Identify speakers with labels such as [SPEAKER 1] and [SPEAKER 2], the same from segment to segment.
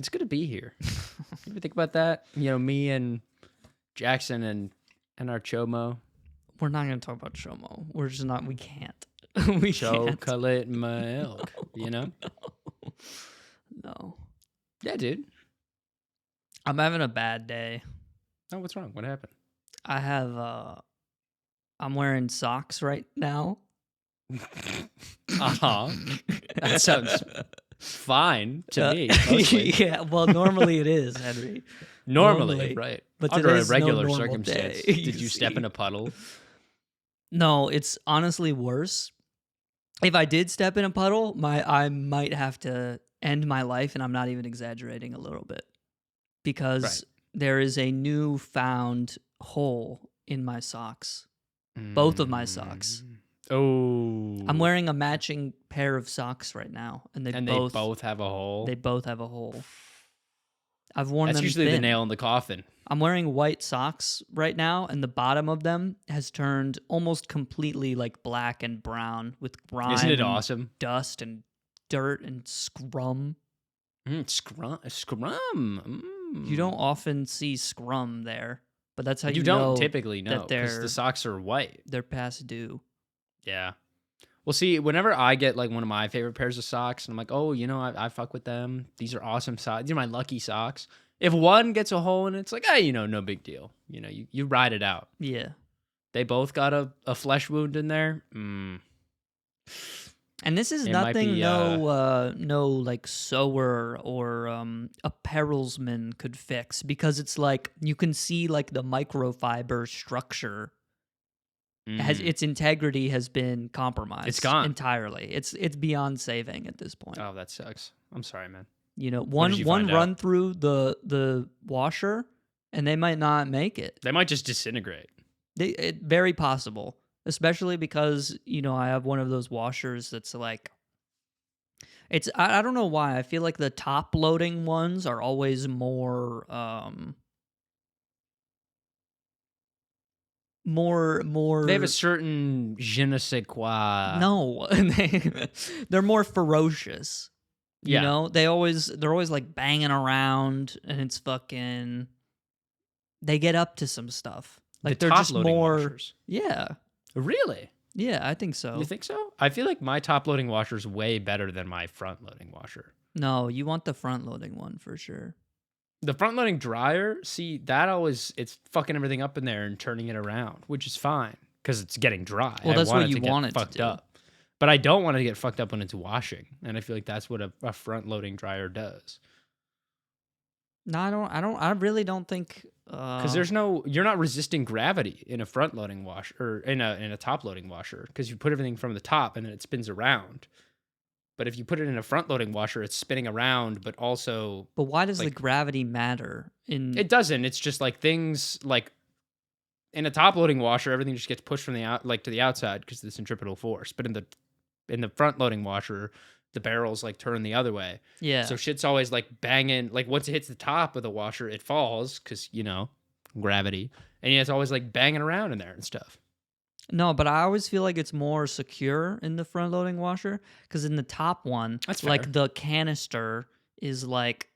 [SPEAKER 1] It's good to be here. You ever think about that? You know, me and Jackson and our chomo.
[SPEAKER 2] We're not going to talk about Chomo. We're just not. We can't. We can't.
[SPEAKER 1] Chocolate milk, you know?
[SPEAKER 2] No.
[SPEAKER 1] Yeah, dude.
[SPEAKER 2] I'm having a bad day.
[SPEAKER 1] Oh, what's wrong? What happened?
[SPEAKER 2] I have, I'm wearing socks right now.
[SPEAKER 1] Uh-huh. That sounds fine to me, mostly.
[SPEAKER 2] Yeah, well, normally it is, Henry.
[SPEAKER 1] Normally, right.
[SPEAKER 2] But
[SPEAKER 1] under a
[SPEAKER 2] today's no
[SPEAKER 1] regular
[SPEAKER 2] normal
[SPEAKER 1] circumstance.
[SPEAKER 2] day,
[SPEAKER 1] Did you step
[SPEAKER 2] see.
[SPEAKER 1] in a puddle?
[SPEAKER 2] No, it's honestly worse. If I did step in a puddle, I might have to end my life, and I'm not even exaggerating a little bit. Because there is a newfound hole in my socks. Both of my socks.
[SPEAKER 1] Oh.
[SPEAKER 2] I'm wearing a matching pair of socks right now, and they both
[SPEAKER 1] have a hole.
[SPEAKER 2] They both have a hole. I've worn
[SPEAKER 1] That's
[SPEAKER 2] them
[SPEAKER 1] usually
[SPEAKER 2] thin.
[SPEAKER 1] the nail in the coffin.
[SPEAKER 2] I'm wearing white socks right now, and the bottom of them has turned almost completely like black and brown with grime.
[SPEAKER 1] Isn't it
[SPEAKER 2] and
[SPEAKER 1] awesome?
[SPEAKER 2] Dust and dirt and scrum.
[SPEAKER 1] Scrum.
[SPEAKER 2] You don't often see scrum there, but that's how you
[SPEAKER 1] don't
[SPEAKER 2] know
[SPEAKER 1] typically know
[SPEAKER 2] that
[SPEAKER 1] because the socks are white.
[SPEAKER 2] They're past due.
[SPEAKER 1] Yeah. Well, see, whenever I get like one of my favorite pairs of socks, and I'm like, oh, you know, I fuck with them. These are awesome socks. These are my lucky socks. If one gets a hole in it, it's like, hey, you know, no big deal. You know, you ride it out.
[SPEAKER 2] Yeah.
[SPEAKER 1] They both got a flesh wound in there.
[SPEAKER 2] And this is nothing no like sewer or apparelsman could fix, because it's like you can see like the microfiber structure has its integrity has been compromised.
[SPEAKER 1] It's gone
[SPEAKER 2] entirely. It's beyond saving at this point.
[SPEAKER 1] Oh, that sucks. I'm sorry, man.
[SPEAKER 2] You know,
[SPEAKER 1] What did you
[SPEAKER 2] one
[SPEAKER 1] find out?
[SPEAKER 2] run through the washer and they might not make it.
[SPEAKER 1] They might just disintegrate.
[SPEAKER 2] Very possible, especially because, you know, I have one of those washers that's like, it's I don't know why. I feel like the top loading ones are always more
[SPEAKER 1] They have a certain je ne sais quoi.
[SPEAKER 2] No, they're more ferocious. You know, they're always like banging around, and it's fucking. They get up to some stuff. Like
[SPEAKER 1] the
[SPEAKER 2] they're just
[SPEAKER 1] top-loading
[SPEAKER 2] more.
[SPEAKER 1] washers.
[SPEAKER 2] Yeah,
[SPEAKER 1] Really?
[SPEAKER 2] yeah, I think so.
[SPEAKER 1] You think so? I feel like my top loading washer is way better than my front loading washer.
[SPEAKER 2] No, you want the front loading one for sure.
[SPEAKER 1] The front loading dryer, see, it's fucking everything up in there and turning it around, which is fine because it's getting dry.
[SPEAKER 2] Well, that's what you
[SPEAKER 1] want
[SPEAKER 2] want
[SPEAKER 1] it
[SPEAKER 2] it
[SPEAKER 1] to
[SPEAKER 2] to
[SPEAKER 1] get fucked
[SPEAKER 2] do.
[SPEAKER 1] up. But I don't want it to get fucked up when it's washing, and I feel like that's what a front loading dryer does.
[SPEAKER 2] No, I really don't think
[SPEAKER 1] Because you're not resisting gravity in a front loading washer or in a top loading washer, because you put everything from the top and then it spins around. But if you put it in a front loading washer, it's spinning around, but also.
[SPEAKER 2] But why does the
[SPEAKER 1] like,
[SPEAKER 2] gravity matter?
[SPEAKER 1] It doesn't. It's just like things like in a top loading washer, everything just gets pushed from to the outside because of the centripetal force. But in the front loading washer, the barrels like turn the other way.
[SPEAKER 2] Yeah.
[SPEAKER 1] So shit's always like banging. Like once it hits the top of the washer, it falls because, you know, gravity. And it's always like banging around in there and stuff.
[SPEAKER 2] No, but I always feel like it's more secure in the front loading washer, because in the top one,
[SPEAKER 1] That's fair.
[SPEAKER 2] like the canister is like,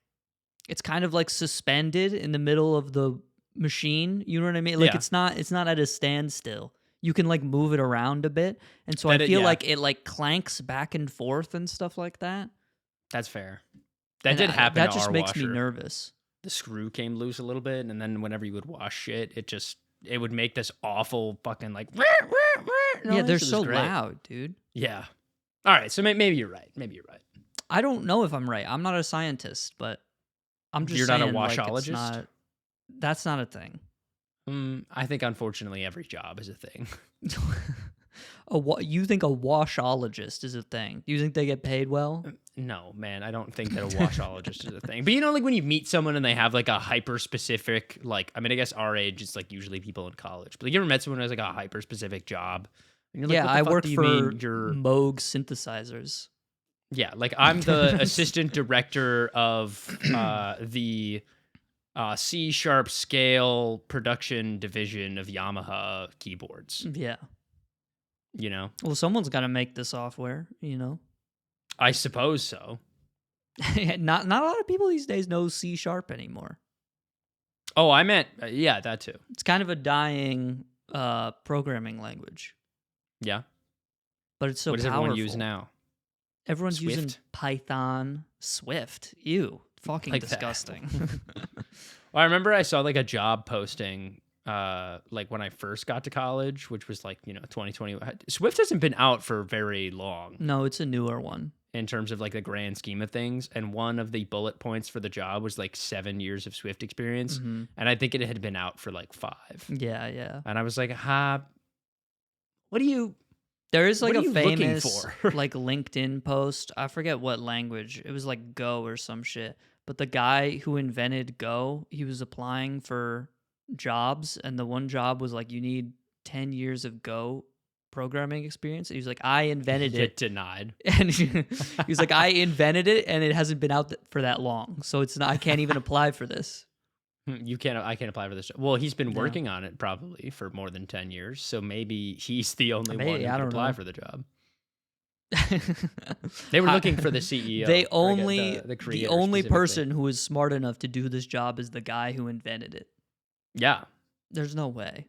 [SPEAKER 2] it's kind of like suspended in the middle of the machine. You know what I mean? Like
[SPEAKER 1] Yeah.
[SPEAKER 2] it's not at a standstill. You can like move it around a bit, and so I feel like it like clanks back and forth and stuff like that.
[SPEAKER 1] That's fair. That
[SPEAKER 2] And
[SPEAKER 1] did happen
[SPEAKER 2] That
[SPEAKER 1] to
[SPEAKER 2] just
[SPEAKER 1] our
[SPEAKER 2] makes
[SPEAKER 1] washer.
[SPEAKER 2] me nervous.
[SPEAKER 1] The screw came loose a little bit, and then whenever you would wash shit, it would make this awful fucking like.
[SPEAKER 2] Yeah, they're
[SPEAKER 1] It was
[SPEAKER 2] so
[SPEAKER 1] great.
[SPEAKER 2] loud, dude.
[SPEAKER 1] Yeah. All right, so maybe you're right.
[SPEAKER 2] I don't know if I'm right. I'm not a scientist, but I'm just
[SPEAKER 1] You're
[SPEAKER 2] saying,
[SPEAKER 1] not a
[SPEAKER 2] like, it's
[SPEAKER 1] washologist?
[SPEAKER 2] that's not a thing.
[SPEAKER 1] I think unfortunately every job is a thing.
[SPEAKER 2] You think a washologist is a thing? Do you think they get paid well?
[SPEAKER 1] No, man, I don't think that a washologist is a thing. But you know, like when you meet someone and they have like a hyper specific, like, I mean, I guess our age is like usually people in college. But like, you ever met someone who has like a hyper specific job? And you're like,
[SPEAKER 2] Yeah,
[SPEAKER 1] what the
[SPEAKER 2] I
[SPEAKER 1] fuck
[SPEAKER 2] work
[SPEAKER 1] do you
[SPEAKER 2] for
[SPEAKER 1] mean you're
[SPEAKER 2] Moog synthesizers.
[SPEAKER 1] Yeah, like I'm the assistant director of the C# scale production division of Yamaha keyboards.
[SPEAKER 2] Yeah.
[SPEAKER 1] You know,
[SPEAKER 2] Well, someone's got to make the software, you know?
[SPEAKER 1] I suppose so.
[SPEAKER 2] Not a lot of people these days know C# anymore.
[SPEAKER 1] Oh, I meant yeah, that too.
[SPEAKER 2] It's kind of a dying programming language.
[SPEAKER 1] Yeah.
[SPEAKER 2] But it's so
[SPEAKER 1] what does
[SPEAKER 2] powerful.
[SPEAKER 1] everyone use now?
[SPEAKER 2] Everyone's
[SPEAKER 1] Swift?
[SPEAKER 2] using Python, Swift. Ew, fucking
[SPEAKER 1] Like
[SPEAKER 2] disgusting.
[SPEAKER 1] Well, I remember I saw like a job posting like when I first got to college, which was like, 2020. Swift hasn't been out for very long
[SPEAKER 2] No, it's a newer one.
[SPEAKER 1] in terms of like the grand scheme of things. And one of the bullet points for the job was like 7 years of Swift experience.
[SPEAKER 2] Mm-hmm.
[SPEAKER 1] And I think it had been out for like 5.
[SPEAKER 2] Yeah.
[SPEAKER 1] And I was like, what do you,
[SPEAKER 2] There is like
[SPEAKER 1] what are
[SPEAKER 2] a
[SPEAKER 1] you looking
[SPEAKER 2] famous
[SPEAKER 1] for?
[SPEAKER 2] like LinkedIn post. I forget what language. It was like Go or some shit. But the guy who invented Go, he was applying for jobs, and the one job was like, you need 10 years of Go programming experience. And he was like, I invented
[SPEAKER 1] get
[SPEAKER 2] it.
[SPEAKER 1] denied?
[SPEAKER 2] And he was like, I invented it, and it hasn't been out for that long. So it's not, I can't even apply for this.
[SPEAKER 1] I can't apply for this. Well, he's been
[SPEAKER 2] No.
[SPEAKER 1] working on it probably for more than 10 years. So maybe he's the only
[SPEAKER 2] Maybe,
[SPEAKER 1] one who
[SPEAKER 2] I
[SPEAKER 1] can
[SPEAKER 2] don't
[SPEAKER 1] apply
[SPEAKER 2] know.
[SPEAKER 1] for the job. They were looking for the CEO.
[SPEAKER 2] They
[SPEAKER 1] or
[SPEAKER 2] only
[SPEAKER 1] the
[SPEAKER 2] the
[SPEAKER 1] creator
[SPEAKER 2] only
[SPEAKER 1] specifically.
[SPEAKER 2] person who is smart enough to do this job is the guy who invented it.
[SPEAKER 1] Yeah.
[SPEAKER 2] There's no way.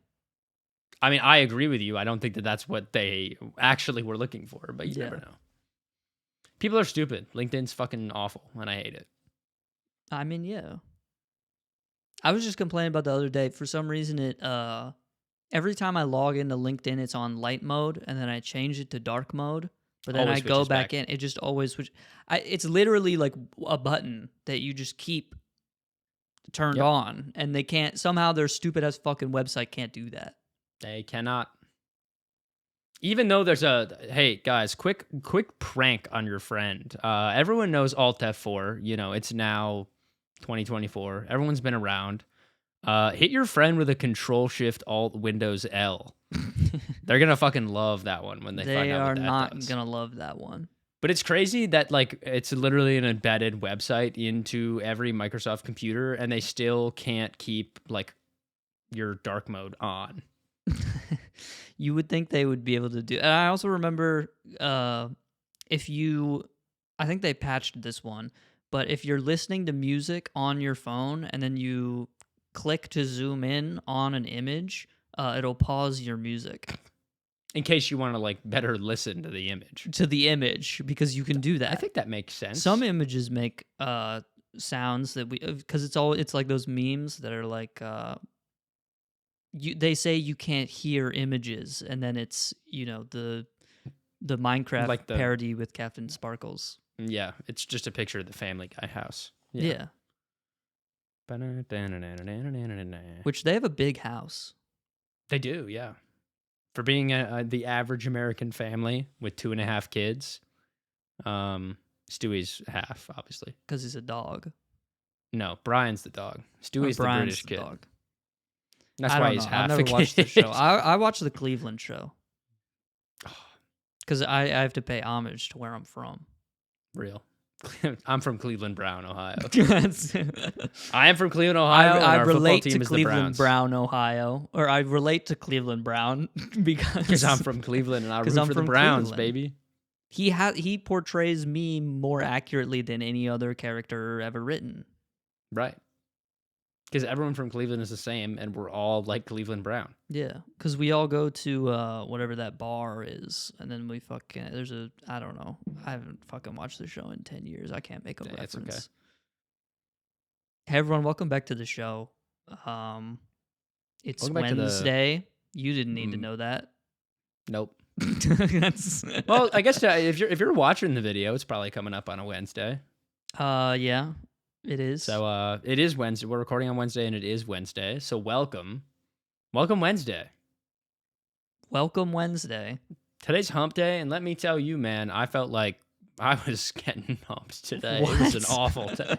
[SPEAKER 1] I mean, I agree with you. I don't think that that's what they actually were looking for, but you never know. People are stupid. LinkedIn's fucking awful, and I hate it.
[SPEAKER 2] I mean, yeah. I was just complaining about the other day. For some reason, it every time I log into LinkedIn, it's on light mode, and then I change it to dark mode. But then
[SPEAKER 1] Always
[SPEAKER 2] I go
[SPEAKER 1] switches
[SPEAKER 2] back
[SPEAKER 1] back.
[SPEAKER 2] in. It just always switches. It's literally like a button that you just keep turned on, and they can't. Somehow their stupid ass fucking website can't do that.
[SPEAKER 1] They cannot. Even though there's hey guys, quick prank on your friend. Everyone knows Alt F4. It's now 2024. Everyone's been around. Hit your friend with a Control Shift Alt Windows L. They're gonna fucking love that one when they find out what that
[SPEAKER 2] are not
[SPEAKER 1] does.
[SPEAKER 2] gonna love that one.
[SPEAKER 1] But it's crazy that like it's literally an embedded website into every Microsoft computer, and they still can't keep like your dark mode on.
[SPEAKER 2] You would think they would be able to do. And I also remember if you, I think they patched this one, but if you're listening to music on your phone and then you click to zoom in on an image, it'll pause your music.
[SPEAKER 1] In case you want to like better listen to the image.
[SPEAKER 2] To the image, because you can do that.
[SPEAKER 1] I think that makes sense.
[SPEAKER 2] Some images make sounds that because it's like those memes that are like they say you can't hear images, and then it's the Minecraft
[SPEAKER 1] Like the-
[SPEAKER 2] parody with Captain Sparkles.
[SPEAKER 1] Yeah, it's just a picture of the Family Guy house.
[SPEAKER 2] Yeah. Which they have a big house.
[SPEAKER 1] They do, yeah. For being the average American family with 2.5 kids, Stewie's half, obviously.
[SPEAKER 2] Because he's a dog.
[SPEAKER 1] No, Brian's the dog. Stewie's the
[SPEAKER 2] Brian's
[SPEAKER 1] British
[SPEAKER 2] the
[SPEAKER 1] kid.
[SPEAKER 2] dog.
[SPEAKER 1] That's
[SPEAKER 2] I
[SPEAKER 1] why
[SPEAKER 2] don't
[SPEAKER 1] he's
[SPEAKER 2] know.
[SPEAKER 1] half
[SPEAKER 2] I've
[SPEAKER 1] a
[SPEAKER 2] never watched
[SPEAKER 1] kid.
[SPEAKER 2] the show. I watch the Cleveland show. Because I have to pay homage to where I'm from.
[SPEAKER 1] Real. I'm from Cleveland Brown, Ohio.
[SPEAKER 2] I
[SPEAKER 1] I am from Cleveland, Ohio. and our
[SPEAKER 2] relate
[SPEAKER 1] football team
[SPEAKER 2] to
[SPEAKER 1] is the
[SPEAKER 2] Cleveland
[SPEAKER 1] Browns.
[SPEAKER 2] Brown, Ohio. Or I relate to Cleveland Brown
[SPEAKER 1] Because I'm from Cleveland and I root
[SPEAKER 2] 'Cause
[SPEAKER 1] for
[SPEAKER 2] I'm
[SPEAKER 1] the
[SPEAKER 2] from
[SPEAKER 1] Browns,
[SPEAKER 2] Cleveland.
[SPEAKER 1] baby.
[SPEAKER 2] He portrays me more accurately than any other character ever written.
[SPEAKER 1] Right. Because everyone from Cleveland is the same, and we're all like Cleveland Brown.
[SPEAKER 2] Yeah, because we all go to whatever that bar is, and then we I don't know. I haven't fucking watched the show in 10 years. I can't make a
[SPEAKER 1] Yeah, it's
[SPEAKER 2] reference.
[SPEAKER 1] okay.
[SPEAKER 2] Hey everyone, welcome back to the show. It's
[SPEAKER 1] Welcome back to the-
[SPEAKER 2] Wednesday. You didn't need to
[SPEAKER 1] Mm.
[SPEAKER 2] know that.
[SPEAKER 1] Nope.
[SPEAKER 2] That's
[SPEAKER 1] Well, I guess if you're watching the video, it's probably coming up on a Wednesday.
[SPEAKER 2] yeah, it is.
[SPEAKER 1] So it is Wednesday. We're recording on Wednesday, and it is Wednesday. So welcome Wednesday.
[SPEAKER 2] Welcome Wednesday.
[SPEAKER 1] Today's Hump Day, and let me tell you, man, I felt like I was getting humped today.
[SPEAKER 2] What?
[SPEAKER 1] It was an awful day.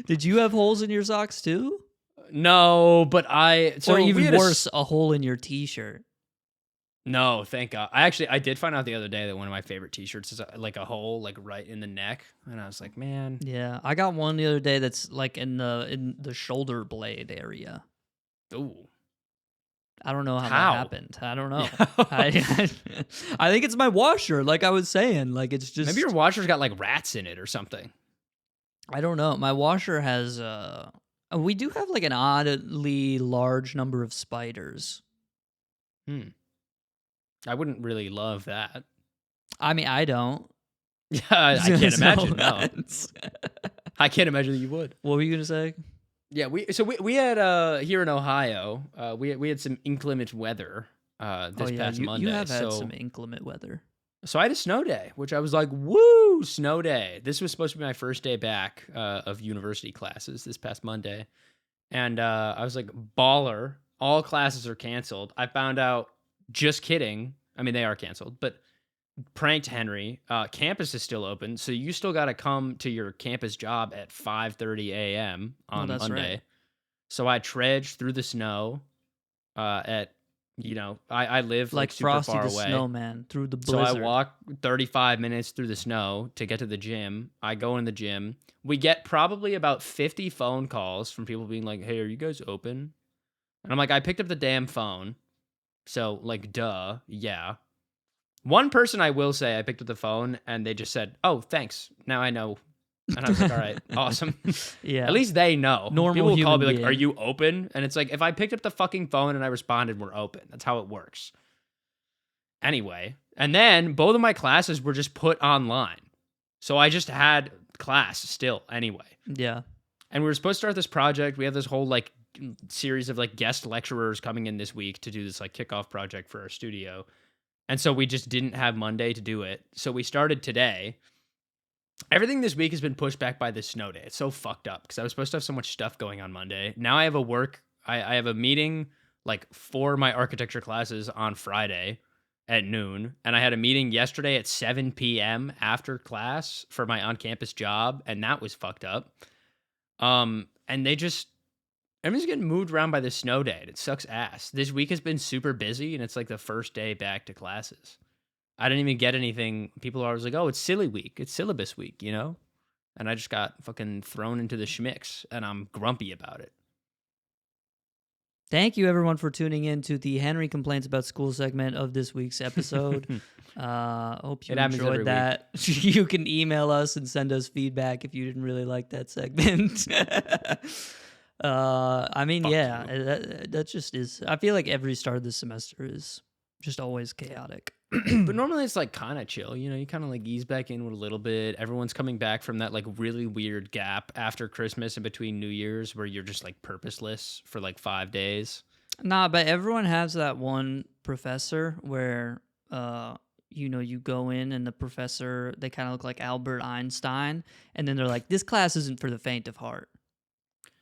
[SPEAKER 2] Did you have holes in your socks too?
[SPEAKER 1] No, but
[SPEAKER 2] Or
[SPEAKER 1] we
[SPEAKER 2] even
[SPEAKER 1] had a
[SPEAKER 2] worse, a hole in your t-shirt.
[SPEAKER 1] No, thank God. I did find out the other day that one of my favorite T-shirts is like a hole like right in the neck, and I was like, man,
[SPEAKER 2] Yeah, I got one the other day that's like in the shoulder blade area.
[SPEAKER 1] ooh.
[SPEAKER 2] I don't know how
[SPEAKER 1] How?
[SPEAKER 2] that happened. I don't know. I think it's my washer. Like I was saying, like it's just
[SPEAKER 1] Maybe your washer's got like rats in it or something.
[SPEAKER 2] I don't know. My washer has we do have like an oddly large number of spiders.
[SPEAKER 1] I wouldn't really love that.
[SPEAKER 2] I mean, I don't.
[SPEAKER 1] Yeah, I can't imagine. No,
[SPEAKER 2] it's-
[SPEAKER 1] I can't imagine that you would.
[SPEAKER 2] What were you gonna say?
[SPEAKER 1] Yeah, we had here in Ohio, we had some inclement weather this past Monday.
[SPEAKER 2] You have had some inclement weather.
[SPEAKER 1] So I had a snow day, which I was like, woo, snow day. This was supposed to be my first day back of university classes this past Monday. And I was like, baller, all classes are canceled. I found out, just kidding. I mean, they are canceled, but pranked Henry. Campus is still open, so you still got to come to your campus job at 5:30 a.m. on Monday. Right. So I trudged through the snow at, I live like super
[SPEAKER 2] Frosty
[SPEAKER 1] far
[SPEAKER 2] the
[SPEAKER 1] away.
[SPEAKER 2] Snowman through the blizzard.
[SPEAKER 1] So I walk 35 minutes through the snow to get to the gym. I go in the gym. We get probably about 50 phone calls from people being like, hey, are you guys open? And I'm like, I picked up the damn phone. So, like, duh, yeah. One person I will say, I picked up the phone and they just said, oh, thanks. Now I know. And I was like, all right, awesome.
[SPEAKER 2] Yeah.
[SPEAKER 1] At least they know.
[SPEAKER 2] Normal
[SPEAKER 1] people will call me like,
[SPEAKER 2] being.
[SPEAKER 1] are you open? And it's like, if I picked up the fucking phone and I responded, we're open. That's how it works. Anyway. And then both of my classes were just put online. So I just had class still anyway.
[SPEAKER 2] Yeah.
[SPEAKER 1] And we were supposed to start this project. We have this whole like series of like guest lecturers coming in this week to do this like kickoff project for our studio. And so we just didn't have Monday to do it. So we started today. Everything this week has been pushed back by this snow day. It's so fucked up because I was supposed to have so much stuff going on Monday. Now I have I have a meeting like for my architecture classes on Friday at noon. And I had a meeting yesterday at 7 p.m. after class for my on-campus job. And that was fucked up. And everything's getting moved around by the snow day. It sucks ass. This week has been super busy, and it's like the first day back to classes. I didn't even get anything. People are always like, oh, it's silly week. It's syllabus week, And I just got fucking thrown into the schmicks, and I'm grumpy about it.
[SPEAKER 2] Thank you, everyone, for tuning in to the Henry Complains About School segment of this week's episode. Hope you enjoyed that. You can email us and send us feedback if you didn't really like that segment. I mean,
[SPEAKER 1] Fuck
[SPEAKER 2] yeah,
[SPEAKER 1] you.
[SPEAKER 2] that just is. I feel like every start of the semester is just always chaotic.
[SPEAKER 1] But normally it's like kind of chill, you kind of like ease back in with a little bit. Everyone's coming back from that like really weird gap after Christmas and between New Year's where you're just like purposeless for like 5 days.
[SPEAKER 2] Nah, but everyone has that one professor where, you go in and the professor, they kind of look like Albert Einstein. And then they're like, this class isn't for the faint of heart.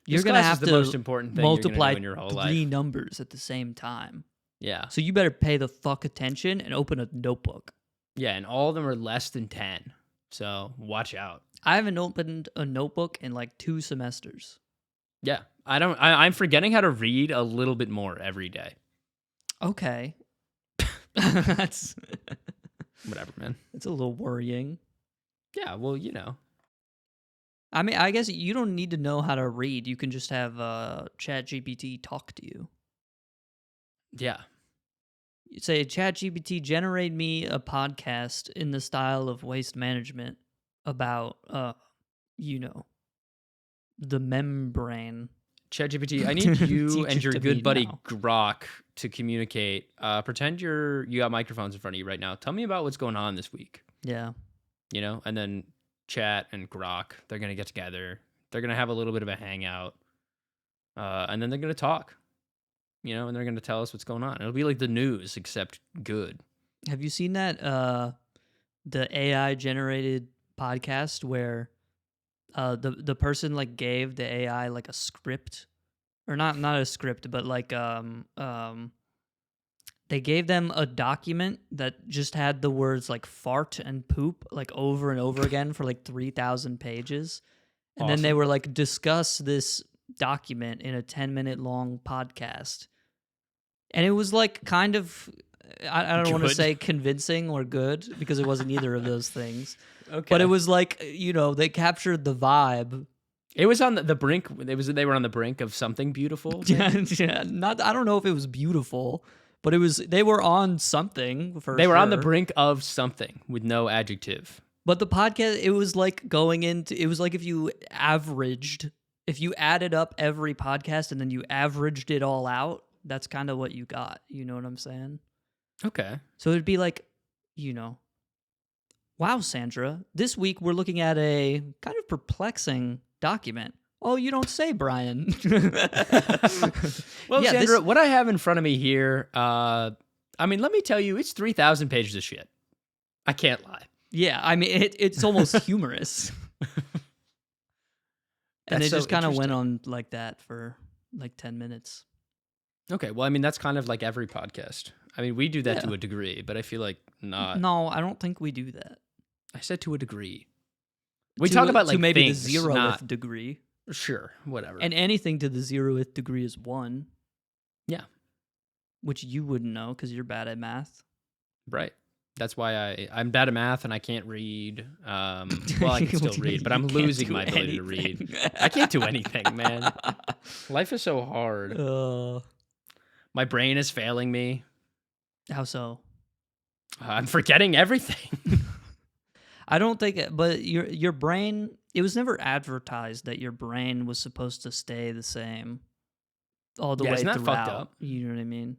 [SPEAKER 2] You're going to have to
[SPEAKER 1] the most important thing
[SPEAKER 2] multiply
[SPEAKER 1] in your whole
[SPEAKER 2] three
[SPEAKER 1] life.
[SPEAKER 2] numbers at the same time.
[SPEAKER 1] Yeah.
[SPEAKER 2] So you better pay the fuck attention and open a notebook.
[SPEAKER 1] Yeah, and all of them are less than 10. So watch out.
[SPEAKER 2] I haven't opened a notebook in like 2 semesters.
[SPEAKER 1] Yeah. I'm forgetting how to read a little bit more every day.
[SPEAKER 2] Okay. That's
[SPEAKER 1] whatever, man.
[SPEAKER 2] It's a little worrying.
[SPEAKER 1] Yeah, well,
[SPEAKER 2] I mean, I guess you don't need to know how to read. You can just have ChatGPT talk to you.
[SPEAKER 1] Yeah.
[SPEAKER 2] You say, ChatGPT, generate me a podcast in the style of waste management about, the membrane.
[SPEAKER 1] ChatGPT, I need you and your good buddy Grok to communicate. Pretend you got microphones in front of you right now. Tell me about what's going on this week.
[SPEAKER 2] Yeah.
[SPEAKER 1] And then Chat and Grok, they're going to get together. They're going to have a little bit of a hangout. And then they're going to talk. And they're going to tell us what's going on. It'll be like the news, except good.
[SPEAKER 2] Have you seen that, the AI-generated podcast where the person, like, gave the AI, like, a script? Or not a script, but, like, they gave them a document that just had the words, like, fart and poop, like, over and over again for, like, 3,000 pages. And
[SPEAKER 1] Awesome.
[SPEAKER 2] then they were like, discuss this document in a 10-minute long podcast. And it was like kind of, I don't want to say convincing or good because it wasn't either of those things.
[SPEAKER 1] Okay.
[SPEAKER 2] But it was like, they captured the vibe.
[SPEAKER 1] It was on the brink. They were on the brink of something beautiful.
[SPEAKER 2] Yeah. I don't know if it was beautiful, but they were on something for
[SPEAKER 1] They were on the
[SPEAKER 2] sure.
[SPEAKER 1] brink of something with no adjective.
[SPEAKER 2] But the podcast, it was like it was like if you added up every podcast and then you averaged it all out, that's kind of what you got. You know what I'm saying?
[SPEAKER 1] Okay.
[SPEAKER 2] So it'd be like, wow, Sandra, this week we're looking at a kind of perplexing document. Oh, you don't say, Bryan.
[SPEAKER 1] Well, yeah, Sandra, what I have in front of me here, let me tell you, it's 3,000 pages of shit. I can't lie.
[SPEAKER 2] Yeah, it's almost humorous. And it just kind of went on like that for like 10 minutes.
[SPEAKER 1] Okay, well, that's kind of like every podcast. We do that to a degree, but I feel like not.
[SPEAKER 2] No, I don't think we do that.
[SPEAKER 1] I said to a degree. We talk about like
[SPEAKER 2] maybe
[SPEAKER 1] things,
[SPEAKER 2] the 0th degree.
[SPEAKER 1] Sure, whatever.
[SPEAKER 2] And anything to the 0th degree is 1.
[SPEAKER 1] Yeah.
[SPEAKER 2] Which you wouldn't know because you're bad at math.
[SPEAKER 1] Right. That's why I'm bad at math and I can't read. Well, I can still read, but I'm losing my ability to read. I can't do anything, man. Life is so hard. My brain is failing me.
[SPEAKER 2] How so?
[SPEAKER 1] I'm forgetting everything.
[SPEAKER 2] I don't think it, but your brain, it was never advertised that your brain was supposed to stay the same all the way
[SPEAKER 1] isn't that
[SPEAKER 2] throughout.
[SPEAKER 1] fucked up?
[SPEAKER 2] You know what I mean?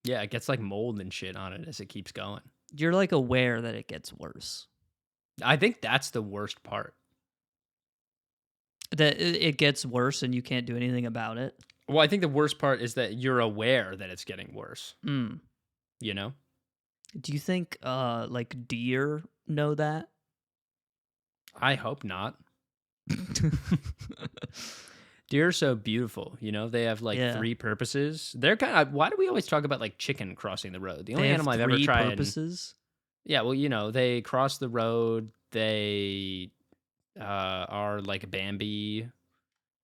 [SPEAKER 1] Yeah, it gets like mold and shit on it as it keeps going.
[SPEAKER 2] You're like aware that it gets worse.
[SPEAKER 1] I think that's the worst part.
[SPEAKER 2] That it gets worse and you can't do anything about it.
[SPEAKER 1] Well, I think the worst part is that you're aware that it's getting worse. You know?
[SPEAKER 2] Do you think like deer know that?
[SPEAKER 1] I hope not. Deer are so beautiful, they have like 3 purposes. They're kind of, why do we always talk about like chicken crossing the road? The only animal I've ever tried.
[SPEAKER 2] 3 purposes?
[SPEAKER 1] Yeah, well, they cross the road, they are like Bambi,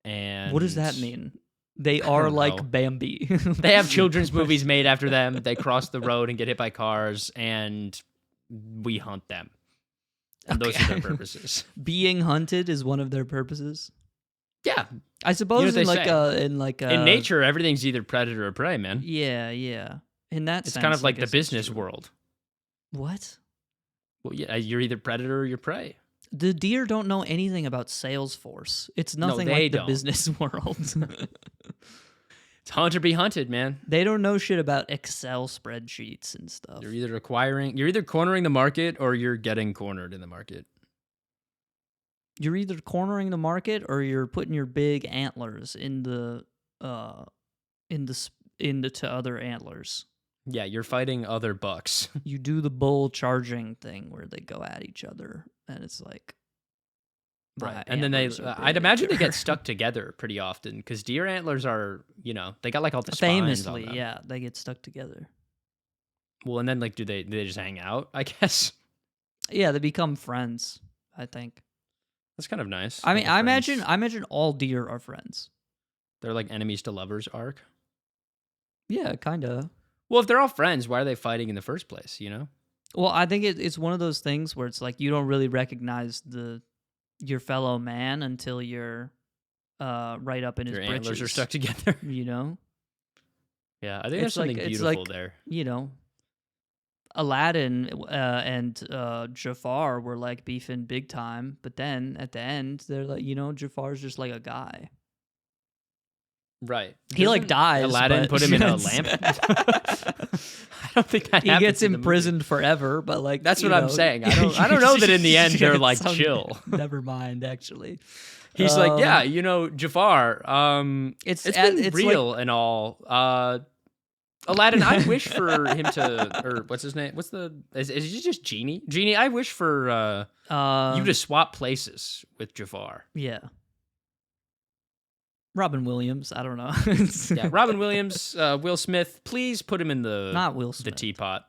[SPEAKER 1] and...
[SPEAKER 2] What does that mean? They are like Bambi.
[SPEAKER 1] They have children's movies made after them. They cross the road and get hit by cars, and we hunt them. And those are their purposes.
[SPEAKER 2] Being hunted is one of their purposes?
[SPEAKER 1] Yeah.
[SPEAKER 2] I suppose in
[SPEAKER 1] nature, everything's either predator or prey, man.
[SPEAKER 2] Yeah. In that sense,
[SPEAKER 1] it's kind of like the business world.
[SPEAKER 2] What?
[SPEAKER 1] Well, yeah, you're either predator or you're prey.
[SPEAKER 2] The deer don't know anything about Salesforce. It's nothing like the business world.
[SPEAKER 1] It's hunt or be hunted, man.
[SPEAKER 2] They don't know shit about Excel spreadsheets and stuff.
[SPEAKER 1] You're either cornering the market or you're getting cornered in the market.
[SPEAKER 2] You're either cornering the market or you're putting your big antlers into other antlers.
[SPEAKER 1] Yeah, you're fighting other bucks.
[SPEAKER 2] You do the bull charging thing where they go at each other, and it's like,
[SPEAKER 1] right. And then I'd imagine they get stuck together pretty often because deer antlers are, they got like all the spines on them.
[SPEAKER 2] Yeah, they get stuck together.
[SPEAKER 1] Well, and then like, do they just hang out? I guess.
[SPEAKER 2] Yeah, they become friends. I think.
[SPEAKER 1] That's kind of nice.
[SPEAKER 2] I imagine all deer are friends.
[SPEAKER 1] They're like enemies to lovers arc.
[SPEAKER 2] Yeah, kind of.
[SPEAKER 1] Well, if they're all friends, why are they fighting in the first place,
[SPEAKER 2] Well, I think it's one of those things where it's like you don't really recognize your fellow man until you're right up in his britches. Your
[SPEAKER 1] antlers are stuck together. Yeah, I think there's something beautiful there.
[SPEAKER 2] Aladdin and Jafar were like beefing big time, but then at the end they're like, Jafar's just like a guy.
[SPEAKER 1] Right.
[SPEAKER 2] He like dies.
[SPEAKER 1] Aladdin put him in a lamp. I don't think that
[SPEAKER 2] he gets imprisoned forever, but like
[SPEAKER 1] that's what I'm saying. I don't know that in the end they're like chill.
[SPEAKER 2] Never mind, actually.
[SPEAKER 1] He's like, yeah, Jafar. It's been real and all. Aladdin, I wish for him to, or what's his name? Is he just Genie? Genie, I wish for you to swap places with Jafar.
[SPEAKER 2] Yeah. Robin Williams, I don't know.
[SPEAKER 1] Yeah, Robin Williams, Will Smith, please put him in
[SPEAKER 2] not Will Smith.
[SPEAKER 1] The teapot.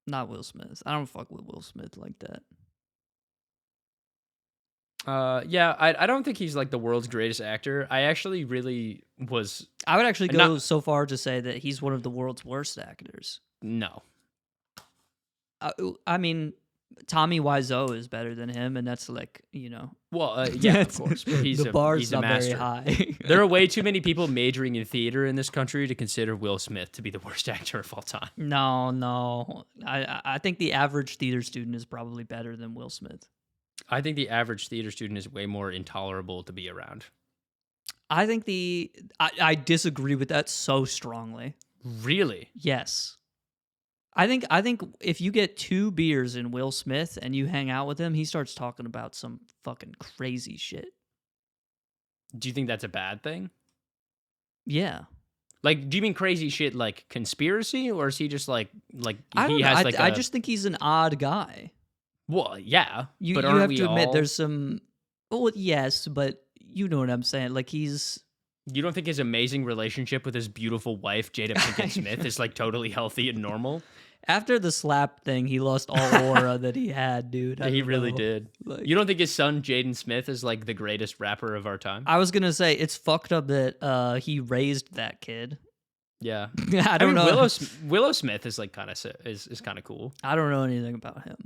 [SPEAKER 2] Not Will Smith. I don't fuck with Will Smith like that.
[SPEAKER 1] Yeah, I don't think he's like the world's greatest actor. I actually really was.
[SPEAKER 2] I would actually go so far to say that he's one of the world's worst actors.
[SPEAKER 1] No.
[SPEAKER 2] I mean, Tommy Wiseau is better than him, and that's like,
[SPEAKER 1] Well, yeah, of course. But
[SPEAKER 2] the bar's
[SPEAKER 1] he's a
[SPEAKER 2] not very
[SPEAKER 1] master.
[SPEAKER 2] high.
[SPEAKER 1] There are way too many people majoring in theater in this country to consider Will Smith to be the worst actor of all time.
[SPEAKER 2] No. I think the average theater student is probably better than Will Smith.
[SPEAKER 1] I think the average theater student is way more intolerable to be around.
[SPEAKER 2] I think I disagree with that so strongly.
[SPEAKER 1] Really?
[SPEAKER 2] Yes. I think if you get 2 beers in Will Smith and you hang out with him, he starts talking about some fucking crazy shit.
[SPEAKER 1] Do you think that's a bad thing?
[SPEAKER 2] Yeah.
[SPEAKER 1] Like, do you mean crazy shit like conspiracy, or is he just like
[SPEAKER 2] I don't
[SPEAKER 1] he
[SPEAKER 2] know.
[SPEAKER 1] has like
[SPEAKER 2] I just think he's an odd guy.
[SPEAKER 1] Well, yeah,
[SPEAKER 2] You
[SPEAKER 1] but
[SPEAKER 2] you
[SPEAKER 1] aren't
[SPEAKER 2] have
[SPEAKER 1] we
[SPEAKER 2] to admit
[SPEAKER 1] all-
[SPEAKER 2] there's some. Well, yes, but you know what I'm saying. Like he's.
[SPEAKER 1] You don't think his amazing relationship with his beautiful wife Jada Pinkett Smith is like totally healthy and normal?
[SPEAKER 2] After the slap thing, he lost all aura that he had, dude.
[SPEAKER 1] Yeah, he really did.
[SPEAKER 2] Like,
[SPEAKER 1] You don't think his son Jaden Smith is like the greatest rapper of our time?
[SPEAKER 2] I was gonna say it's fucked up that he raised that kid.
[SPEAKER 1] Yeah,
[SPEAKER 2] I don't
[SPEAKER 1] mean,
[SPEAKER 2] know.
[SPEAKER 1] Willow Smith is like kind of is kind of cool.
[SPEAKER 2] I don't know anything about him,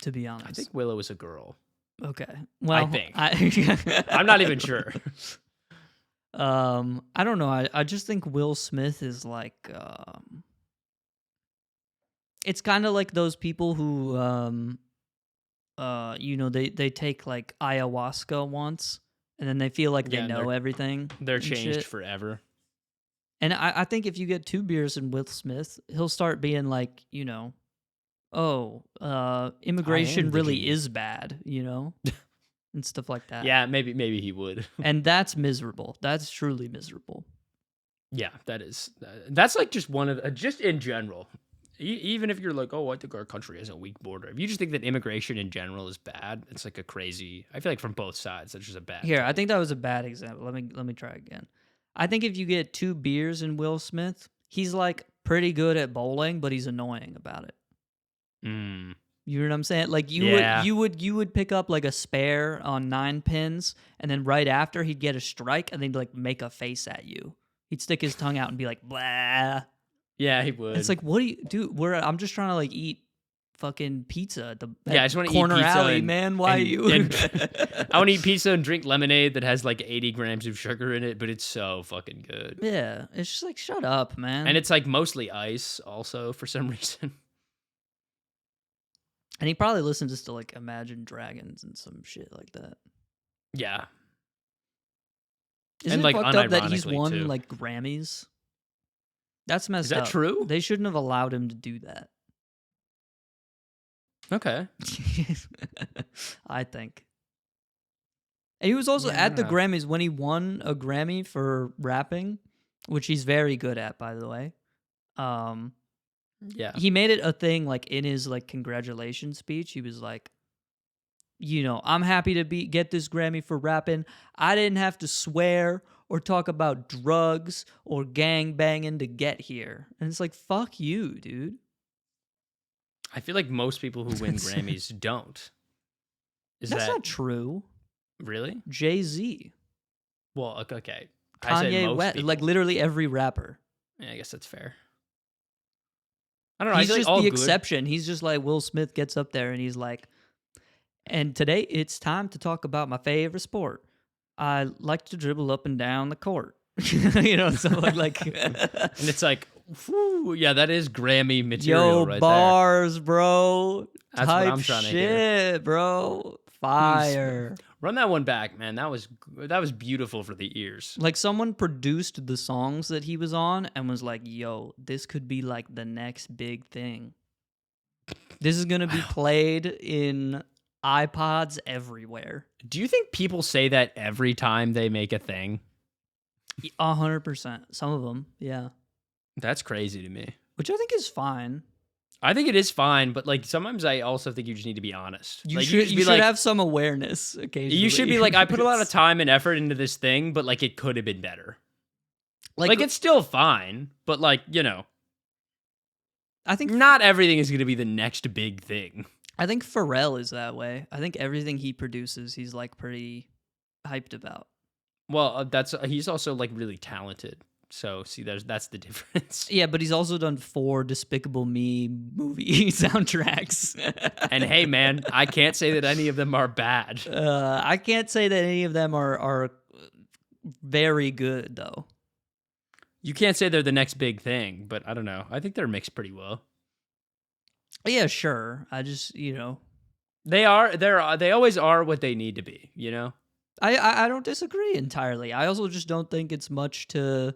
[SPEAKER 2] to be honest.
[SPEAKER 1] I think Willow is a girl.
[SPEAKER 2] Okay. Well,
[SPEAKER 1] think.
[SPEAKER 2] I,
[SPEAKER 1] I'm not even sure.
[SPEAKER 2] I don't know. I just think Will Smith is like it's kind of like those people who they take like ayahuasca once and then they feel like
[SPEAKER 1] Yeah,
[SPEAKER 2] they know everything.
[SPEAKER 1] They're
[SPEAKER 2] and
[SPEAKER 1] changed
[SPEAKER 2] shit.
[SPEAKER 1] forever.
[SPEAKER 2] And I think if you get 2 beers in Will Smith, he'll start being like, immigration really
[SPEAKER 1] Virginia.
[SPEAKER 2] is bad, and stuff like that.
[SPEAKER 1] Yeah, maybe he would.
[SPEAKER 2] And that's miserable. That's truly miserable.
[SPEAKER 1] Yeah, that's like just one of just in general. Even if you're like, oh, I think our country has a weak border. If you just think that immigration in general is bad, it's like a crazy. I feel like from both sides, that's just a bad.
[SPEAKER 2] Here, I think that was a bad example. Let me try again. I think if you get 2 beers in Will Smith, he's like pretty good at bowling, but he's annoying about it.
[SPEAKER 1] Mm.
[SPEAKER 2] You know what I'm saying? Like
[SPEAKER 1] Yeah.
[SPEAKER 2] you would pick up like a spare on 9 pins, and then right after he'd get a strike, and then like make a face at you. He'd stick his tongue out and be like, blah.
[SPEAKER 1] Yeah, he would.
[SPEAKER 2] It's like, what do you do? I'm just trying to like eat fucking pizza at the
[SPEAKER 1] I just want to eat
[SPEAKER 2] corner
[SPEAKER 1] pizza
[SPEAKER 2] alley,
[SPEAKER 1] and-
[SPEAKER 2] man. Why
[SPEAKER 1] and-
[SPEAKER 2] are you?
[SPEAKER 1] and- I want to eat pizza and drink lemonade that has like 80 grams of sugar in it, but it's so fucking good.
[SPEAKER 2] Yeah, it's just like, shut up, man.
[SPEAKER 1] And it's like mostly ice, also for some reason.
[SPEAKER 2] And he probably listens to like Imagine Dragons and some shit like that.
[SPEAKER 1] Yeah,
[SPEAKER 2] Isn't
[SPEAKER 1] And,
[SPEAKER 2] it
[SPEAKER 1] like,
[SPEAKER 2] fucked up that he's
[SPEAKER 1] unironically,
[SPEAKER 2] won
[SPEAKER 1] too.
[SPEAKER 2] like Grammys? That's messed
[SPEAKER 1] is that
[SPEAKER 2] up.
[SPEAKER 1] true?
[SPEAKER 2] They shouldn't have allowed him to do that.
[SPEAKER 1] Okay.
[SPEAKER 2] I think. And he was also
[SPEAKER 1] Yeah, I
[SPEAKER 2] at the
[SPEAKER 1] don't know.
[SPEAKER 2] Grammys when he won a Grammy for rapping, which he's very good at, by the way.
[SPEAKER 1] Yeah.
[SPEAKER 2] He made it a thing, like in his like congratulations speech. He was like, I'm happy to get this Grammy for rapping. I didn't have to swear or talk about drugs or gang banging to get here. And it's like, fuck you, dude.
[SPEAKER 1] I feel like most people who win Grammys don't. Is
[SPEAKER 2] That's
[SPEAKER 1] that
[SPEAKER 2] not true.
[SPEAKER 1] really?
[SPEAKER 2] Jay-Z,
[SPEAKER 1] Well, okay. I said
[SPEAKER 2] Kanye
[SPEAKER 1] most
[SPEAKER 2] West,
[SPEAKER 1] people.
[SPEAKER 2] like literally every rapper.
[SPEAKER 1] Yeah, I guess that's fair. I don't know.
[SPEAKER 2] He's
[SPEAKER 1] I feel
[SPEAKER 2] just
[SPEAKER 1] like all
[SPEAKER 2] the
[SPEAKER 1] good.
[SPEAKER 2] exception. He's just like Will Smith gets up there and he's like, and today it's time to talk about my favorite sport. I like to dribble up and down the court. So like
[SPEAKER 1] And it's like, whew, yeah, that is Grammy material
[SPEAKER 2] yo,
[SPEAKER 1] right
[SPEAKER 2] bars, bro.
[SPEAKER 1] That's what
[SPEAKER 2] Type
[SPEAKER 1] I'm trying to
[SPEAKER 2] shit,
[SPEAKER 1] hear.
[SPEAKER 2] bro. Fire.
[SPEAKER 1] there. Run that one back, man. That was beautiful for the ears.
[SPEAKER 2] Like someone produced the songs that he was on and was like, yo, this could be like the next big thing. This is going to be played in iPods everywhere.
[SPEAKER 1] Do you think people say that every time they make a thing?
[SPEAKER 2] 100%. Some of them, yeah.
[SPEAKER 1] That's crazy to me.
[SPEAKER 2] Which I think is fine.
[SPEAKER 1] I think it is fine, but like sometimes I also think you just need to be honest.
[SPEAKER 2] You
[SPEAKER 1] Like,
[SPEAKER 2] should,
[SPEAKER 1] just be like,
[SPEAKER 2] have some awareness occasionally.
[SPEAKER 1] you should be like, I put a lot of time and effort into this thing, but like it could have been better. Like it's still fine, but like,
[SPEAKER 2] I think
[SPEAKER 1] not everything is going to be the next big thing.
[SPEAKER 2] I think Pharrell is that way. I think everything he produces, he's like pretty hyped about.
[SPEAKER 1] Well, he's also like really talented. So see, that's the difference.
[SPEAKER 2] Yeah, but he's also done 4 Despicable Me movie soundtracks.
[SPEAKER 1] And hey, man, I can't say that any of them are bad.
[SPEAKER 2] I can't say that any of them are very good, though.
[SPEAKER 1] You can't say they're the next big thing, but I don't know. I think they're mixed pretty well.
[SPEAKER 2] Yeah, sure. I just,
[SPEAKER 1] They always are what they need to be, you know?
[SPEAKER 2] I don't disagree entirely. I also just don't think it's much to.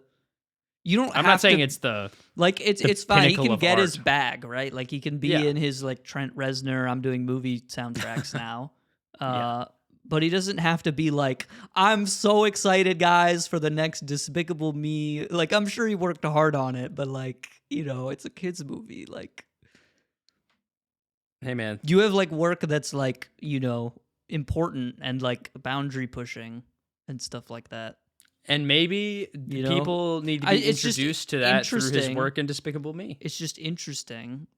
[SPEAKER 2] You don't.
[SPEAKER 1] I'm
[SPEAKER 2] have
[SPEAKER 1] not saying
[SPEAKER 2] to,
[SPEAKER 1] it's the
[SPEAKER 2] it's fine. He
[SPEAKER 1] pinnacle
[SPEAKER 2] can
[SPEAKER 1] of
[SPEAKER 2] get his
[SPEAKER 1] art.
[SPEAKER 2] bag, right? Like he can be in his like Trent Reznor. I'm doing movie soundtracks now. But he doesn't have to be like, I'm so excited, guys, for the next Despicable Me. Like I'm sure he worked hard on it, but like it's a kids movie. Like,
[SPEAKER 1] hey, man,
[SPEAKER 2] you have like work that's like important and like boundary pushing and stuff like that.
[SPEAKER 1] And maybe people need to be introduced to that through his work in Despicable Me.
[SPEAKER 2] It's just interesting.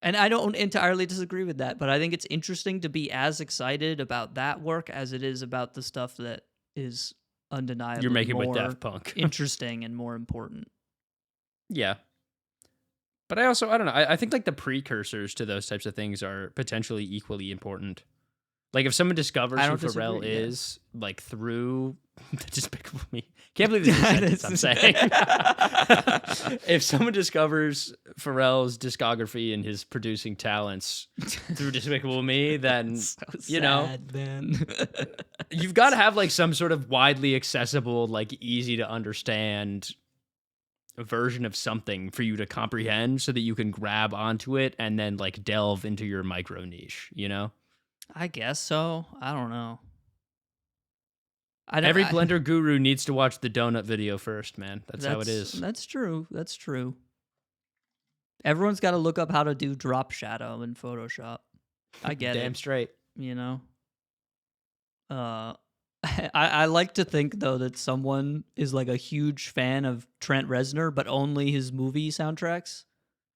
[SPEAKER 2] And I don't entirely disagree with that, but I think it's interesting to be as excited about that work as it is about the stuff that is undeniably
[SPEAKER 1] You're making
[SPEAKER 2] more
[SPEAKER 1] with Daft Punk.
[SPEAKER 2] interesting and more important.
[SPEAKER 1] Yeah. But I don't know. I think like the precursors to those types of things are potentially equally important. Like if someone discovers who Pharrell is, like through the Despicable Me. Can't believe this is a sentence I'm saying. If someone discovers Pharrell's discography and his producing talents through Despicable Me, then
[SPEAKER 2] Man.
[SPEAKER 1] You've got to have like some sort of widely accessible, like easy to understand version of something for you to comprehend so that you can grab onto it and then like delve into your micro niche, you know?
[SPEAKER 2] I guess so. I don't know.
[SPEAKER 1] Every blender guru needs to watch the donut video first, man. That's how it is.
[SPEAKER 2] That's true. That's true. Everyone's got to look up how to do drop shadow in Photoshop. I get it.
[SPEAKER 1] Damn straight.
[SPEAKER 2] I like to think though that someone is like a huge fan of Trent Reznor, but only his movie soundtracks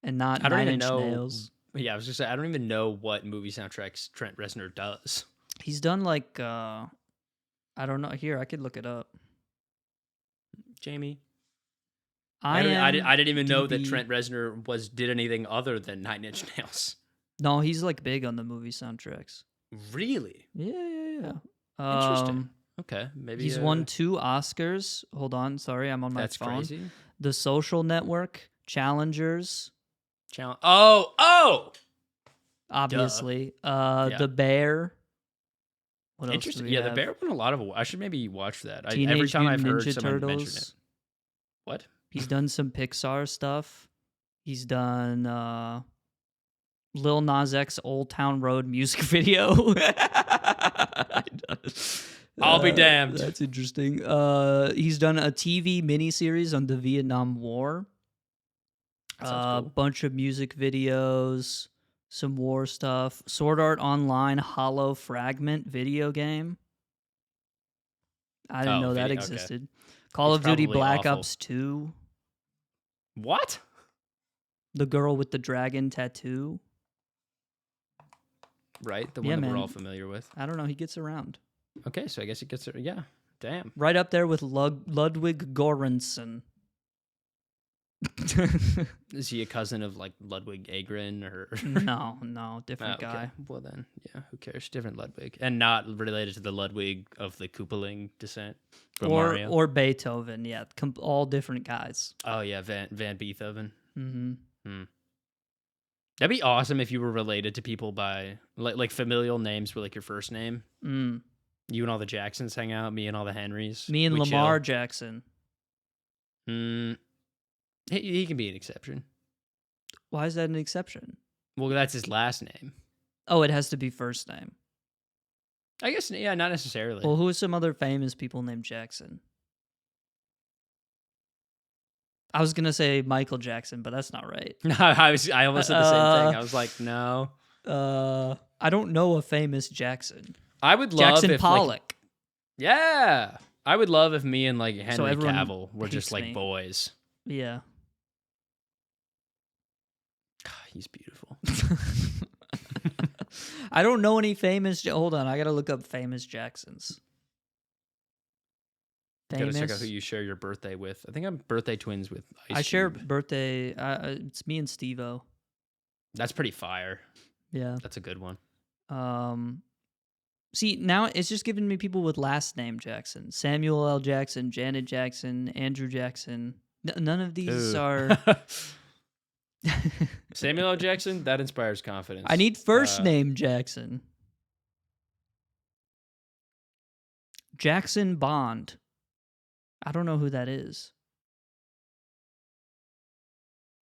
[SPEAKER 2] and not Nine Inch Nails.
[SPEAKER 1] Yeah, I was just saying, I don't even know what movie soundtracks Trent Reznor does.
[SPEAKER 2] He's done like I don't know. Here, I could look it up.
[SPEAKER 1] Jamie, I didn't even know that Trent Reznor did anything other than Nine Inch Nails.
[SPEAKER 2] No, he's like big on the movie soundtracks.
[SPEAKER 1] Really?
[SPEAKER 2] Yeah.
[SPEAKER 1] Interesting. Okay, maybe
[SPEAKER 2] he's won 2 Oscars. Hold on, sorry, I'm on my phone.
[SPEAKER 1] That's crazy.
[SPEAKER 2] The Social Network, Challengers.
[SPEAKER 1] Oh!
[SPEAKER 2] Obviously. The Bear. What else
[SPEAKER 1] interesting.
[SPEAKER 2] do we have?
[SPEAKER 1] The Bear won a lot of awards. I should maybe watch that.
[SPEAKER 2] Teenage
[SPEAKER 1] every time
[SPEAKER 2] Mutant
[SPEAKER 1] I've heard
[SPEAKER 2] Ninja
[SPEAKER 1] someone
[SPEAKER 2] Turtles.
[SPEAKER 1] mention it. What?
[SPEAKER 2] He's done some Pixar stuff. He's done Lil Nas X Old Town Road music video.
[SPEAKER 1] I'll be damned.
[SPEAKER 2] That's interesting. He's done a TV miniseries on the Vietnam War. A
[SPEAKER 1] Cool.
[SPEAKER 2] bunch of music videos, some war stuff. Sword Art Online Hollow Fragment video game. I didn't know that existed. Okay. Call of Duty Black Ops 2.
[SPEAKER 1] What?
[SPEAKER 2] The girl with the dragon tattoo.
[SPEAKER 1] Right, the one that we're all familiar with.
[SPEAKER 2] I don't know. He gets around.
[SPEAKER 1] Okay, so I guess he gets it. Yeah, damn.
[SPEAKER 2] Right up there with Ludwig Göransson.
[SPEAKER 1] Is he a cousin of like Ludwig Agren or?
[SPEAKER 2] No, different guy.
[SPEAKER 1] Well then, yeah, who cares? Different Ludwig, and not related to the Ludwig of the Koopaling descent from Mario
[SPEAKER 2] or Beethoven. Yeah, all different guys.
[SPEAKER 1] Oh yeah, Van Beethoven.
[SPEAKER 2] Mm-hmm.
[SPEAKER 1] That'd be awesome if you were related to people by like familial names were like your first name.
[SPEAKER 2] Mm.
[SPEAKER 1] You and all the Jacksons hang out. Me and all the Henrys.
[SPEAKER 2] Me and Lamar Jackson.
[SPEAKER 1] He can be an exception.
[SPEAKER 2] Why is that an exception?
[SPEAKER 1] Well, that's his last name.
[SPEAKER 2] Oh, it has to be first name.
[SPEAKER 1] I guess, yeah, not necessarily.
[SPEAKER 2] Well, who are some other famous people named Jackson? I was gonna say Michael Jackson, but that's not right.
[SPEAKER 1] No, I almost said the same thing. I was like, no.
[SPEAKER 2] I don't know a famous Jackson.
[SPEAKER 1] I would love
[SPEAKER 2] Jackson Pollock.
[SPEAKER 1] Yeah, I would love if me and like Henry Cavill were just like boys.
[SPEAKER 2] Yeah.
[SPEAKER 1] He's beautiful.
[SPEAKER 2] I don't know any famous. Hold on, I gotta look up famous Jacksons.
[SPEAKER 1] Gotta check out
[SPEAKER 2] Famous.
[SPEAKER 1] who you share your birthday with. I think I'm birthday twins with Ice
[SPEAKER 2] I share
[SPEAKER 1] Cube.
[SPEAKER 2] birthday. It's me and Steve-O.
[SPEAKER 1] That's pretty fire.
[SPEAKER 2] Yeah.
[SPEAKER 1] That's a good one.
[SPEAKER 2] See, now it's just giving me people with last name Jackson. Samuel L. Jackson, Janet Jackson, Andrew Jackson. None of these
[SPEAKER 1] Ooh.
[SPEAKER 2] are.
[SPEAKER 1] Samuel L. Jackson, that inspires confidence.
[SPEAKER 2] I need first name Jackson. Jackson Bond. I don't know who that is.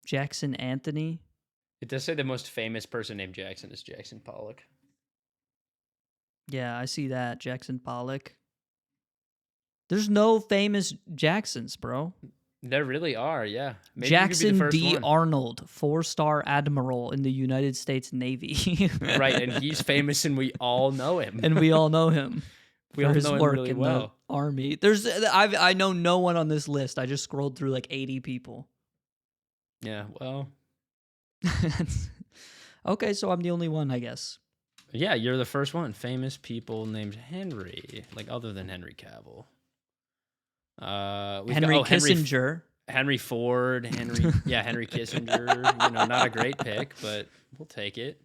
[SPEAKER 2] Jackson Anthony.
[SPEAKER 1] It does say the most famous person named Jackson is Jackson Pollock.
[SPEAKER 2] Yeah, I see that. Jackson Pollock. There's no famous Jacksons, bro.
[SPEAKER 1] There really are, yeah. Maybe
[SPEAKER 2] Jackson
[SPEAKER 1] you could be the
[SPEAKER 2] D.
[SPEAKER 1] first one.
[SPEAKER 2] Arnold, 4-star admiral in the United States Navy.
[SPEAKER 1] Right, and he's famous and we all know him.
[SPEAKER 2] And we all know him.
[SPEAKER 1] We
[SPEAKER 2] for
[SPEAKER 1] all
[SPEAKER 2] his
[SPEAKER 1] know him
[SPEAKER 2] work
[SPEAKER 1] really
[SPEAKER 2] in
[SPEAKER 1] well.
[SPEAKER 2] the army. I know no one on this list. I just scrolled through like 80 people.
[SPEAKER 1] Yeah, well.
[SPEAKER 2] Okay, so I'm the only one, I guess.
[SPEAKER 1] Yeah, you're the first one. Famous people named Henry, like other than Henry Cavill.
[SPEAKER 2] Henry Kissinger.
[SPEAKER 1] Henry Ford, Henry Kissinger. You know, not a great pick, but we'll take it.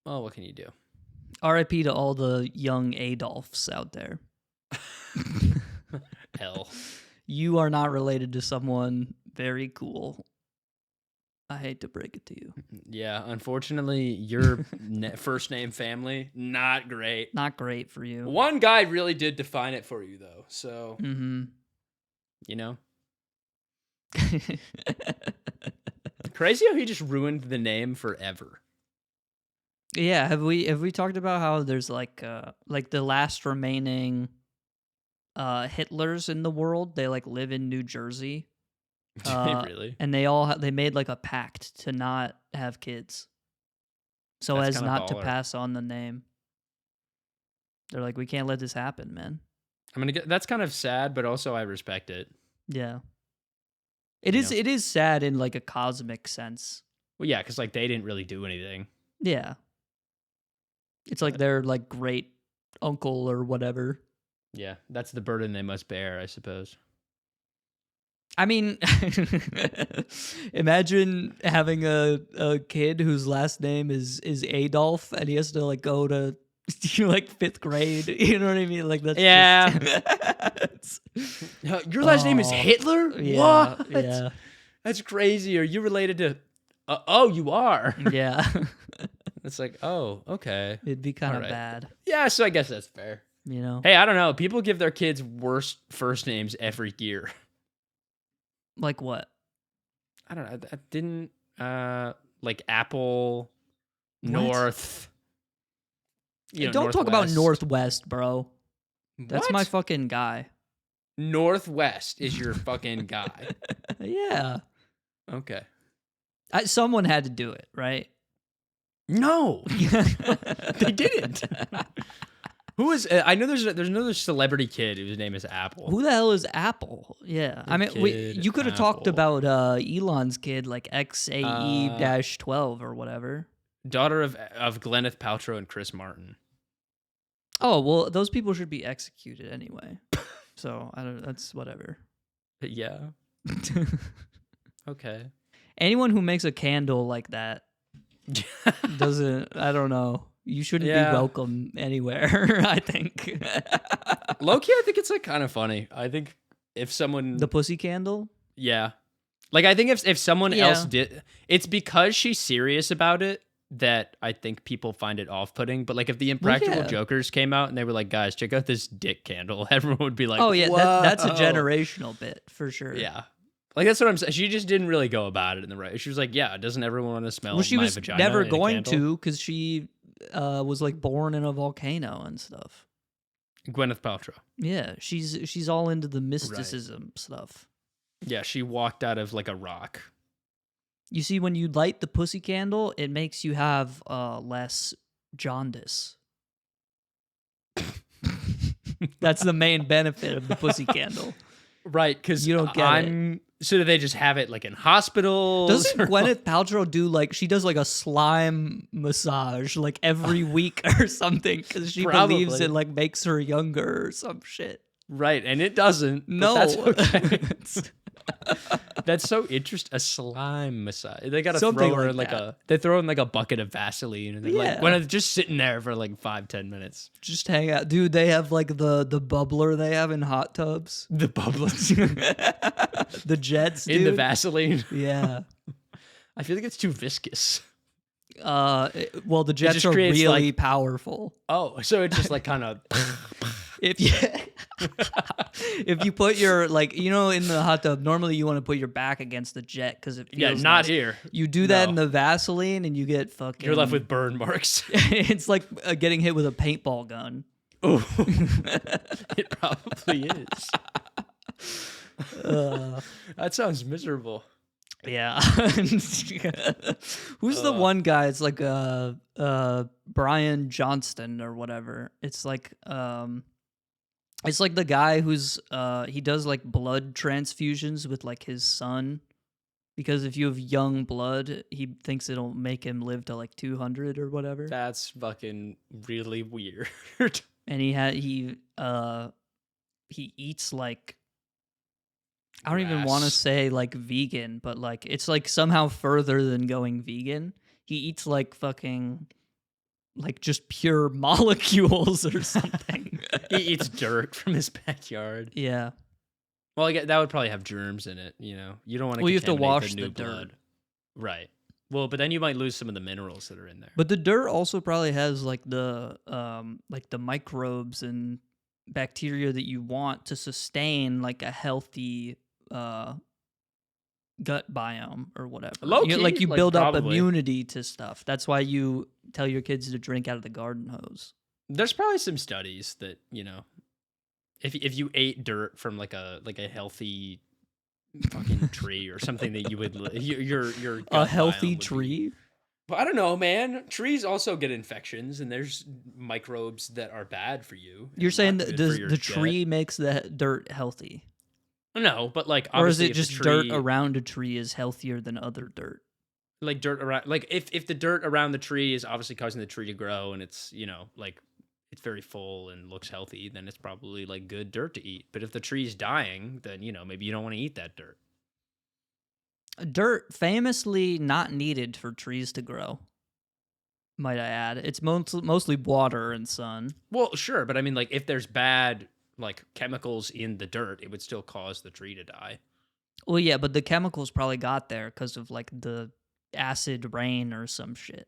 [SPEAKER 1] Well, what can you do?
[SPEAKER 2] R.I.P. to all the young Adolfs out there.
[SPEAKER 1] Hell.
[SPEAKER 2] You are not related to someone very cool. I hate to break it to you.
[SPEAKER 1] Yeah, unfortunately, your first name family, not great.
[SPEAKER 2] Not great for you.
[SPEAKER 1] One guy really did define it for you, though. So, you know. Crazy how he just ruined the name forever.
[SPEAKER 2] Yeah, have we talked about how there's like the last remaining Hitlers in the world? They like live in New Jersey.
[SPEAKER 1] Really?
[SPEAKER 2] And they made like a pact to not have kids, so
[SPEAKER 1] That's
[SPEAKER 2] as
[SPEAKER 1] kinda
[SPEAKER 2] not to
[SPEAKER 1] baller.
[SPEAKER 2] pass on the name. They're like, we can't let this happen, man.
[SPEAKER 1] That's kind of sad, but also I respect it.
[SPEAKER 2] Yeah, it
[SPEAKER 1] You
[SPEAKER 2] is.
[SPEAKER 1] know?
[SPEAKER 2] It is sad in like a cosmic sense.
[SPEAKER 1] Well, yeah, because like they didn't really do anything.
[SPEAKER 2] Yeah, it's like their like great uncle or whatever.
[SPEAKER 1] Yeah, that's the burden they must bear, I suppose.
[SPEAKER 2] I mean, imagine having a kid whose last name is Adolf, and he has to like go to like 5th grade. You know what I mean? Like that's
[SPEAKER 1] Your last name is Hitler?
[SPEAKER 2] Yeah,
[SPEAKER 1] What?
[SPEAKER 2] yeah,
[SPEAKER 1] That's crazy. Are you related to? Oh, you are.
[SPEAKER 2] yeah.
[SPEAKER 1] It's like, oh, okay.
[SPEAKER 2] It'd be kind of
[SPEAKER 1] Alright.
[SPEAKER 2] bad,
[SPEAKER 1] Yeah, so I guess that's fair.
[SPEAKER 2] you know.
[SPEAKER 1] Hey, I don't know. People give their kids worse first names every year.
[SPEAKER 2] Like what?
[SPEAKER 1] I don't know. I didn't like Apple,
[SPEAKER 2] What?
[SPEAKER 1] North.
[SPEAKER 2] Don't talk about Northwest, bro. That's
[SPEAKER 1] What?
[SPEAKER 2] my fucking guy.
[SPEAKER 1] Northwest is your fucking guy.
[SPEAKER 2] Yeah.
[SPEAKER 1] Okay.
[SPEAKER 2] Someone had to do it, right?
[SPEAKER 1] No, they didn't. Who is? I know there's another celebrity kid whose name is Apple.
[SPEAKER 2] Who the hell is Apple? Yeah, I mean,
[SPEAKER 1] Kid
[SPEAKER 2] you could have talked
[SPEAKER 1] Apple.
[SPEAKER 2] about Elon's kid, like XAE-12 or whatever.
[SPEAKER 1] Daughter of Gwyneth Paltrow and Chris Martin.
[SPEAKER 2] Oh well, those people should be executed anyway. So I don't. That's whatever.
[SPEAKER 1] Yeah. Okay.
[SPEAKER 2] Anyone who makes a candle like that doesn't. I don't know. You shouldn't
[SPEAKER 1] Yeah.
[SPEAKER 2] be welcome anywhere. I think.
[SPEAKER 1] Low key, I think it's like kind of funny. I think if someone,
[SPEAKER 2] The pussy candle.
[SPEAKER 1] yeah, like I think if someone
[SPEAKER 2] Yeah.
[SPEAKER 1] else did, it's because she's serious about it that I think people find it off-putting. But like if the Impractical
[SPEAKER 2] yeah.
[SPEAKER 1] Jokers came out and they were like, guys, check out this dick candle, everyone would be like,
[SPEAKER 2] Oh yeah, that's a
[SPEAKER 1] "Whoa."
[SPEAKER 2] generational bit for sure.
[SPEAKER 1] Yeah. Like that's what I'm saying. She just didn't really go about it in the right. She was like, "Yeah, doesn't everyone want to smell
[SPEAKER 2] Well, she
[SPEAKER 1] my
[SPEAKER 2] was
[SPEAKER 1] vagina
[SPEAKER 2] never
[SPEAKER 1] in a
[SPEAKER 2] going
[SPEAKER 1] candle?"
[SPEAKER 2] to because she was like born in a volcano and stuff.
[SPEAKER 1] Gwyneth Paltrow.
[SPEAKER 2] Yeah, she's all into the mysticism stuff.
[SPEAKER 1] Yeah, she walked out of like a rock.
[SPEAKER 2] You see, when you light the pussy candle, it makes you have less jaundice. That's the main benefit of the pussy candle.
[SPEAKER 1] Right, because
[SPEAKER 2] You don't get
[SPEAKER 1] I'm So do they just have it like in hospitals?
[SPEAKER 2] Doesn't Gwyneth Paltrow do like she does like a slime massage like every week or something because she believes
[SPEAKER 1] Probably.
[SPEAKER 2] it like makes her younger or some shit?
[SPEAKER 1] Right, and it doesn't.
[SPEAKER 2] No,
[SPEAKER 1] but that's okay. That's so interesting. A slime massage. They gotta
[SPEAKER 2] Something
[SPEAKER 1] throw her
[SPEAKER 2] like
[SPEAKER 1] in like
[SPEAKER 2] that.
[SPEAKER 1] they throw in like a bucket of Vaseline, and they're like
[SPEAKER 2] Yeah.
[SPEAKER 1] when it's just sitting there for like 5-10 minutes.
[SPEAKER 2] Just hang out, dude. They have like the bubbler they have in hot tubs,
[SPEAKER 1] The bubbles
[SPEAKER 2] the jets, dude.
[SPEAKER 1] in the Vaseline.
[SPEAKER 2] Yeah.
[SPEAKER 1] I feel like it's too viscous.
[SPEAKER 2] Well, the jets
[SPEAKER 1] just
[SPEAKER 2] are
[SPEAKER 1] creates,
[SPEAKER 2] really
[SPEAKER 1] like-
[SPEAKER 2] powerful.
[SPEAKER 1] Oh, so it just like kind of.
[SPEAKER 2] If you if you put your like in the hot tub, normally you want to put your back against the jet because it feels
[SPEAKER 1] Yeah, not
[SPEAKER 2] nice.
[SPEAKER 1] here.
[SPEAKER 2] You do that
[SPEAKER 1] No.
[SPEAKER 2] in the Vaseline and you get fucking.
[SPEAKER 1] You're left with burn marks.
[SPEAKER 2] It's like getting hit with a paintball gun.
[SPEAKER 1] Oh, it probably is. That sounds miserable.
[SPEAKER 2] Yeah. Who's the one guy? It's like Bryan Johnston or whatever. It's like the guy who's he does like blood transfusions with like his son because if you have young blood, he thinks it'll make him live to like 200 or whatever.
[SPEAKER 1] That's fucking really weird.
[SPEAKER 2] And he eats like I don't even want to
[SPEAKER 1] Grass.
[SPEAKER 2] say like vegan, but like it's like somehow further than going vegan. He eats like fucking like just pure molecules or something.
[SPEAKER 1] He eats dirt from his backyard.
[SPEAKER 2] Yeah.
[SPEAKER 1] Well, I guess that would probably have germs in it. You know, you don't want to.
[SPEAKER 2] Well, you have to
[SPEAKER 1] contaminate
[SPEAKER 2] wash
[SPEAKER 1] the new
[SPEAKER 2] the dirt.
[SPEAKER 1] blood. Right. Well, but then you might lose some of the minerals that are in there.
[SPEAKER 2] But the dirt also probably has like the microbes and bacteria that you want to sustain like a healthy gut biome or whatever.
[SPEAKER 1] Low-key,
[SPEAKER 2] You build up
[SPEAKER 1] probably.
[SPEAKER 2] immunity to stuff. That's why you tell your kids to drink out of the garden hose.
[SPEAKER 1] There's probably some studies that if you ate dirt from like a healthy fucking tree or something that you would your
[SPEAKER 2] A
[SPEAKER 1] gut
[SPEAKER 2] healthy
[SPEAKER 1] biome would be-
[SPEAKER 2] tree?
[SPEAKER 1] Well, I don't know, man. Trees also get infections, and there's microbes that are bad for you.
[SPEAKER 2] You're
[SPEAKER 1] and
[SPEAKER 2] saying
[SPEAKER 1] not
[SPEAKER 2] that
[SPEAKER 1] good for your
[SPEAKER 2] the
[SPEAKER 1] gut.
[SPEAKER 2] tree makes the dirt healthy?
[SPEAKER 1] No, but like,
[SPEAKER 2] Or is
[SPEAKER 1] obviously
[SPEAKER 2] it
[SPEAKER 1] if the
[SPEAKER 2] just dirt
[SPEAKER 1] tree-
[SPEAKER 2] around a tree is healthier than other dirt?
[SPEAKER 1] like dirt around? Like if the dirt around the tree is obviously causing the tree to grow, and it's like it's very full and looks healthy, then it's probably like good dirt to eat. But if the tree's dying, then maybe you don't want to eat that dirt.
[SPEAKER 2] Dirt famously not needed for trees to grow. Might I add? It's mostly water and sun.
[SPEAKER 1] Well, sure, but I mean, like if there's bad like chemicals in the dirt, it would still cause the tree to die.
[SPEAKER 2] Well, yeah, but the chemicals probably got there because of like the acid rain or some shit.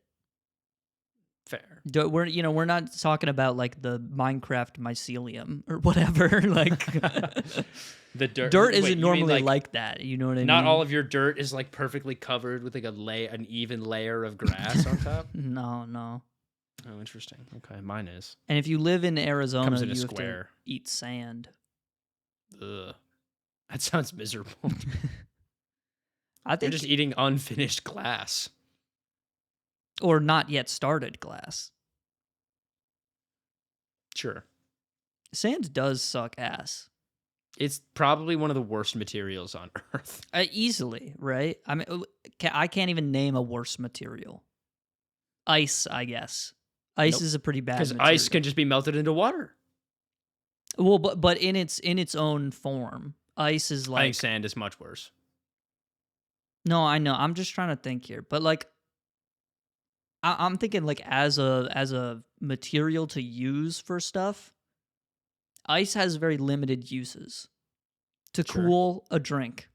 [SPEAKER 1] Fair.
[SPEAKER 2] We're not talking about like the Minecraft mycelium or whatever. Like
[SPEAKER 1] The dirt.
[SPEAKER 2] dirt
[SPEAKER 1] wait,
[SPEAKER 2] isn't
[SPEAKER 1] you mean,
[SPEAKER 2] normally like that. You know what I mean?
[SPEAKER 1] Not all of your dirt is like perfectly covered with like an even layer of grass on top.
[SPEAKER 2] No.
[SPEAKER 1] Oh, interesting. Okay, mine is.
[SPEAKER 2] And if you live in Arizona,
[SPEAKER 1] Comes in
[SPEAKER 2] you
[SPEAKER 1] a
[SPEAKER 2] have to
[SPEAKER 1] square.
[SPEAKER 2] eat sand.
[SPEAKER 1] Ugh. That sounds miserable.
[SPEAKER 2] I
[SPEAKER 1] You're
[SPEAKER 2] think,
[SPEAKER 1] just eating unfinished glass.
[SPEAKER 2] or not yet started glass.
[SPEAKER 1] Sure.
[SPEAKER 2] Sand does suck ass.
[SPEAKER 1] It's probably one of the worst materials on Earth.
[SPEAKER 2] Easily, right? I mean, I can't even name a worse material. Ice, I guess. Ice
[SPEAKER 1] Nope.
[SPEAKER 2] is a pretty bad
[SPEAKER 1] Because
[SPEAKER 2] material.
[SPEAKER 1] ice can just be melted into water.
[SPEAKER 2] Well, but in its own form, ice is
[SPEAKER 1] I
[SPEAKER 2] like
[SPEAKER 1] think sand is much worse.
[SPEAKER 2] no, I know. I'm just trying to think here, but like I'm thinking like as a material to use for stuff. Ice has very limited uses to
[SPEAKER 1] Sure.
[SPEAKER 2] cool a drink.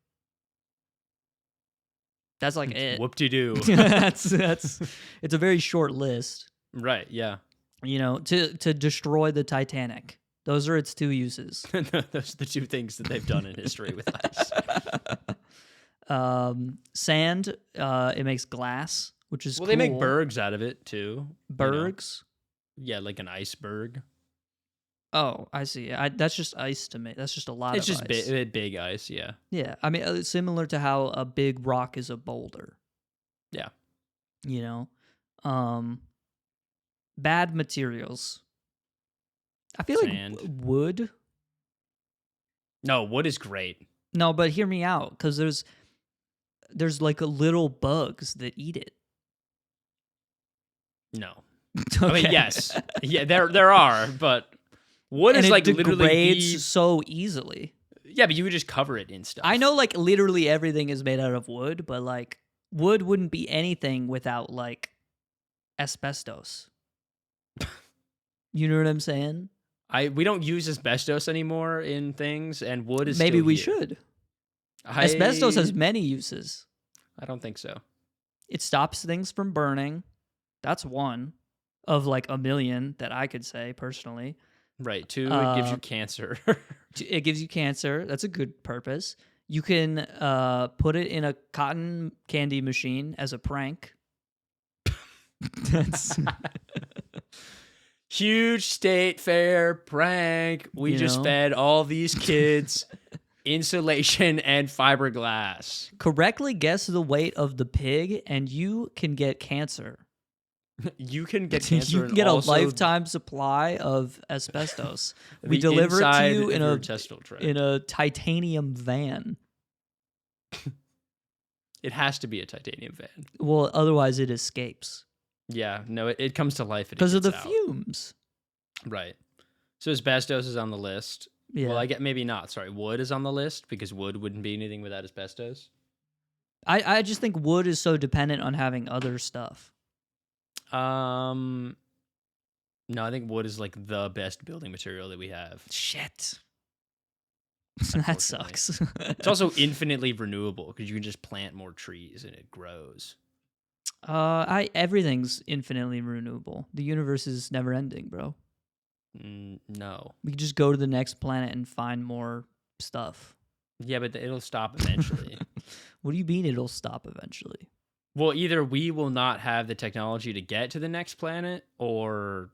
[SPEAKER 2] That's like it.
[SPEAKER 1] Whoop-de-doo.
[SPEAKER 2] that's it's a very short list.
[SPEAKER 1] Right, yeah.
[SPEAKER 2] To destroy the Titanic. Those are its two uses.
[SPEAKER 1] Those are the two things that they've done in history with ice.
[SPEAKER 2] Sand, it makes glass, which is
[SPEAKER 1] Well, they make
[SPEAKER 2] cool.
[SPEAKER 1] bergs out of it, too.
[SPEAKER 2] Bergs.
[SPEAKER 1] Yeah, like an iceberg.
[SPEAKER 2] Oh, I see. That's just ice to me. That's just a lot
[SPEAKER 1] It's
[SPEAKER 2] of
[SPEAKER 1] just
[SPEAKER 2] ice.
[SPEAKER 1] big ice, yeah.
[SPEAKER 2] Yeah, I mean, similar to how a big rock is a boulder.
[SPEAKER 1] Yeah.
[SPEAKER 2] Bad materials. I feel
[SPEAKER 1] Sand.
[SPEAKER 2] like wood.
[SPEAKER 1] No, wood is great.
[SPEAKER 2] No, but hear me out, because there's like a little bugs that eat it.
[SPEAKER 1] No.
[SPEAKER 2] Okay.
[SPEAKER 1] I mean, yes. Yeah, there are, but wood is
[SPEAKER 2] it
[SPEAKER 1] like
[SPEAKER 2] degrades
[SPEAKER 1] literally
[SPEAKER 2] so easily.
[SPEAKER 1] Yeah, but you would just cover it in stuff.
[SPEAKER 2] I know like literally everything is made out of wood, but like wood wouldn't be anything without like asbestos. You know what I'm saying?
[SPEAKER 1] We don't use asbestos anymore in things, and wood is
[SPEAKER 2] Maybe
[SPEAKER 1] still
[SPEAKER 2] we
[SPEAKER 1] here.
[SPEAKER 2] should. Asbestos has many uses.
[SPEAKER 1] I don't think so.
[SPEAKER 2] It stops things from burning. That's one of like a million that I could say personally.
[SPEAKER 1] Right. 2, it gives you cancer.
[SPEAKER 2] It gives you cancer. That's a good purpose. You can put it in a cotton candy machine as a prank. That's
[SPEAKER 1] huge state fair prank. We just fed all these kids insulation and fiberglass.
[SPEAKER 2] Correctly guess the weight of the pig, and you can get cancer.
[SPEAKER 1] You can get cancer.
[SPEAKER 2] You can get a lifetime supply of asbestos. We
[SPEAKER 1] The
[SPEAKER 2] deliver it to
[SPEAKER 1] inside
[SPEAKER 2] you
[SPEAKER 1] of your intestinal tract.
[SPEAKER 2] in a titanium van.
[SPEAKER 1] It has to be a titanium van.
[SPEAKER 2] Well, otherwise it escapes
[SPEAKER 1] Yeah, no, it comes to life
[SPEAKER 2] because of the
[SPEAKER 1] out.
[SPEAKER 2] fumes.
[SPEAKER 1] Right. So asbestos is on the list.
[SPEAKER 2] Yeah.
[SPEAKER 1] Well, I get maybe not. Sorry, wood is on the list because wood wouldn't be anything without asbestos.
[SPEAKER 2] I just think wood is so dependent on having other stuff.
[SPEAKER 1] No, I think wood is like the best building material that we have.
[SPEAKER 2] Shit. That sucks.
[SPEAKER 1] It's also infinitely renewable because you can just plant more trees and it grows.
[SPEAKER 2] Everything's infinitely renewable. The universe is never ending, bro.
[SPEAKER 1] No.
[SPEAKER 2] We can just go to the next planet and find more stuff.
[SPEAKER 1] Yeah, but it'll stop eventually.
[SPEAKER 2] What do you mean it'll stop eventually?
[SPEAKER 1] Well, either we will not have the technology to get to the next planet, or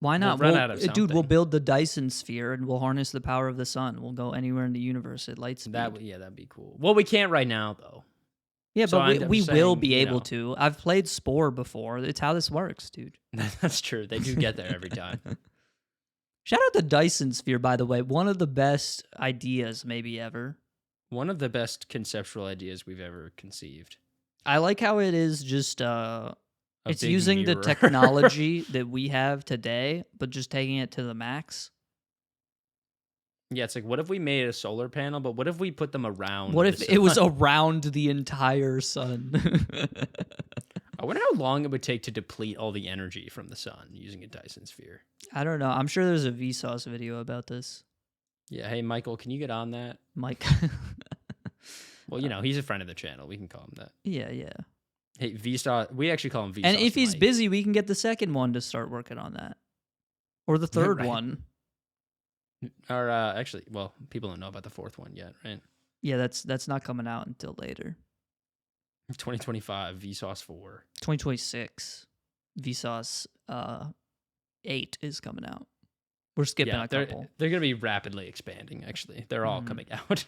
[SPEAKER 2] why not?
[SPEAKER 1] We'll run out of something.
[SPEAKER 2] Dude, we'll build the Dyson sphere and we'll harness the power of the sun. We'll go anywhere in the universe at light speed.
[SPEAKER 1] That'd be cool. Well, we can't right now though.
[SPEAKER 2] Yeah,
[SPEAKER 1] So
[SPEAKER 2] but we will
[SPEAKER 1] saying,
[SPEAKER 2] be able to. I've played Spore before. It's how this works, dude.
[SPEAKER 1] That's true. They do get there every time.
[SPEAKER 2] Shout out the Dyson sphere, by the way. One of the best ideas maybe ever.
[SPEAKER 1] One of the best conceptual ideas we've ever conceived.
[SPEAKER 2] I like how it is just it's
[SPEAKER 1] big
[SPEAKER 2] using the
[SPEAKER 1] mirror.
[SPEAKER 2] technology that we have today, but just taking it to the max.
[SPEAKER 1] Yeah, it's like, what if we made a solar panel, but what if we put them around?
[SPEAKER 2] What
[SPEAKER 1] the
[SPEAKER 2] if it was
[SPEAKER 1] sun?
[SPEAKER 2] around the entire sun?
[SPEAKER 1] I wonder how long it would take to deplete all the energy from the sun using a Dyson sphere.
[SPEAKER 2] I don't know. I'm sure there's a Vsauce video about this.
[SPEAKER 1] Yeah, hey, Michael, can you get on that?
[SPEAKER 2] Mike.
[SPEAKER 1] Well, he's a friend of the channel. We can call him that.
[SPEAKER 2] Yeah.
[SPEAKER 1] Hey, Vsauce, we actually call him Vsauce.
[SPEAKER 2] And if he's
[SPEAKER 1] Mike.
[SPEAKER 2] busy, we can get the second one to start working on that. Or the third
[SPEAKER 1] Right.
[SPEAKER 2] one.
[SPEAKER 1] Or actually, well, people don't know about the fourth one yet, right?
[SPEAKER 2] Yeah, that's not coming out until later.
[SPEAKER 1] 2025, Vsauce 4.
[SPEAKER 2] 2026, Vsauce 8 is coming out. We're skipping a couple.
[SPEAKER 1] They're going to be rapidly expanding, actually. They're all coming out.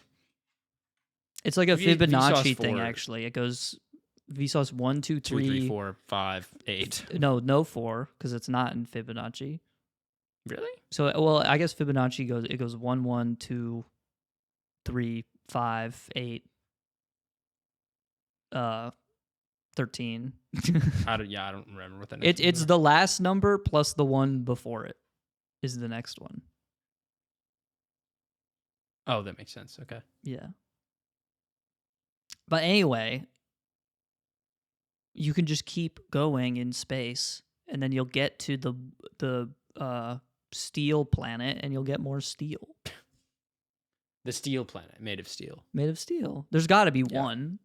[SPEAKER 2] It's like a
[SPEAKER 1] Vsauce
[SPEAKER 2] Fibonacci thing,
[SPEAKER 1] 4.
[SPEAKER 2] actually. It goes Vsauce 1, 2, 3.
[SPEAKER 1] 2, 3, 4, 5, 8.
[SPEAKER 2] No 4, because it's not in Fibonacci.
[SPEAKER 1] Really?
[SPEAKER 2] So, well, I guess Fibonacci goes 1, 1, 2, 3, 5, 8, 13.
[SPEAKER 1] I don't remember what that is.
[SPEAKER 2] It's the last number plus the one before it is the next one.
[SPEAKER 1] Oh, that makes sense. Okay.
[SPEAKER 2] Yeah. But anyway, you can just keep going in space, and then you'll get to the steel planet, and you'll get more steel.
[SPEAKER 1] The steel planet, made of steel.
[SPEAKER 2] Made of steel. There's got to be one.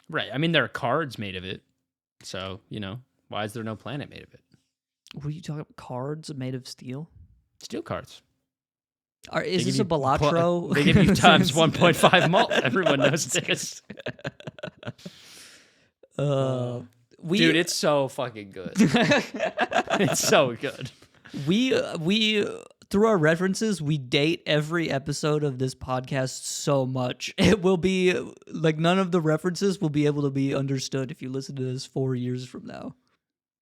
[SPEAKER 1] Right. I mean, there are cards made of it. So, why is there no planet made of it?
[SPEAKER 2] What are you talking about? Cards made of steel?
[SPEAKER 1] Steel cards.
[SPEAKER 2] Is this a Balatro?
[SPEAKER 1] They give you times 1.5 mult. Everyone knows this. Dude, it's so fucking good. It's so good.
[SPEAKER 2] We through our references, we date every episode of this podcast so much. It will be like none of the references will be able to be understood if you listen to this 4 years from now.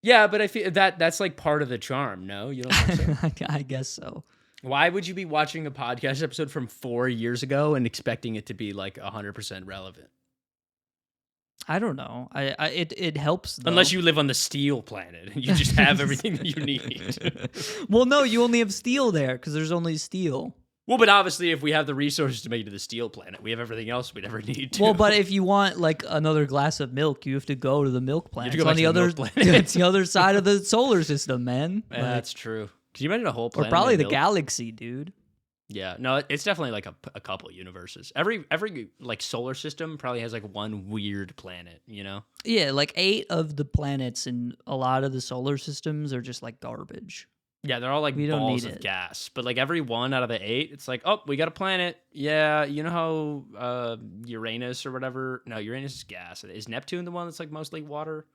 [SPEAKER 1] Yeah, but I feel that's like part of the charm. No, you don't think so?
[SPEAKER 2] I guess so.
[SPEAKER 1] Why would you be watching a podcast episode from 4 years ago and expecting it to be like 100% relevant?
[SPEAKER 2] I don't know. It helps though.
[SPEAKER 1] Unless you live on the steel planet and you just have everything that you need.
[SPEAKER 2] Well, no, you only have steel there because there's only steel.
[SPEAKER 1] Well, but obviously, if we have the resources to make it to the steel planet, we have everything else we'd ever need to.
[SPEAKER 2] Well, but if you want like another glass of milk, you have to go to the milk planet.
[SPEAKER 1] You have to go
[SPEAKER 2] It's on
[SPEAKER 1] back
[SPEAKER 2] the
[SPEAKER 1] to the
[SPEAKER 2] other,
[SPEAKER 1] milk planet.
[SPEAKER 2] it's the other side of the solar system, man.
[SPEAKER 1] Yeah, that's true. Can you imagine a whole
[SPEAKER 2] Or
[SPEAKER 1] planet?
[SPEAKER 2] probably
[SPEAKER 1] of
[SPEAKER 2] the
[SPEAKER 1] milk?
[SPEAKER 2] galaxy, dude.
[SPEAKER 1] Yeah, no, it's definitely like a couple universes. Every like solar system probably has like one weird planet, you know?
[SPEAKER 2] Yeah, like 8 of the planets in a lot of the solar systems are just like garbage.
[SPEAKER 1] Yeah, they're all like
[SPEAKER 2] We don't
[SPEAKER 1] balls
[SPEAKER 2] need
[SPEAKER 1] of
[SPEAKER 2] it.
[SPEAKER 1] gas. But like every one out of the 8, it's like, oh, we got a planet. Yeah, you know how Uranus or whatever? No, Uranus is gas. Is Neptune the one that's like mostly water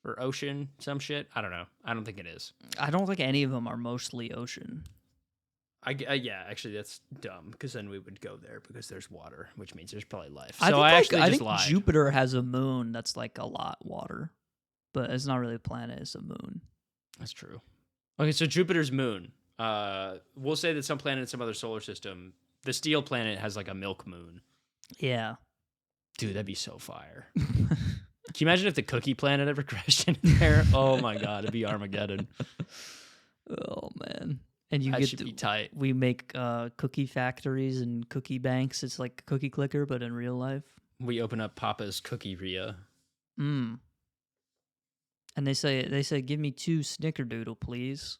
[SPEAKER 1] or ocean? Some shit? I don't know. I don't think it is.
[SPEAKER 2] I don't think any of them are mostly ocean.
[SPEAKER 1] Yeah, actually, that's dumb because then we would go there because there's water, which means there's probably life.
[SPEAKER 2] I
[SPEAKER 1] So
[SPEAKER 2] think,
[SPEAKER 1] I
[SPEAKER 2] like,
[SPEAKER 1] actually
[SPEAKER 2] I
[SPEAKER 1] just
[SPEAKER 2] think
[SPEAKER 1] lied.
[SPEAKER 2] Jupiter has a moon that's like a lot water, but it's not really a planet; it's a moon.
[SPEAKER 1] That's true. Okay, so Jupiter's moon. We'll say that some planet in some other solar system, the steel planet has like a milk moon.
[SPEAKER 2] Yeah.
[SPEAKER 1] Dude, that'd be so fire. Can you imagine if the cookie planet ever crashed in there? Oh my god, it'd be Armageddon.
[SPEAKER 2] Oh man. And you
[SPEAKER 1] That
[SPEAKER 2] get
[SPEAKER 1] should be tight.
[SPEAKER 2] we make cookie factories and cookie banks. It's like cookie clicker, but in real life.
[SPEAKER 1] We open up Papa's Cookie-ria.
[SPEAKER 2] Mm. And they say, give me 2 snickerdoodle, please.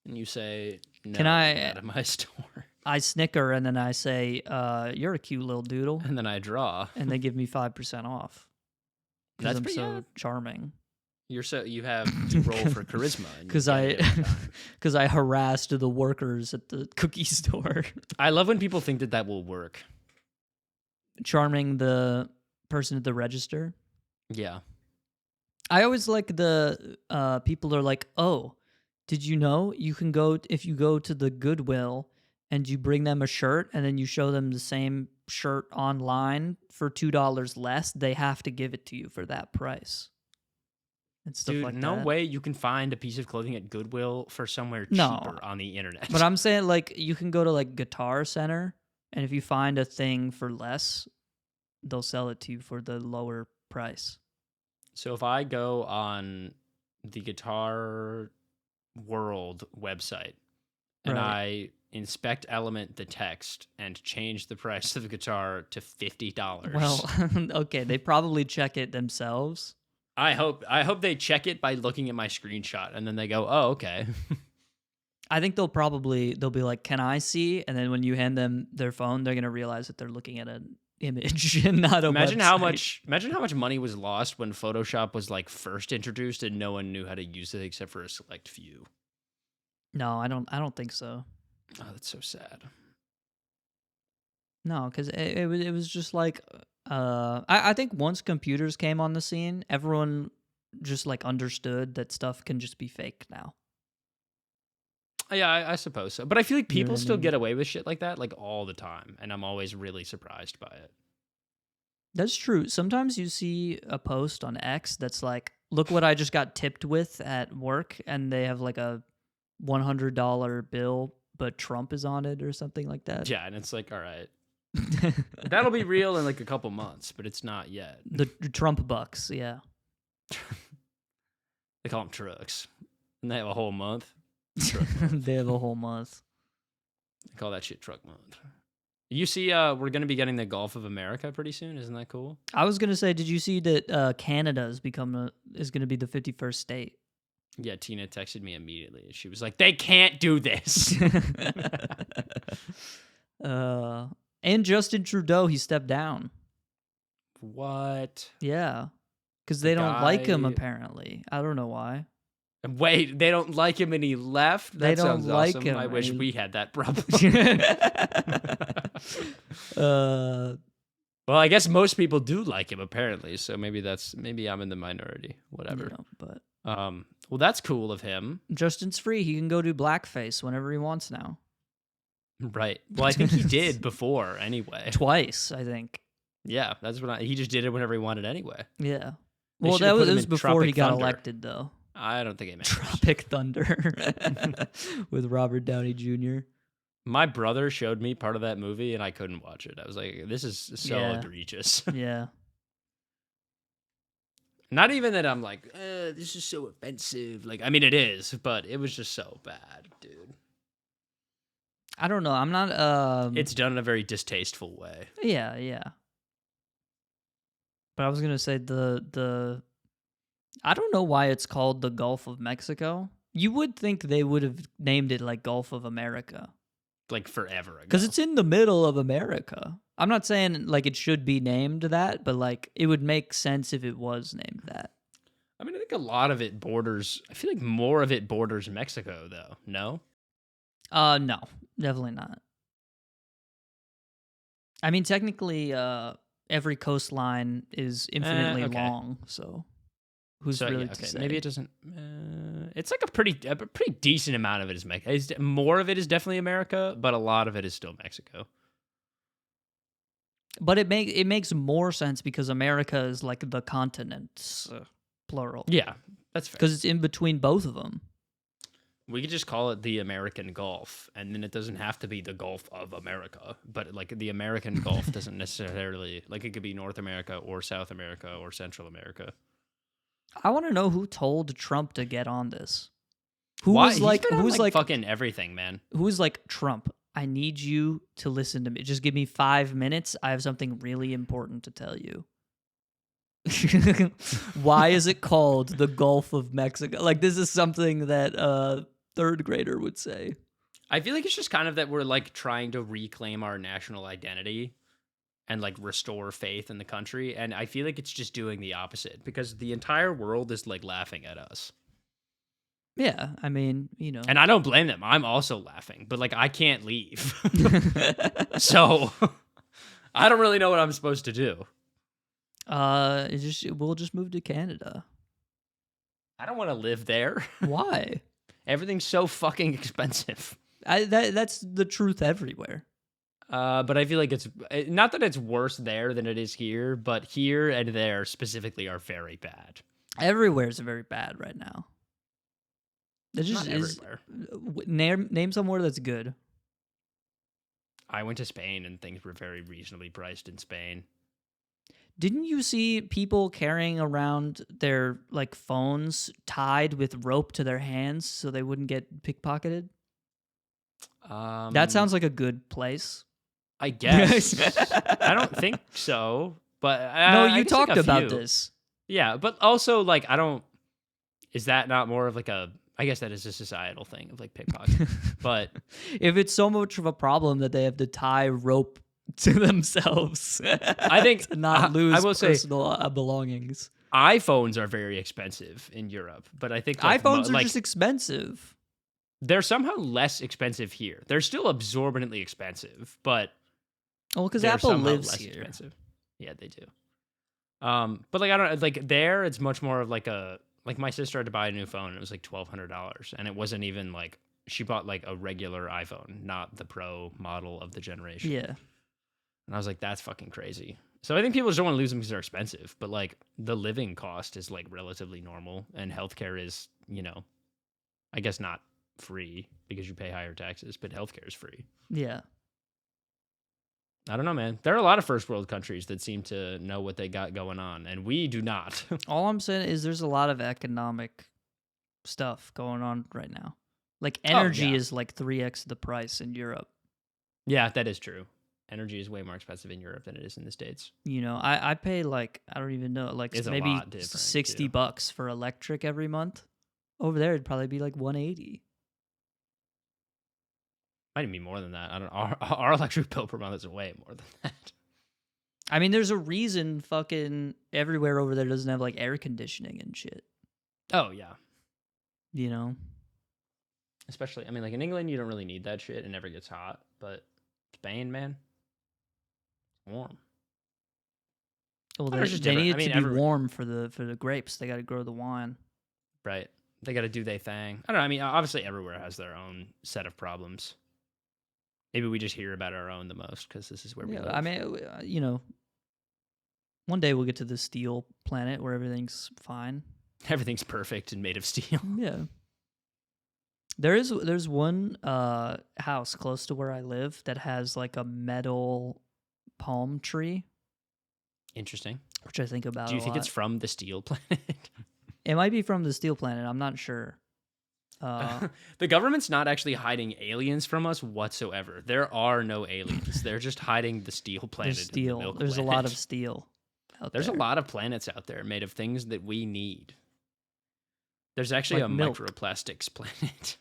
[SPEAKER 1] And you say, no,
[SPEAKER 2] Can I-
[SPEAKER 1] get out of my store.
[SPEAKER 2] I snicker and then I say, you're a cute little doodle.
[SPEAKER 1] And then I draw.
[SPEAKER 2] And they give me 5% off. Because
[SPEAKER 1] That's
[SPEAKER 2] I'm
[SPEAKER 1] pretty
[SPEAKER 2] so
[SPEAKER 1] good.
[SPEAKER 2] charming.
[SPEAKER 1] You have to roll for charisma. and you
[SPEAKER 2] Because
[SPEAKER 1] get it every time.
[SPEAKER 2] because I harassed the workers at the cookie store.
[SPEAKER 1] I love when people think that will work.
[SPEAKER 2] Charming the person at the register.
[SPEAKER 1] Yeah.
[SPEAKER 2] I always like the people are like, oh, did you know you can go if you go to the Goodwill and you bring them a shirt and then you show them the same shirt online for $2 less, they have to give it to you for that price. And stuff
[SPEAKER 1] Dude,
[SPEAKER 2] like
[SPEAKER 1] no
[SPEAKER 2] that.
[SPEAKER 1] way you can find a piece of clothing at Goodwill for somewhere cheaper
[SPEAKER 2] No.
[SPEAKER 1] on the internet.
[SPEAKER 2] But I'm saying like you can go to like Guitar Center and if you find a thing for less, they'll sell it to you for the lower price.
[SPEAKER 1] So if I go on the Guitar World website and
[SPEAKER 2] Right.
[SPEAKER 1] I inspect element the text and change the price of the guitar to $50.
[SPEAKER 2] Well, okay, they probably check it themselves.
[SPEAKER 1] I hope they check it by looking at my screenshot and then they go, "Oh, okay."
[SPEAKER 2] I think they'll be like, "Can I see?" And then when you hand them their phone, they're gonna realize that they're looking at an image and not a
[SPEAKER 1] Imagine
[SPEAKER 2] website.
[SPEAKER 1] how much money was lost when Photoshop was like first introduced and no one knew how to use it except for a select few.
[SPEAKER 2] No, I don't think so.
[SPEAKER 1] Oh, that's so sad.
[SPEAKER 2] No, because it was just like, I think once computers came on the scene, everyone just like understood that stuff can just be fake now.
[SPEAKER 1] Yeah, I suppose so. But I feel like
[SPEAKER 2] You know
[SPEAKER 1] people
[SPEAKER 2] what I
[SPEAKER 1] still
[SPEAKER 2] mean?
[SPEAKER 1] get away with shit like that like all the time, and I'm always really surprised by it.
[SPEAKER 2] That's true. Sometimes you see a post on X that's like, "Look what I just got tipped with at work," and they have like a $100 bill, but Trump is on it or something like that.
[SPEAKER 1] Yeah, and it's like, all right, that'll be real in like a couple months, but it's not yet.
[SPEAKER 2] The Trump bucks, yeah.
[SPEAKER 1] They call them trucks, and they have a whole month.
[SPEAKER 2] They have a whole month.
[SPEAKER 1] They call that shit truck month. You see, we're gonna be getting the Gulf of America pretty soon. Isn't that cool?
[SPEAKER 2] I was gonna say, did you see that Canada is gonna be the 51st state?
[SPEAKER 1] Yeah, Tina texted me immediately. She was like, "They can't do this."
[SPEAKER 2] And Justin Trudeau, he stepped down.
[SPEAKER 1] What?
[SPEAKER 2] Yeah, because they don't like him
[SPEAKER 1] guy-
[SPEAKER 2] apparently. I don't know why.
[SPEAKER 1] Wait, they don't like him and he left?
[SPEAKER 2] They
[SPEAKER 1] That
[SPEAKER 2] don't
[SPEAKER 1] sounds
[SPEAKER 2] like
[SPEAKER 1] awesome.
[SPEAKER 2] him
[SPEAKER 1] I
[SPEAKER 2] and
[SPEAKER 1] wish
[SPEAKER 2] he-
[SPEAKER 1] we had that problem. Well, I guess most people do like him apparently, so maybe I'm in the minority. Whatever.
[SPEAKER 2] you know, but
[SPEAKER 1] Well, that's cool of him.
[SPEAKER 2] Justin's free. He can go do blackface whenever he wants now.
[SPEAKER 1] Right. Well, I think he did before anyway.
[SPEAKER 2] Twice, I think.
[SPEAKER 1] Yeah, that's what he just did it whenever he wanted anyway.
[SPEAKER 2] Yeah.
[SPEAKER 1] They
[SPEAKER 2] Well,
[SPEAKER 1] should've
[SPEAKER 2] that
[SPEAKER 1] put him
[SPEAKER 2] was
[SPEAKER 1] in
[SPEAKER 2] before he
[SPEAKER 1] Tropic
[SPEAKER 2] got
[SPEAKER 1] Thunder.
[SPEAKER 2] elected, though.
[SPEAKER 1] I don't think it matters.
[SPEAKER 2] Tropic Thunder with Robert Downey Jr.
[SPEAKER 1] My brother showed me part of that movie, and I couldn't watch it. I was like, this is so
[SPEAKER 2] Yeah.
[SPEAKER 1] egregious.
[SPEAKER 2] Yeah.
[SPEAKER 1] Not even that I'm like, this is so offensive. Like, I mean, it is, but it was just so bad, dude.
[SPEAKER 2] I don't know. I'm not.
[SPEAKER 1] It's done in a very distasteful way.
[SPEAKER 2] Yeah, yeah. But I was gonna say the. I don't know why it's called the Gulf of Mexico. You would think they would have named it like Gulf of America.
[SPEAKER 1] Like forever ago.
[SPEAKER 2] Because it's in the middle of America. I'm not saying like it should be named that, but like it would make sense if it was named that.
[SPEAKER 1] I mean, I think a lot of it borders. I feel like more of it borders Mexico, though. No.
[SPEAKER 2] No, definitely not. I mean, technically, every coastline is infinitely
[SPEAKER 1] okay.
[SPEAKER 2] long, so who's really to say?
[SPEAKER 1] Maybe it doesn't. It's like a pretty decent amount of it is Mexico. More of it is definitely America, but a lot of it is still Mexico.
[SPEAKER 2] But it makes more sense because America is like the continents, plural.
[SPEAKER 1] Yeah, that's fair.
[SPEAKER 2] Because it's in between both of them.
[SPEAKER 1] We could just call it the American Gulf, and then it doesn't have to be the Gulf of America. But like the American Gulf doesn't necessarily like it could be North America or South America or Central America.
[SPEAKER 2] I want to know who told Trump to get on this. Who
[SPEAKER 1] Why?
[SPEAKER 2] was like,
[SPEAKER 1] He's been on,
[SPEAKER 2] who's like
[SPEAKER 1] fucking everything, man.
[SPEAKER 2] Who's like, Trump, I need you to listen to me. Just give me 5 minutes. I have something really important to tell you. Why is it called the Gulf of Mexico? Like, this is something that a third grader would say.
[SPEAKER 1] I feel like it's just kind of that we're like trying to reclaim our national identity and like restore faith in the country. And I feel like it's just doing the opposite because the entire world is like laughing at us.
[SPEAKER 2] Yeah, I mean, you know.
[SPEAKER 1] And I don't blame them. I'm also laughing, but like I can't leave. So I don't really know what I'm supposed to do.
[SPEAKER 2] We'll just move to Canada.
[SPEAKER 1] I don't want to live there.
[SPEAKER 2] Why?
[SPEAKER 1] Everything's so fucking expensive.
[SPEAKER 2] That's the truth everywhere.
[SPEAKER 1] But I feel like it's not that it's worse there than it is here, but here and there specifically are very bad.
[SPEAKER 2] Everywhere's very bad right now. It just
[SPEAKER 1] Not
[SPEAKER 2] is.
[SPEAKER 1] everywhere.
[SPEAKER 2] Name somewhere that's good.
[SPEAKER 1] I went to Spain and things were very reasonably priced in Spain.
[SPEAKER 2] Didn't you see people carrying around their like phones tied with rope to their hands so they wouldn't get pickpocketed? That sounds like a good place.
[SPEAKER 1] I guess. I don't think so, but
[SPEAKER 2] no, you
[SPEAKER 1] I guess,
[SPEAKER 2] talked
[SPEAKER 1] like,
[SPEAKER 2] about this.
[SPEAKER 1] Yeah, but also like I don't. Is that not more of like a? I guess that is a societal thing of like pickpocketing. But
[SPEAKER 2] if it's so much of a problem that they have to tie rope to themselves,
[SPEAKER 1] I think
[SPEAKER 2] to not lose
[SPEAKER 1] I will
[SPEAKER 2] personal belongings.
[SPEAKER 1] iPhones are very expensive in Europe, but I think like,
[SPEAKER 2] iPhones are just expensive.
[SPEAKER 1] They're somehow less expensive here. They're still absorbently expensive, but
[SPEAKER 2] because Apple lives here.
[SPEAKER 1] Expensive. Yeah, they do. But like I don't like there. It's much more of like a like my sister had to buy a new phone. And it was like $1,200, and it wasn't even like she bought like a regular iPhone, not the Pro model of the generation.
[SPEAKER 2] Yeah,
[SPEAKER 1] and I was like, that's fucking crazy. So I think people just don't want to lose them because they're expensive, but like the living cost is like relatively normal, and healthcare is, you know, I guess not free because you pay higher taxes, but healthcare is free.
[SPEAKER 2] Yeah.
[SPEAKER 1] I don't know, man. There are a lot of first world countries that seem to know what they got going on, and we do not.
[SPEAKER 2] All I'm saying is there's a lot of economic stuff going on right now. Like energy is like 3x the price in Europe.
[SPEAKER 1] Yeah, that is true. Energy is way more expensive in Europe than it is in the States.
[SPEAKER 2] You know, I pay like, I don't even know, like maybe $60 for electric every month. Over there, it'd probably be like $180.
[SPEAKER 1] Might even be more than that. I don't. Our electric bill per month is way more than that.
[SPEAKER 2] I mean, there's a reason fucking everywhere over there doesn't have like air conditioning and shit.
[SPEAKER 1] Oh yeah.
[SPEAKER 2] You know.
[SPEAKER 1] Especially, I mean, like in England, you don't really need that shit. It never gets hot. But Spain, man, warm.
[SPEAKER 2] Well, they need it to be warm for the grapes. They got to grow the wine.
[SPEAKER 1] Right. They got to do their thing. I don't know. I mean, obviously, everywhere has their own set of problems. Maybe we just hear about our own the most because this is where we live.
[SPEAKER 2] I mean, you know, one day we'll get to the steel planet where everything's fine.
[SPEAKER 1] Everything's perfect and made of steel.
[SPEAKER 2] Yeah. There's one house close to where I live that has like a metal palm tree,
[SPEAKER 1] Interesting.
[SPEAKER 2] which I think about
[SPEAKER 1] Do you
[SPEAKER 2] a
[SPEAKER 1] think it's
[SPEAKER 2] lot.
[SPEAKER 1] from the Steel Planet?
[SPEAKER 2] It might be from the Steel Planet. I'm not sure.
[SPEAKER 1] The government's not actually hiding aliens from us whatsoever. There are no aliens. They're just hiding the Steel Planet.
[SPEAKER 2] There's
[SPEAKER 1] in the
[SPEAKER 2] steel.
[SPEAKER 1] Milky
[SPEAKER 2] There's a
[SPEAKER 1] Way.
[SPEAKER 2] lot of steel out
[SPEAKER 1] There's
[SPEAKER 2] there.
[SPEAKER 1] a lot of planets out there made of things that we need. There's actually
[SPEAKER 2] Like
[SPEAKER 1] a
[SPEAKER 2] milk.
[SPEAKER 1] microplastics planet.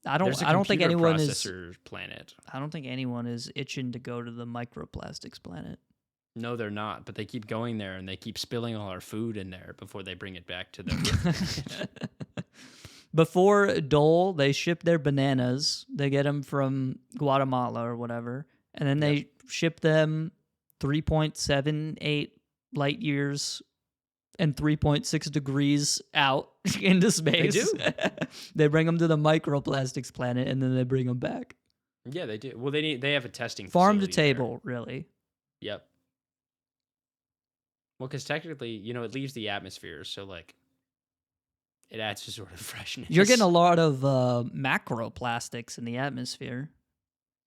[SPEAKER 2] I
[SPEAKER 1] There's a
[SPEAKER 2] don't think
[SPEAKER 1] computer
[SPEAKER 2] anyone is.
[SPEAKER 1] processor planet.
[SPEAKER 2] I don't think anyone is itching to go to the microplastics planet.
[SPEAKER 1] No, they're not, but they keep going there and they keep spilling all our food in there before they bring it back to the.
[SPEAKER 2] Before Dole, they ship their bananas. They get them from Guatemala or whatever, and then they ship them 3.78 light years and 3.6 degrees out into space.
[SPEAKER 1] do.
[SPEAKER 2] They bring them to the microplastics planet, and then they bring them back.
[SPEAKER 1] Yeah, they do. Well, they have a testing
[SPEAKER 2] Farm to
[SPEAKER 1] facility there.
[SPEAKER 2] table, really.
[SPEAKER 1] Yep. Well, because technically, it leaves the atmosphere, so like, it adds to sort of freshness.
[SPEAKER 2] You're getting a lot of macroplastics in the atmosphere.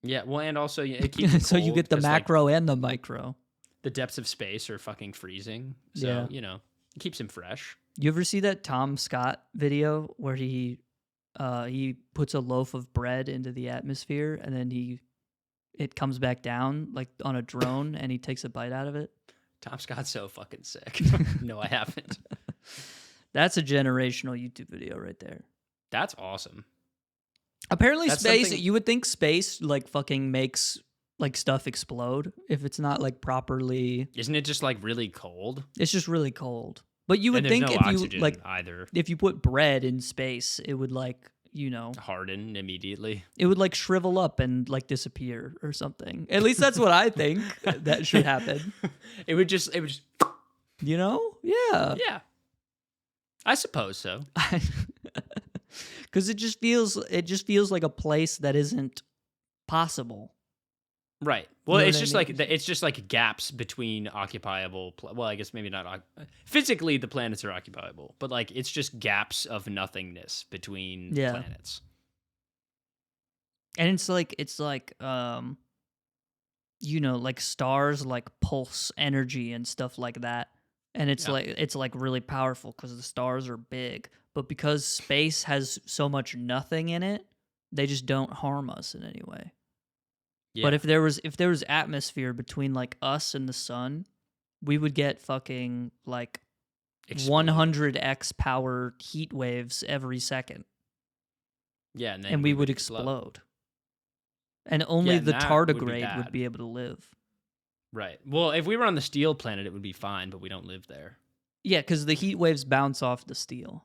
[SPEAKER 1] Yeah, well, and also it keeps it
[SPEAKER 2] So you
[SPEAKER 1] cold
[SPEAKER 2] get the
[SPEAKER 1] 'cause, like,
[SPEAKER 2] macro and the micro.
[SPEAKER 1] the depths of space are fucking freezing, so
[SPEAKER 2] Yeah.
[SPEAKER 1] it keeps him fresh.
[SPEAKER 2] You ever see that Tom Scott video where he puts a loaf of bread into the atmosphere and then it comes back down like on a drone and he takes a bite out of it?
[SPEAKER 1] Tom Scott's so fucking sick. No, I haven't.
[SPEAKER 2] That's a generational YouTube video right there.
[SPEAKER 1] That's awesome.
[SPEAKER 2] Apparently
[SPEAKER 1] That's
[SPEAKER 2] space,
[SPEAKER 1] something-
[SPEAKER 2] you would think space like fucking makes like stuff explode if it's not like properly.
[SPEAKER 1] Isn't it just like really cold?
[SPEAKER 2] It's just really cold. But you would
[SPEAKER 1] And there's
[SPEAKER 2] think
[SPEAKER 1] no
[SPEAKER 2] if you
[SPEAKER 1] oxygen
[SPEAKER 2] like
[SPEAKER 1] either.
[SPEAKER 2] if you put bread in space, it would like,
[SPEAKER 1] Harden immediately.
[SPEAKER 2] it would like shrivel up and like disappear or something. At least that's what I think that should happen.
[SPEAKER 1] It would just
[SPEAKER 2] Yeah.
[SPEAKER 1] yeah. I suppose so.
[SPEAKER 2] Because it just feels like a place that isn't possible.
[SPEAKER 1] Right. Well,
[SPEAKER 2] know
[SPEAKER 1] it's
[SPEAKER 2] what I
[SPEAKER 1] just
[SPEAKER 2] mean?
[SPEAKER 1] like it's just like gaps between occupiable. Well, I guess maybe not. Physically, the planets are occupiable, but like it's just gaps of nothingness between
[SPEAKER 2] Yeah.
[SPEAKER 1] planets.
[SPEAKER 2] And it's like like stars like pulse energy and stuff like that. And it's like really powerful because the stars are big, but because space has so much nothing in it, they just don't harm us in any way.
[SPEAKER 1] Yeah.
[SPEAKER 2] But if there was atmosphere between like us and the sun, we would get fucking like
[SPEAKER 1] Explode.
[SPEAKER 2] 100x power heat waves every second,
[SPEAKER 1] Yeah, and then
[SPEAKER 2] and we would explode. And only
[SPEAKER 1] Yeah,
[SPEAKER 2] the
[SPEAKER 1] that would be
[SPEAKER 2] tardigrade would
[SPEAKER 1] bad.
[SPEAKER 2] be able to live.
[SPEAKER 1] Right. Well, if we were on the Steel Planet, it would be fine, but we don't live there.
[SPEAKER 2] Yeah, because the heat waves bounce off the steel,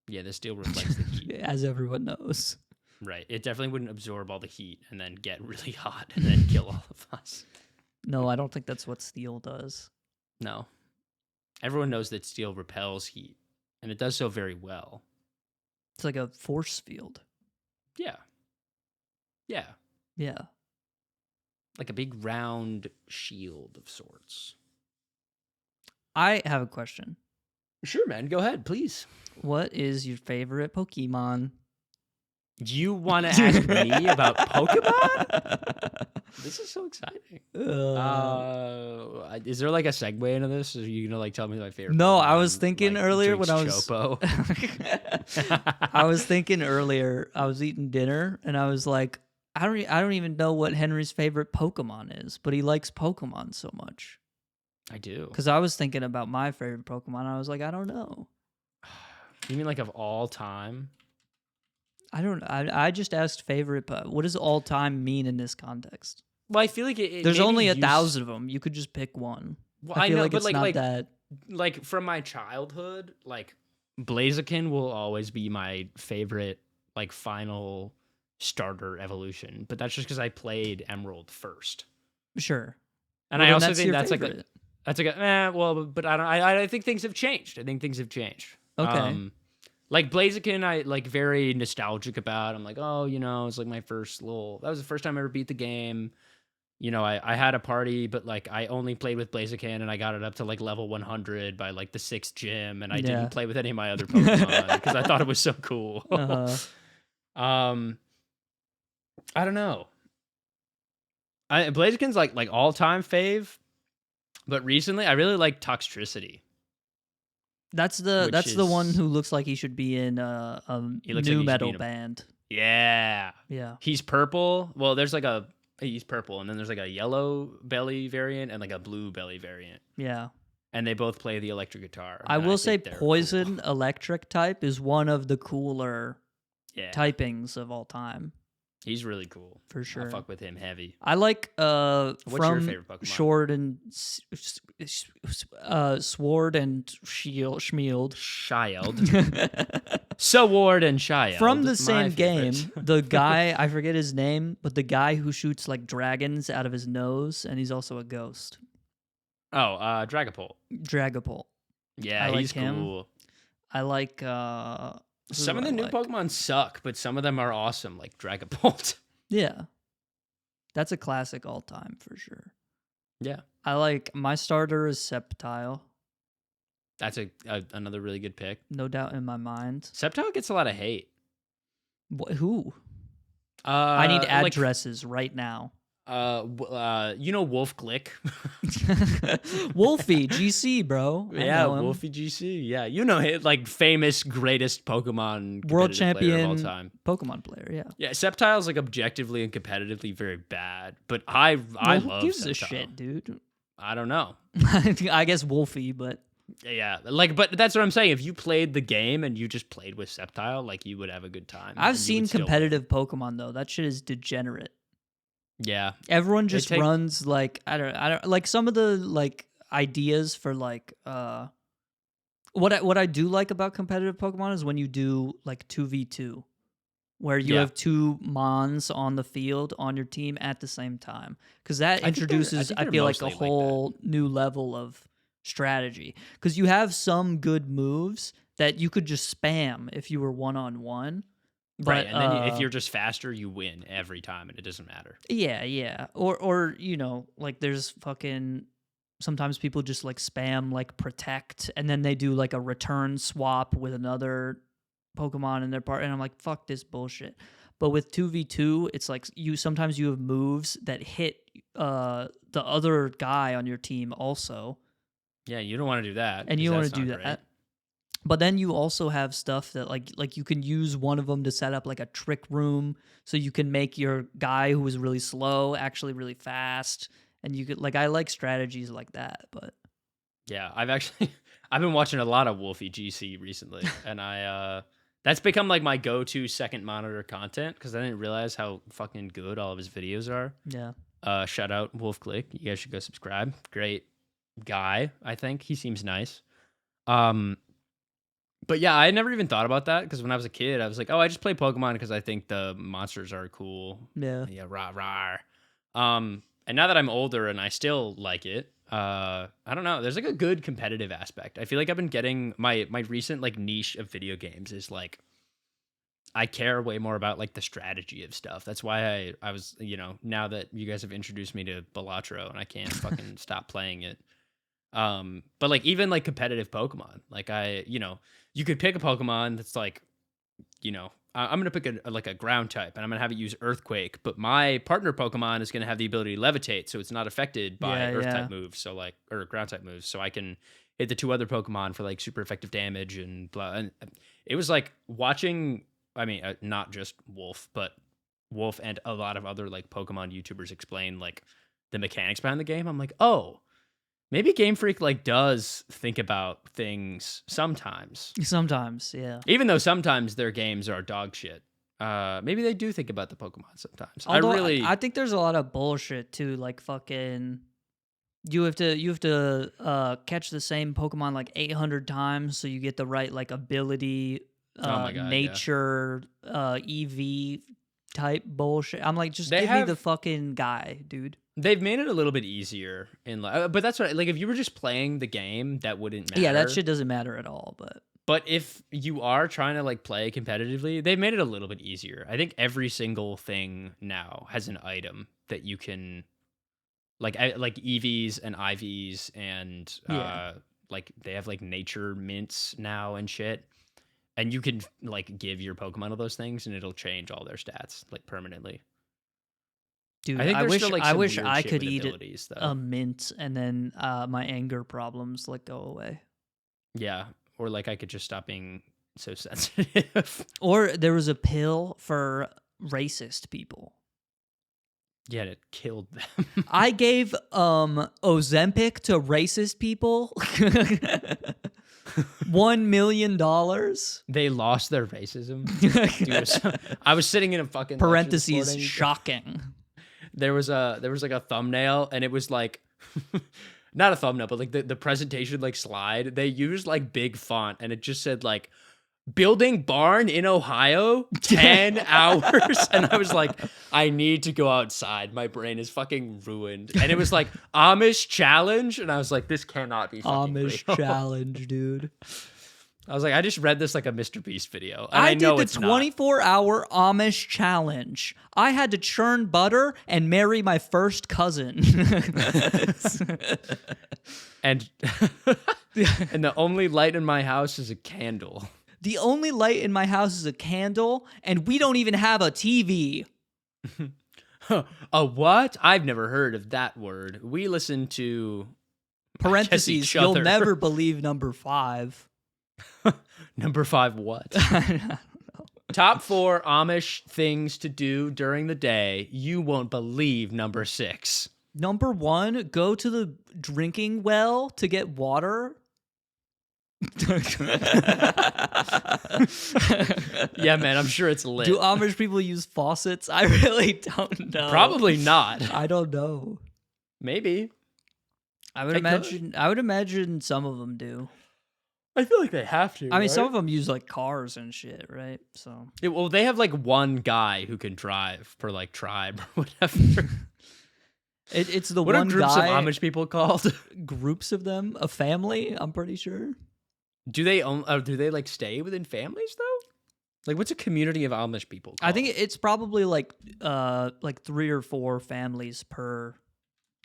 [SPEAKER 1] Yeah, the steel reflects the heat.
[SPEAKER 2] as everyone knows.
[SPEAKER 1] Right. It definitely wouldn't absorb all the heat and then get really hot and then kill all of us.
[SPEAKER 2] No, I don't think that's what steel does.
[SPEAKER 1] No. Everyone knows that steel repels heat, and it does so very well.
[SPEAKER 2] It's like a force field.
[SPEAKER 1] Yeah. Yeah.
[SPEAKER 2] Yeah.
[SPEAKER 1] Like a big round shield of sorts.
[SPEAKER 2] I have a question.
[SPEAKER 1] Sure, man. Go ahead, please.
[SPEAKER 2] What is your favorite Pokemon?
[SPEAKER 1] You want to ask me about Pokemon? This is so exciting. Is there like a segue into this? Or are you gonna like tell me my favorite?
[SPEAKER 2] No,
[SPEAKER 1] Pokemon,
[SPEAKER 2] I was thinking
[SPEAKER 1] like,
[SPEAKER 2] earlier when
[SPEAKER 1] drinks
[SPEAKER 2] I was
[SPEAKER 1] Chopo?
[SPEAKER 2] I was thinking earlier, I was eating dinner and I was like, I don't even know what Henry's favorite Pokemon is, but he likes Pokemon so much.
[SPEAKER 1] I do.
[SPEAKER 2] Because I was thinking about my favorite Pokemon. I was like, I don't know.
[SPEAKER 1] You mean like of all time?
[SPEAKER 2] I just asked favorite. What does all time mean in this context?
[SPEAKER 1] Well, I feel like
[SPEAKER 2] There's
[SPEAKER 1] maybe
[SPEAKER 2] only
[SPEAKER 1] you
[SPEAKER 2] 1,000 of them. You could just pick one.
[SPEAKER 1] Well,
[SPEAKER 2] I feel
[SPEAKER 1] know,
[SPEAKER 2] like
[SPEAKER 1] but
[SPEAKER 2] it's not that.
[SPEAKER 1] like from my childhood, like Blaziken will always be my favorite, like final starter evolution. But that's just because I played Emerald first,
[SPEAKER 2] Sure.
[SPEAKER 1] and
[SPEAKER 2] Well,
[SPEAKER 1] I
[SPEAKER 2] then
[SPEAKER 1] also
[SPEAKER 2] that's
[SPEAKER 1] think
[SPEAKER 2] your
[SPEAKER 1] that's
[SPEAKER 2] favorite.
[SPEAKER 1] but I don't. I think things have changed. I think things have changed.
[SPEAKER 2] Okay.
[SPEAKER 1] Like Blaziken, I like very nostalgic about. I'm like, oh, it's like my first that was the first time I ever beat the game. you know, I had a party, but like I only played with Blaziken and I got it up to like level 100 by like the 6th gym, and I didn't
[SPEAKER 2] Yeah.
[SPEAKER 1] play with any of my other Pokemon because I thought it was so cool.
[SPEAKER 2] Uh-huh.
[SPEAKER 1] um, I don't know. Blaziken's like all time fave, but recently I really like Toxtricity,
[SPEAKER 2] That's
[SPEAKER 1] which
[SPEAKER 2] the one
[SPEAKER 1] is
[SPEAKER 2] who looks like he should be in a
[SPEAKER 1] he looks like
[SPEAKER 2] new
[SPEAKER 1] he should be
[SPEAKER 2] metal
[SPEAKER 1] in a
[SPEAKER 2] band.
[SPEAKER 1] yeah.
[SPEAKER 2] Yeah.
[SPEAKER 1] He's purple. Well, there's like he's purple, and then there's like a yellow belly variant and like a blue belly variant,
[SPEAKER 2] Yeah.
[SPEAKER 1] and they both play the electric guitar.
[SPEAKER 2] I
[SPEAKER 1] And
[SPEAKER 2] will say
[SPEAKER 1] think they're cool.
[SPEAKER 2] Poison Electric type is one of the cooler
[SPEAKER 1] Yeah,
[SPEAKER 2] typings of all time,
[SPEAKER 1] he's really cool.
[SPEAKER 2] for sure.
[SPEAKER 1] I fuck with him heavy.
[SPEAKER 2] I like
[SPEAKER 1] What's your
[SPEAKER 2] from
[SPEAKER 1] favorite Pokemon?
[SPEAKER 2] Sword and Shield Schmield.
[SPEAKER 1] Child. Sword and Child.
[SPEAKER 2] From the
[SPEAKER 1] my
[SPEAKER 2] same game,
[SPEAKER 1] favorite.
[SPEAKER 2] the guy, I forget his name, but the guy who shoots like dragons out of his nose, and he's also a ghost.
[SPEAKER 1] Oh, Dragapult.
[SPEAKER 2] Dragapult.
[SPEAKER 1] Yeah,
[SPEAKER 2] I like
[SPEAKER 1] he's
[SPEAKER 2] him.
[SPEAKER 1] cool.
[SPEAKER 2] I like
[SPEAKER 1] Some
[SPEAKER 2] who
[SPEAKER 1] of
[SPEAKER 2] do
[SPEAKER 1] the
[SPEAKER 2] I
[SPEAKER 1] new
[SPEAKER 2] like?
[SPEAKER 1] Pokemon suck, but some of them are awesome, like Dragapult.
[SPEAKER 2] Yeah. That's a classic all time for sure.
[SPEAKER 1] Yeah,
[SPEAKER 2] I like my starter is Sceptile,
[SPEAKER 1] that's another really good pick.
[SPEAKER 2] no doubt in my mind.
[SPEAKER 1] Sceptile gets a lot of hate.
[SPEAKER 2] Who? I need
[SPEAKER 1] Like,
[SPEAKER 2] addresses right now.
[SPEAKER 1] you know Wolf Glick.
[SPEAKER 2] Wolfie, GC, bro. I
[SPEAKER 1] Yeah,
[SPEAKER 2] know him.
[SPEAKER 1] Wolfie GC. Yeah, you know him, like famous greatest Pokemon
[SPEAKER 2] World
[SPEAKER 1] competitive player of all
[SPEAKER 2] champion
[SPEAKER 1] time.
[SPEAKER 2] Pokemon player, yeah.
[SPEAKER 1] Yeah, Sceptile's like objectively and competitively very bad, but I
[SPEAKER 2] Who
[SPEAKER 1] love
[SPEAKER 2] gives a
[SPEAKER 1] Sceptile.
[SPEAKER 2] shit, dude?
[SPEAKER 1] I don't know.
[SPEAKER 2] I guess Wolfie, but
[SPEAKER 1] Yeah, like, but that's what I'm saying. If you played the game and you just played with Sceptile, like, you would have a good time. and
[SPEAKER 2] I've
[SPEAKER 1] you
[SPEAKER 2] seen
[SPEAKER 1] would still win.
[SPEAKER 2] competitive Pokemon though. That shit is degenerate.
[SPEAKER 1] Yeah,
[SPEAKER 2] Everyone just
[SPEAKER 1] take-
[SPEAKER 2] runs like I don't like some of the like ideas for like what I do like about competitive Pokemon is when you do like 2v2 where you
[SPEAKER 1] Yeah.
[SPEAKER 2] have two Mons on the field on your team at the same time, cuz that
[SPEAKER 1] I think they're-
[SPEAKER 2] introduces
[SPEAKER 1] think
[SPEAKER 2] I
[SPEAKER 1] they're
[SPEAKER 2] feel like a
[SPEAKER 1] mostly like that.
[SPEAKER 2] whole new level of strategy, cuz you have some good moves that you could just spam if you were one-on-one.
[SPEAKER 1] right.
[SPEAKER 2] But,
[SPEAKER 1] And then if you're just faster, you win every time, and it doesn't matter.
[SPEAKER 2] yeah. Or you know, like there's fucking sometimes people just like spam like protect and then they do like a return swap with another Pokemon in their part, and I'm like, fuck this bullshit. But with 2v2, it's like sometimes you have moves that hit the other guy on your team also.
[SPEAKER 1] Yeah, you don't want to do that.
[SPEAKER 2] And
[SPEAKER 1] 'cause
[SPEAKER 2] you want
[SPEAKER 1] that's
[SPEAKER 2] to do
[SPEAKER 1] not
[SPEAKER 2] that.
[SPEAKER 1] great.
[SPEAKER 2] But then you also have stuff that like you can use one of them to set up like a trick room, so you can make your guy who is really slow actually really fast, and you could like I like strategies like that. But
[SPEAKER 1] Yeah, I've been watching a lot of Wolfie GC recently, and that's become like my go-to second monitor content because I didn't realize how fucking good all of his videos are.
[SPEAKER 2] yeah,
[SPEAKER 1] Shout out Wolf Glick. You guys should go subscribe. Great guy, I think. He seems nice. But yeah, I never even thought about that because when I was a kid, I was like, oh, I just play Pokemon because I think the monsters are cool.
[SPEAKER 2] yeah.
[SPEAKER 1] Rah rah. And now that I'm older and I still like it, I don't know. There's like a good competitive aspect. I feel like I've been getting my recent like niche of video games is like I care way more about like the strategy of stuff. That's why I was, you know, now that you guys have introduced me to Balatro and I can't fucking stop playing it. But like even like competitive Pokemon, like you could pick a Pokemon that's like, you know, I'm gonna pick a ground type and I'm gonna have it use Earthquake, but my partner Pokemon is gonna have the ability to levitate, so it's not affected by Earth type moves, so like or ground type moves, so I can hit the two other Pokemon for like super effective damage and blah. And it was like watching, I mean, not just Wolf, but Wolf and a lot of other like Pokemon YouTubers explain like the mechanics behind the game. I'm like, oh. Maybe Game Freak like does think about things sometimes.
[SPEAKER 2] Sometimes, yeah.
[SPEAKER 1] Even though sometimes their games are dog shit. Maybe they do think about the Pokemon sometimes.
[SPEAKER 2] Although, I think there's a lot of bullshit too, like fucking you have to catch the same Pokemon like 800 times so you get the right like ability
[SPEAKER 1] my God,
[SPEAKER 2] nature EV type bullshit. I'm like, just give me the fucking guy, dude.
[SPEAKER 1] They've made it a little bit easier in but that's what like if you were just playing the game, that wouldn't matter.
[SPEAKER 2] Yeah, that shit doesn't matter at all.
[SPEAKER 1] But if you are trying to like play competitively, they've made it a little bit easier. I think every single thing now has an item that you can like EVs and IVs and
[SPEAKER 2] Yeah.
[SPEAKER 1] like they have like nature mints now and shit. And you can like give your Pokemon to those things and it'll change all their stats like permanently.
[SPEAKER 2] Dude,
[SPEAKER 1] I think there's still like
[SPEAKER 2] I
[SPEAKER 1] some
[SPEAKER 2] wish
[SPEAKER 1] weird
[SPEAKER 2] I
[SPEAKER 1] shit
[SPEAKER 2] could
[SPEAKER 1] with
[SPEAKER 2] eat
[SPEAKER 1] abilities though.
[SPEAKER 2] a mint and then my anger problems like go away.
[SPEAKER 1] Yeah, or like I could just stop being so sensitive.
[SPEAKER 2] Or there was a pill for racist people.
[SPEAKER 1] Yeah, it killed them.
[SPEAKER 2] I gave Ozempic to racist people. $1 million.
[SPEAKER 1] They lost their racism. Dude, I was sitting in a fucking lecture this
[SPEAKER 2] Parentheses
[SPEAKER 1] morning.
[SPEAKER 2] shocking.
[SPEAKER 1] There was like a thumbnail and it was like not a thumbnail, but like the presentation like slide. They used like big font and it just said like building barn in Ohio, 10 hours. And I was like, I need to go outside. My brain is fucking ruined. And it was like Amish challenge. And I was like, this cannot be fucking
[SPEAKER 2] Amish
[SPEAKER 1] real.
[SPEAKER 2] challenge, dude.
[SPEAKER 1] I was like, I just read this like a Mr. Beast video. And
[SPEAKER 2] I
[SPEAKER 1] know
[SPEAKER 2] did the
[SPEAKER 1] it's not.
[SPEAKER 2] 24-hour Amish challenge. I had to churn butter and marry my first cousin.
[SPEAKER 1] And and the only light in my house is a candle.
[SPEAKER 2] The only light in my house is a candle, and we don't even have a TV.
[SPEAKER 1] A what? I've never heard of that word. We listen to
[SPEAKER 2] Parentheses,
[SPEAKER 1] each
[SPEAKER 2] you'll
[SPEAKER 1] other.
[SPEAKER 2] never believe number 5.
[SPEAKER 1] Number 5 what?
[SPEAKER 2] I don't know.
[SPEAKER 1] Top 4 Amish things to do during the day. You won't believe number 6.
[SPEAKER 2] Number 1, go to the drinking well to get water.
[SPEAKER 1] Yeah, man, I'm sure it's lit.
[SPEAKER 2] Do Amish people use faucets? I really don't know.
[SPEAKER 1] Probably not.
[SPEAKER 2] I don't know.
[SPEAKER 1] Maybe.
[SPEAKER 2] I would
[SPEAKER 1] They
[SPEAKER 2] imagine. I would imagine some of them do.
[SPEAKER 1] I feel like they have to.
[SPEAKER 2] I mean, some of them use like cars and shit, right? So
[SPEAKER 1] Well, they have like one guy who can drive per like tribe or whatever.
[SPEAKER 2] it's the
[SPEAKER 1] What
[SPEAKER 2] one
[SPEAKER 1] are groups
[SPEAKER 2] guy.
[SPEAKER 1] of Amish people called?
[SPEAKER 2] Groups of them, a family. I'm pretty sure.
[SPEAKER 1] Do they like stay within families though? Like, what's a community of Amish people called?
[SPEAKER 2] I think it's probably like 3 or 4 families per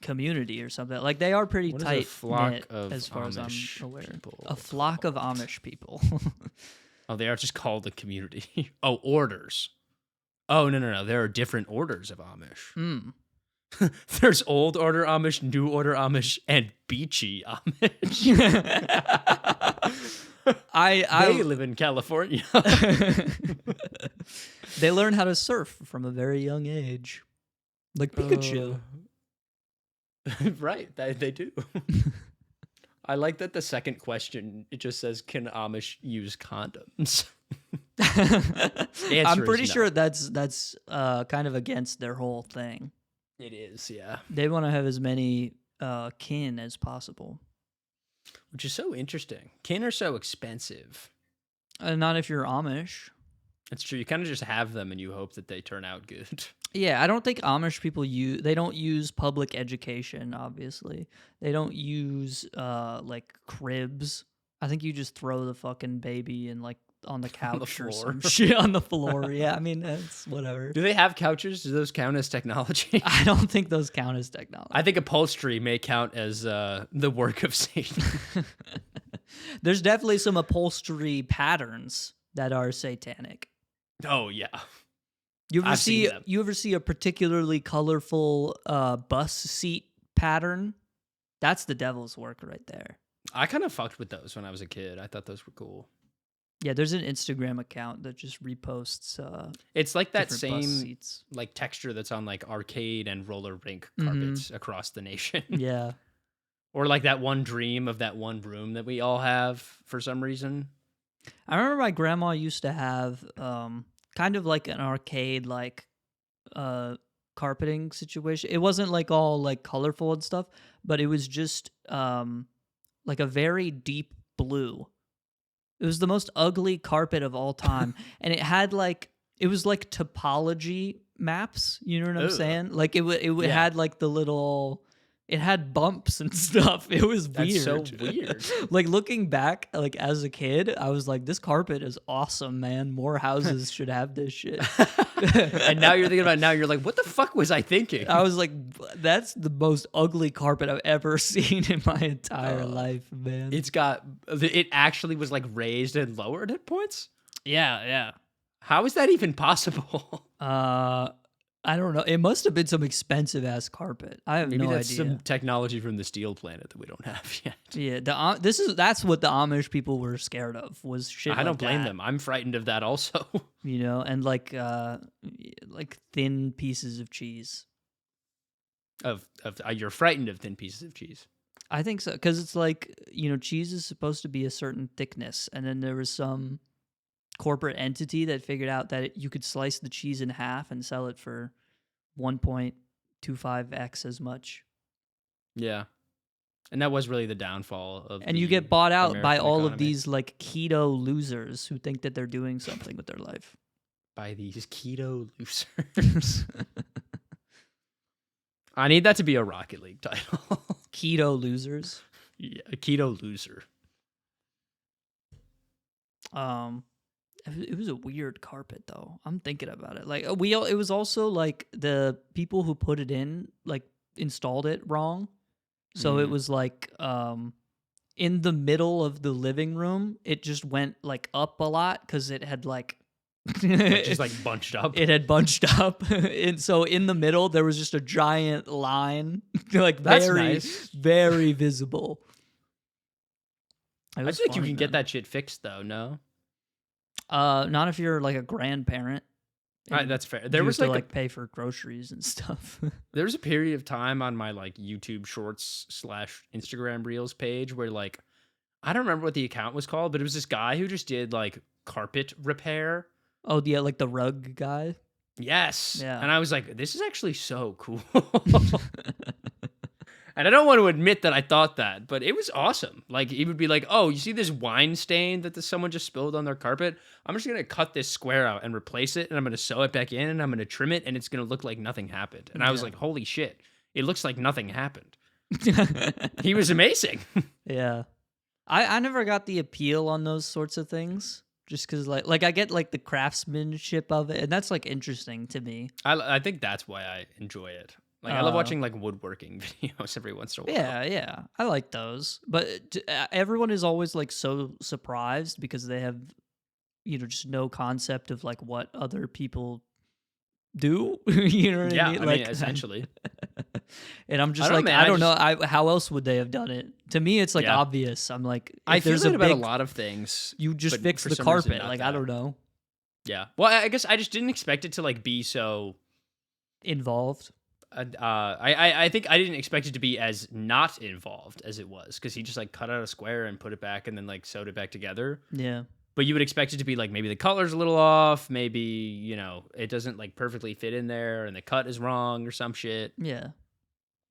[SPEAKER 2] community or something. Like they are pretty
[SPEAKER 1] What is a
[SPEAKER 2] tight
[SPEAKER 1] flock
[SPEAKER 2] knit,
[SPEAKER 1] of
[SPEAKER 2] as far as
[SPEAKER 1] Amish
[SPEAKER 2] I'm aware.
[SPEAKER 1] people
[SPEAKER 2] A flock of Amish people.
[SPEAKER 1] Oh, they are just called a community. Oh, orders. Oh, no. There are different orders of Amish.
[SPEAKER 2] Mm.
[SPEAKER 1] There's old order Amish, new order Amish, and beachy Amish. They live in California.
[SPEAKER 2] They learn how to surf from a very young age, like Pikachu.
[SPEAKER 1] Right, they do. I like that the second question, it just says, can Amish use condoms?
[SPEAKER 2] I'm pretty
[SPEAKER 1] is no.
[SPEAKER 2] sure that's kind of against their whole thing.
[SPEAKER 1] It is, yeah.
[SPEAKER 2] They want to have as many kin as possible.
[SPEAKER 1] Which is so interesting. Kin are so expensive.
[SPEAKER 2] Not if you're Amish.
[SPEAKER 1] It's true. You kind of just have them and you hope that they turn out good.
[SPEAKER 2] Yeah, I don't think Amish people they don't use public education, obviously. They don't use like cribs. I think you just throw the fucking baby in like on the couch or some shit on the floor. Yeah, I mean, that's whatever.
[SPEAKER 1] Do they have couches? Do those count as technology?
[SPEAKER 2] I don't think those count as technology.
[SPEAKER 1] I think upholstery may count as the work of Satan.
[SPEAKER 2] There's definitely some upholstery patterns that are satanic.
[SPEAKER 1] Oh, yeah.
[SPEAKER 2] You ever
[SPEAKER 1] I've seen them.
[SPEAKER 2] you ever see a particularly colorful bus seat pattern? That's the devil's work right there.
[SPEAKER 1] I kind of fucked with those when I was a kid. I thought those were cool.
[SPEAKER 2] Yeah, there's an Instagram account that just reposts
[SPEAKER 1] It's like that
[SPEAKER 2] different bus
[SPEAKER 1] same
[SPEAKER 2] seats.
[SPEAKER 1] like texture that's on like arcade and roller rink carpets across the nation.
[SPEAKER 2] Yeah.
[SPEAKER 1] Or like that one dream of that one room that we all have for some reason.
[SPEAKER 2] I remember my grandma used to have kind of like an arcade like carpeting situation. It wasn't like all like colorful and stuff, but it was just like a very deep blue. It was the most ugly carpet of all time. And it was like topology maps, you know what I'm saying? Like it
[SPEAKER 1] Yeah.
[SPEAKER 2] had like the little It had bumps and stuff. It was weird.
[SPEAKER 1] That's so weird.
[SPEAKER 2] Like looking back, like as a kid, I was like, this carpet is awesome, man. More houses should have this shit.
[SPEAKER 1] And now you're thinking about it now, you're like, what the fuck was I thinking?
[SPEAKER 2] I was like, that's the most ugly carpet I've ever seen in my entire life, man.
[SPEAKER 1] It actually was like raised and lowered at points?
[SPEAKER 2] Yeah.
[SPEAKER 1] How is that even possible?
[SPEAKER 2] I don't know. It must have been some expensive ass carpet. I have
[SPEAKER 1] Maybe
[SPEAKER 2] no
[SPEAKER 1] that's
[SPEAKER 2] idea.
[SPEAKER 1] some technology from the Steel Planet that we don't have yet.
[SPEAKER 2] Yeah, that's what the Amish people were scared of, was shit.
[SPEAKER 1] I don't
[SPEAKER 2] like
[SPEAKER 1] blame
[SPEAKER 2] that,
[SPEAKER 1] them. I'm frightened of that also.
[SPEAKER 2] you know, and like thin pieces of cheese.
[SPEAKER 1] You're frightened of thin pieces of cheese.
[SPEAKER 2] I think so, because it's like, you know, cheese is supposed to be a certain thickness, and then there was some corporate entity that figured out that you could slice the cheese in half and sell it for 1.25x as much.
[SPEAKER 1] Yeah. And that was really the downfall of
[SPEAKER 2] And you get bought out by
[SPEAKER 1] American
[SPEAKER 2] all
[SPEAKER 1] economy.
[SPEAKER 2] of these like keto losers who think that they're doing something with their life.
[SPEAKER 1] By these keto losers. I need that to be a Rocket League title.
[SPEAKER 2] Keto losers.
[SPEAKER 1] Yeah, a keto loser.
[SPEAKER 2] It was a weird carpet though. I'm thinking about it. Like it was also like the people who put it in like installed it wrong. So it was like in the middle of the living room, it just went like up a lot because it had like
[SPEAKER 1] just like bunched up.
[SPEAKER 2] It had bunched up. And so in the middle there was just a giant line, like
[SPEAKER 1] That's
[SPEAKER 2] very
[SPEAKER 1] nice.
[SPEAKER 2] very visible.
[SPEAKER 1] I feel like you can get that shit fixed though, no?
[SPEAKER 2] Not if you're like a grandparent.
[SPEAKER 1] That's fair.
[SPEAKER 2] There
[SPEAKER 1] There
[SPEAKER 2] you
[SPEAKER 1] was
[SPEAKER 2] have to
[SPEAKER 1] like
[SPEAKER 2] pay for groceries and stuff.
[SPEAKER 1] there was a period of time on my like YouTube Shorts / Instagram Reels page where like I don't remember what the account was called, but it was this guy who just did like carpet repair.
[SPEAKER 2] Oh yeah, like the rug guy.
[SPEAKER 1] Yes.
[SPEAKER 2] Yeah.
[SPEAKER 1] And I was like, this is actually so cool. And I don't want to admit that I thought that, but it was awesome. Like, he would be like, oh, you see this wine stain that someone just spilled on their carpet? I'm just going to cut this square out and replace it, and I'm going to sew it back in, and I'm going to trim it, and it's going to look like nothing happened. And I was like, holy shit, it looks like nothing happened. He was amazing.
[SPEAKER 2] Yeah. I never got the appeal on those sorts of things. Just because, like I get like the craftsmanship of it, and that's like interesting to me.
[SPEAKER 1] I think that's why I enjoy it. Like, I love watching like woodworking videos every once in a while.
[SPEAKER 2] Yeah, I like those. But everyone is always like so surprised because they have, you know, just no concept of like what other people do. You know what I mean?
[SPEAKER 1] I mean, essentially.
[SPEAKER 2] And I'm just
[SPEAKER 1] I don't
[SPEAKER 2] like,
[SPEAKER 1] know, man.
[SPEAKER 2] I don't know. How else would they have done it? To me, it's like
[SPEAKER 1] Yeah.
[SPEAKER 2] obvious. I'm like,
[SPEAKER 1] I
[SPEAKER 2] if
[SPEAKER 1] feel
[SPEAKER 2] there's
[SPEAKER 1] that about a
[SPEAKER 2] big-
[SPEAKER 1] lot of things.
[SPEAKER 2] You just
[SPEAKER 1] but
[SPEAKER 2] fix
[SPEAKER 1] for
[SPEAKER 2] the
[SPEAKER 1] some reason,
[SPEAKER 2] carpet.
[SPEAKER 1] not
[SPEAKER 2] Like, I
[SPEAKER 1] that.
[SPEAKER 2] don't know.
[SPEAKER 1] Yeah. Well, I guess I just didn't expect it to like be so.
[SPEAKER 2] Involved.
[SPEAKER 1] I think I didn't expect it to be as not involved as it was, because he just like cut out a square and put it back and then like sewed it back together.
[SPEAKER 2] Yeah.
[SPEAKER 1] But you would expect it to be like maybe the color's a little off, maybe, you know, it doesn't like perfectly fit in there and the cut is wrong or some shit.
[SPEAKER 2] Yeah.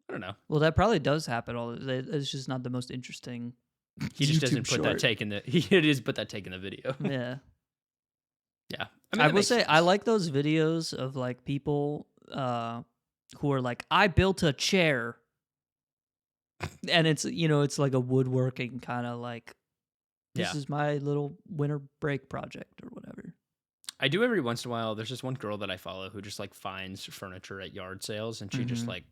[SPEAKER 1] I don't know.
[SPEAKER 2] Well, that probably does happen. It's just not the most interesting.
[SPEAKER 1] He just
[SPEAKER 2] YouTube
[SPEAKER 1] doesn't put that
[SPEAKER 2] short.
[SPEAKER 1] take in the he just put that take in the video.
[SPEAKER 2] Yeah.
[SPEAKER 1] Yeah.
[SPEAKER 2] I
[SPEAKER 1] that
[SPEAKER 2] will
[SPEAKER 1] makes
[SPEAKER 2] say
[SPEAKER 1] sense.
[SPEAKER 2] I like those videos of like people who are like, I built a chair, and it's, you know, it's like a woodworking kind of like, this
[SPEAKER 1] Yeah.
[SPEAKER 2] is my little winter break project or whatever.
[SPEAKER 1] I do every once in a while. There's this one girl that I follow who just like finds furniture at yard sales, and she just
[SPEAKER 2] Mhm.
[SPEAKER 1] like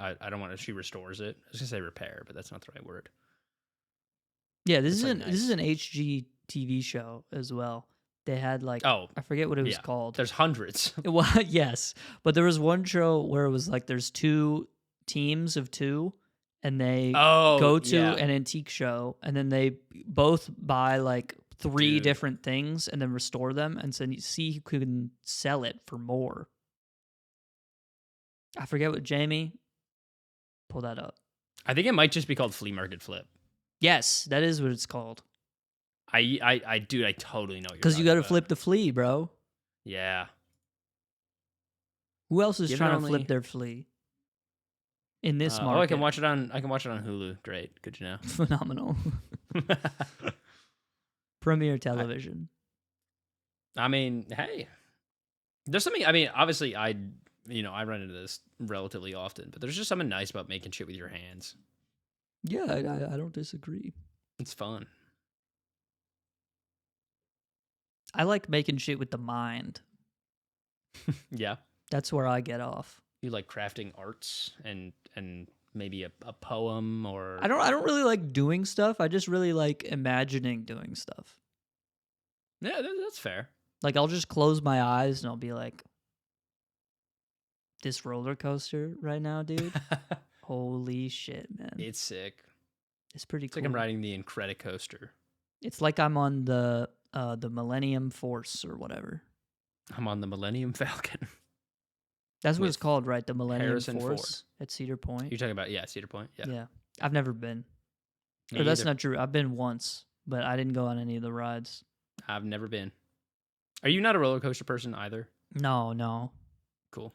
[SPEAKER 1] I don't want to. She restores it. I was gonna say repair, but that's not the right word.
[SPEAKER 2] Yeah, this
[SPEAKER 1] It's, like,
[SPEAKER 2] this is
[SPEAKER 1] nice.
[SPEAKER 2] an HGTV show as well. They had like,
[SPEAKER 1] Oh,
[SPEAKER 2] I forget what it was
[SPEAKER 1] yeah.
[SPEAKER 2] called.
[SPEAKER 1] There's hundreds.
[SPEAKER 2] Well, yes, but there was one show where it was like there's two teams of two, and they go to an antique show, and then they both buy like three
[SPEAKER 1] Dude.
[SPEAKER 2] different things and then restore them, and so you see who can sell it for more. I forget what Jamie. Pull that up.
[SPEAKER 1] I think it might just be called flea market flip.
[SPEAKER 2] Yes, that is what it's called.
[SPEAKER 1] Dude, I totally know what you're
[SPEAKER 2] Because you got to
[SPEAKER 1] about.
[SPEAKER 2] flip the flea, bro.
[SPEAKER 1] Yeah.
[SPEAKER 2] Who else is
[SPEAKER 1] Give it
[SPEAKER 2] trying to
[SPEAKER 1] only-
[SPEAKER 2] flip their flea? In this market.
[SPEAKER 1] Oh, I can watch it on Hulu. Great. Good to know.
[SPEAKER 2] Phenomenal. Premiere television.
[SPEAKER 1] I mean, hey. There's something, I mean, obviously I run into this relatively often, but there's just something nice about making shit with your hands.
[SPEAKER 2] Yeah, I don't disagree.
[SPEAKER 1] It's fun.
[SPEAKER 2] I like making shit with the mind.
[SPEAKER 1] Yeah.
[SPEAKER 2] That's where I get off.
[SPEAKER 1] You like crafting arts and maybe a poem or
[SPEAKER 2] I don't really like doing stuff. I just really like imagining doing stuff.
[SPEAKER 1] Yeah, that's fair.
[SPEAKER 2] Like I'll just close my eyes and I'll be like, this roller coaster right now, dude. Holy shit, man.
[SPEAKER 1] It's sick.
[SPEAKER 2] It's pretty cool.
[SPEAKER 1] It's like I'm riding the Incredicoaster.
[SPEAKER 2] It's like I'm on the Millennium Force or whatever.
[SPEAKER 1] I'm on the Millennium Falcon.
[SPEAKER 2] That's what it's called, right? The Millennium
[SPEAKER 1] Harrison
[SPEAKER 2] Force at Cedar Point.
[SPEAKER 1] You're talking about Cedar Point? Yeah.
[SPEAKER 2] Yeah. I've never been.
[SPEAKER 1] Me
[SPEAKER 2] Or that's
[SPEAKER 1] either.
[SPEAKER 2] not true. I've been once, but I didn't go on any of the rides.
[SPEAKER 1] I've never been. Are you not a roller coaster person either?
[SPEAKER 2] No.
[SPEAKER 1] Cool.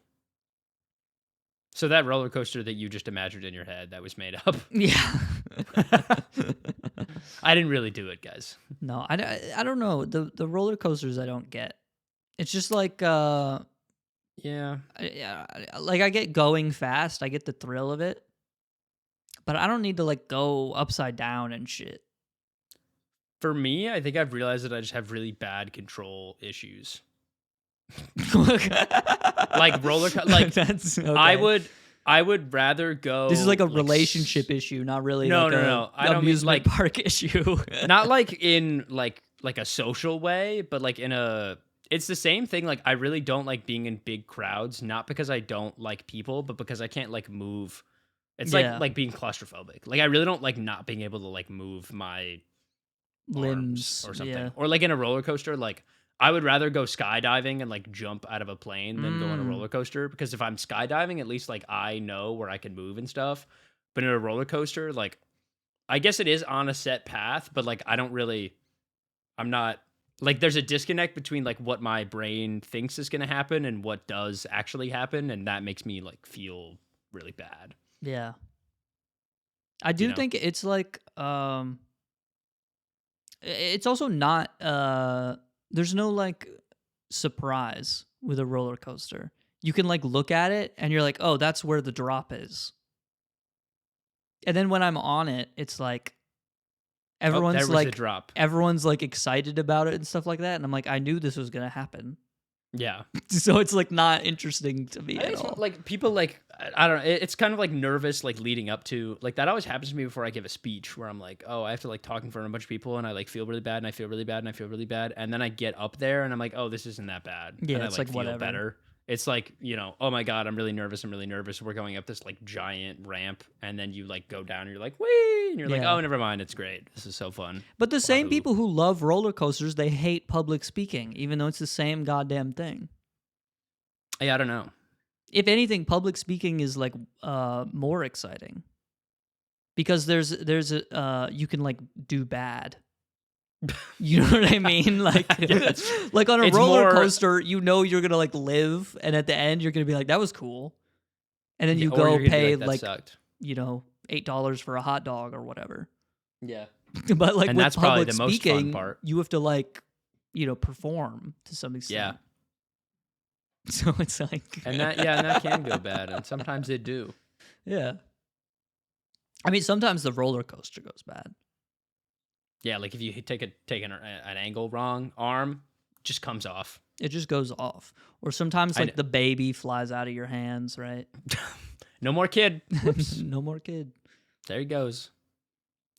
[SPEAKER 1] So that roller coaster that you just imagined in your head, that was made up.
[SPEAKER 2] Yeah.
[SPEAKER 1] I didn't really do it, guys.
[SPEAKER 2] No, I don't know. The roller coasters I don't get. It's just like
[SPEAKER 1] Yeah.
[SPEAKER 2] like I get going fast. I get the thrill of it. But I don't need to like go upside down and shit.
[SPEAKER 1] For me, I think I've realized that I just have really bad control issues. Like like
[SPEAKER 2] that's okay.
[SPEAKER 1] I would rather go.
[SPEAKER 2] This is like a relationship issue, not really
[SPEAKER 1] No. I don't mean
[SPEAKER 2] amusement
[SPEAKER 1] like
[SPEAKER 2] park issue.
[SPEAKER 1] not like in like a social way, but like in a it's the same thing. Like I really don't like being in big crowds, not because I don't like people, but because I can't like move. It's like being claustrophobic. Like I really don't like not being able to like move my
[SPEAKER 2] limbs
[SPEAKER 1] or something.
[SPEAKER 2] Yeah.
[SPEAKER 1] Or like in a roller coaster, like I would rather go skydiving and like jump out of a plane than go on a roller coaster, because if I'm skydiving, at least like I know where I can move and stuff. But in a roller coaster, like I guess it is on a set path, but like I'm not like there's a disconnect between like what my brain thinks is going to happen and what does actually happen, and that makes me like feel really bad.
[SPEAKER 2] Yeah. I do think it's like it's also not there's no like surprise with a roller coaster. You can like look at it and you're like, "Oh, that's where the drop is." And then when I'm on it, it's like everyone's
[SPEAKER 1] there was a drop.
[SPEAKER 2] Everyone's like excited about it and stuff like that, and I'm like, "I knew this was going to happen."
[SPEAKER 1] Yeah.
[SPEAKER 2] So it's like not interesting to me at all.
[SPEAKER 1] Like people like I don't know. It's kind of like nervous, like leading up to like that always happens to me before I give a speech where I'm like, oh, I have to like talk in front of a bunch of people and I like feel really bad and I feel really bad and I feel really bad, and then I get up there and I'm like, oh, this isn't that bad.
[SPEAKER 2] Yeah,
[SPEAKER 1] and I
[SPEAKER 2] it's
[SPEAKER 1] like
[SPEAKER 2] like
[SPEAKER 1] feel
[SPEAKER 2] whatever.
[SPEAKER 1] better. It's like, oh my God, I'm really nervous. We're going up this like giant ramp, and then you like go down and you're like, whee, and you're like, oh, never mind. It's great. This is so fun.
[SPEAKER 2] But the same people who love roller coasters, they hate public speaking, even though it's the same goddamn thing.
[SPEAKER 1] Yeah, I don't know.
[SPEAKER 2] If anything, public speaking is like more exciting because there's a you can like do bad. You know what I mean? Like, like on a roller coaster, you're gonna like live, and at the end, you're gonna be like, "That was cool," and then you go pay like $8 for a hot dog or whatever.
[SPEAKER 1] Yeah,
[SPEAKER 2] but like
[SPEAKER 1] and
[SPEAKER 2] with
[SPEAKER 1] that's probably
[SPEAKER 2] public
[SPEAKER 1] the most
[SPEAKER 2] speaking,
[SPEAKER 1] fun part.
[SPEAKER 2] you have to like perform to some extent.
[SPEAKER 1] Yeah.
[SPEAKER 2] So it's like,
[SPEAKER 1] and that can go bad, and sometimes it do.
[SPEAKER 2] Yeah. I mean, sometimes the roller coaster goes bad.
[SPEAKER 1] Yeah, like if you take an angle wrong, arm just comes off.
[SPEAKER 2] It just goes off. Or sometimes like the baby flies out of your hands, right?
[SPEAKER 1] No more kid. Whoops.
[SPEAKER 2] No more kid.
[SPEAKER 1] There he goes.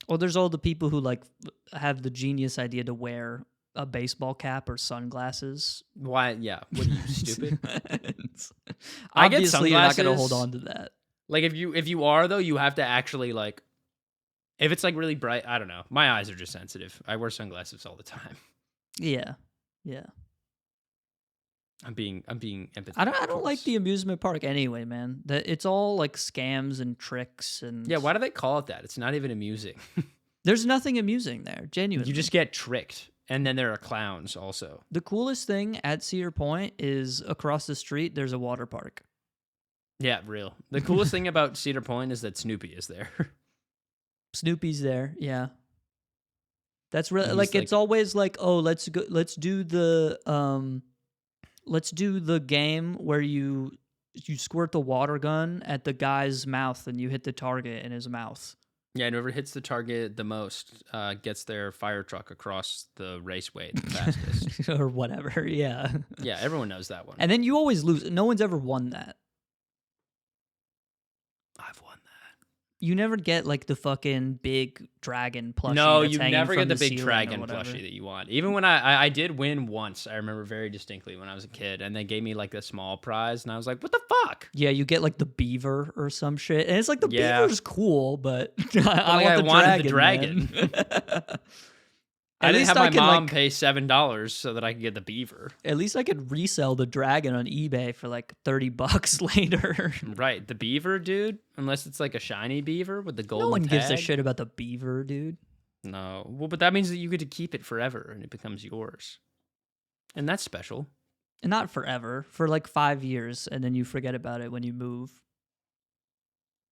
[SPEAKER 2] Well, there's all the people who like have the genius idea to wear a baseball cap or sunglasses.
[SPEAKER 1] Why? Yeah. What are you, stupid?
[SPEAKER 2] I get sunglasses. You're not gonna hold on to that.
[SPEAKER 1] Like if you are though, you have to actually like. If it's like really bright, I don't know. My eyes are just sensitive. I wear sunglasses all the time.
[SPEAKER 2] Yeah.
[SPEAKER 1] I'm being empathetic.
[SPEAKER 2] I don't like the amusement park anyway, man. It's all like scams and tricks and.
[SPEAKER 1] Yeah, why do they call it that? It's not even amusing.
[SPEAKER 2] There's nothing amusing there, genuinely.
[SPEAKER 1] You just get tricked. And then there are clowns also.
[SPEAKER 2] The coolest thing at Cedar Point is across the street, there's a water park.
[SPEAKER 1] Yeah, real. The coolest thing about Cedar Point is that Snoopy is there.
[SPEAKER 2] Snoopy's there, yeah. That's really like it's always like, oh, let's do the game where you you squirt the water gun at the guy's mouth and you hit the target in his mouth.
[SPEAKER 1] Yeah, and whoever hits the target the most gets their fire truck across the raceway the fastest.
[SPEAKER 2] Or whatever, yeah.
[SPEAKER 1] Yeah, everyone knows that one.
[SPEAKER 2] And then you always lose. No one's ever won that.
[SPEAKER 1] I've won that.
[SPEAKER 2] You never get like the fucking big dragon plushie.
[SPEAKER 1] No,
[SPEAKER 2] that's
[SPEAKER 1] you
[SPEAKER 2] hanging
[SPEAKER 1] never
[SPEAKER 2] from
[SPEAKER 1] get the big
[SPEAKER 2] ceiling or
[SPEAKER 1] dragon
[SPEAKER 2] whatever.
[SPEAKER 1] plushie that you want. Even when I did win once, I remember very distinctly when I was a kid, and they gave me like the small prize, and I was like, "What the fuck?"
[SPEAKER 2] Yeah, you get like the beaver or some shit, and it's like the
[SPEAKER 1] Yeah.
[SPEAKER 2] beaver's cool, but
[SPEAKER 1] I wanted the
[SPEAKER 2] dragon.
[SPEAKER 1] I didn't have my
[SPEAKER 2] can,
[SPEAKER 1] mom
[SPEAKER 2] like,
[SPEAKER 1] pay $7 so that I could get the beaver.
[SPEAKER 2] At least I could resell the dragon on eBay for like $30 later.
[SPEAKER 1] Right, the beaver, dude. Unless it's like a shiny beaver with the golden
[SPEAKER 2] No one gives a
[SPEAKER 1] tag.
[SPEAKER 2] shit about the beaver, dude.
[SPEAKER 1] No, well, but that means that you get to keep it forever and it becomes yours, and that's special.
[SPEAKER 2] And not forever, for like 5 years, and then you forget about it when you move,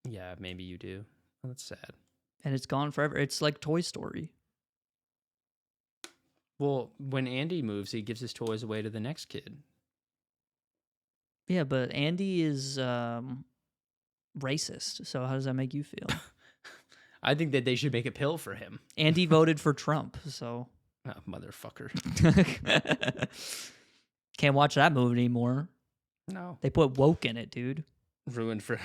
[SPEAKER 1] Yeah, maybe you do. Well, that's sad.
[SPEAKER 2] and it's gone forever. It's like Toy Story.
[SPEAKER 1] Well, when Andy moves, he gives his toys away to the next kid.
[SPEAKER 2] Yeah, but Andy is racist, so how does that make you feel?
[SPEAKER 1] I think that they should make a pill for him.
[SPEAKER 2] Andy voted for Trump, so
[SPEAKER 1] Oh, motherfucker.
[SPEAKER 2] can't watch that movie anymore.
[SPEAKER 1] No.
[SPEAKER 2] They put woke in it, dude.
[SPEAKER 1] Ruined for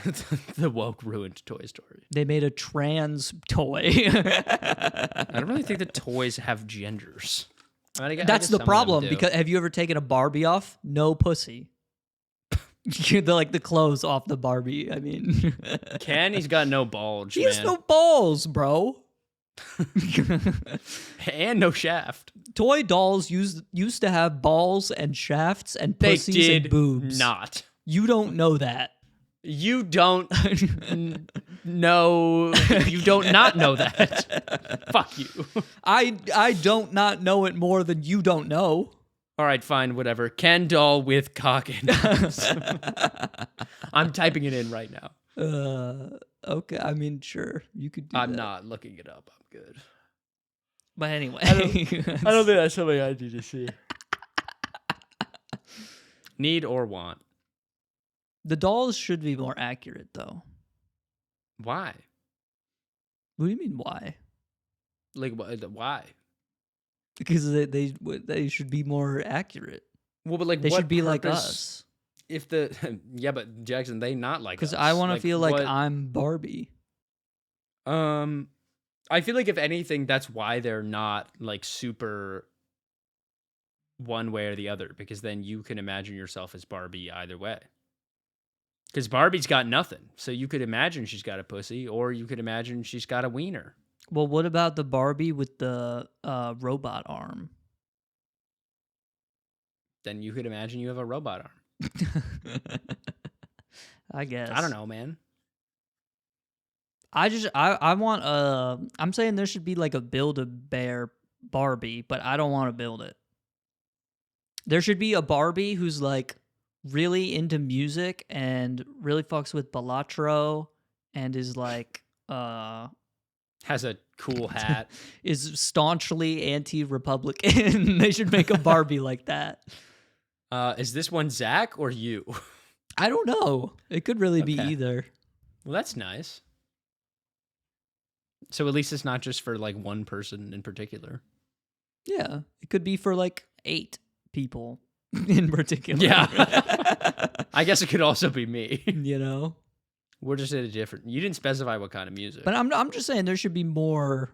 [SPEAKER 1] the woke ruined Toy Story.
[SPEAKER 2] They made a trans toy.
[SPEAKER 1] I don't really think that toys have genders. I
[SPEAKER 2] That's
[SPEAKER 1] guess
[SPEAKER 2] the
[SPEAKER 1] some of them
[SPEAKER 2] problem,
[SPEAKER 1] do.
[SPEAKER 2] because have you ever taken a Barbie off? No pussy. The clothes off the Barbie. I mean,
[SPEAKER 1] Ken, he's got no bulge,
[SPEAKER 2] he
[SPEAKER 1] man.
[SPEAKER 2] has no balls, bro.
[SPEAKER 1] And no shaft.
[SPEAKER 2] Toy dolls used to have balls and shafts and
[SPEAKER 1] They
[SPEAKER 2] pussies
[SPEAKER 1] did
[SPEAKER 2] and boobs.
[SPEAKER 1] not.
[SPEAKER 2] You don't know that.
[SPEAKER 1] You don't know. You don't not know that. Fuck you.
[SPEAKER 2] I don't not know it more than you don't know.
[SPEAKER 1] All right, fine, whatever. Ken doll with cock and balls. I'm typing it in right now.
[SPEAKER 2] Okay, I mean, sure, you could do
[SPEAKER 1] I'm
[SPEAKER 2] that.
[SPEAKER 1] not looking it up. I'm good.
[SPEAKER 2] But anyway.
[SPEAKER 1] I don't think that's something I need to see. Need or want.
[SPEAKER 2] The dolls should be more accurate, though.
[SPEAKER 1] Why?
[SPEAKER 2] What do you mean, why?
[SPEAKER 1] Like, why?
[SPEAKER 2] Because they should be more accurate.
[SPEAKER 1] Well, but like,
[SPEAKER 2] They
[SPEAKER 1] what
[SPEAKER 2] should be like
[SPEAKER 1] purpose-
[SPEAKER 2] us.
[SPEAKER 1] If the yeah, but Jackson, they not like us.
[SPEAKER 2] Because I want to feel like
[SPEAKER 1] what-
[SPEAKER 2] I'm Barbie.
[SPEAKER 1] I feel like if anything, that's why they're not like super one way or the other, because then you can imagine yourself as Barbie either way. Because Barbie's got nothing, so you could imagine she's got a pussy, or you could imagine she's got a wiener.
[SPEAKER 2] Well, what about the Barbie with the robot arm?
[SPEAKER 1] Then you could imagine you have a robot arm.
[SPEAKER 2] I guess.
[SPEAKER 1] I don't know, man.
[SPEAKER 2] I want I'm saying there should be like a Build-A-Bear Barbie, but I don't want to build it. There should be a Barbie who's like really into music and really fucks with Balatro and is like
[SPEAKER 1] Has a cool hat.
[SPEAKER 2] is staunchly anti-Republican. They should make a Barbie like that.
[SPEAKER 1] Is this one Zach or you?
[SPEAKER 2] I don't know. It could really be
[SPEAKER 1] Okay.
[SPEAKER 2] either.
[SPEAKER 1] Well, that's nice. So at least it's not just for like one person in particular.
[SPEAKER 2] Yeah, it could be for like 8 people in particular.
[SPEAKER 1] Yeah. I guess it could also be me.
[SPEAKER 2] You know.
[SPEAKER 1] We're just at a different. You didn't specify what kind of music.
[SPEAKER 2] But I'm just saying there should be more.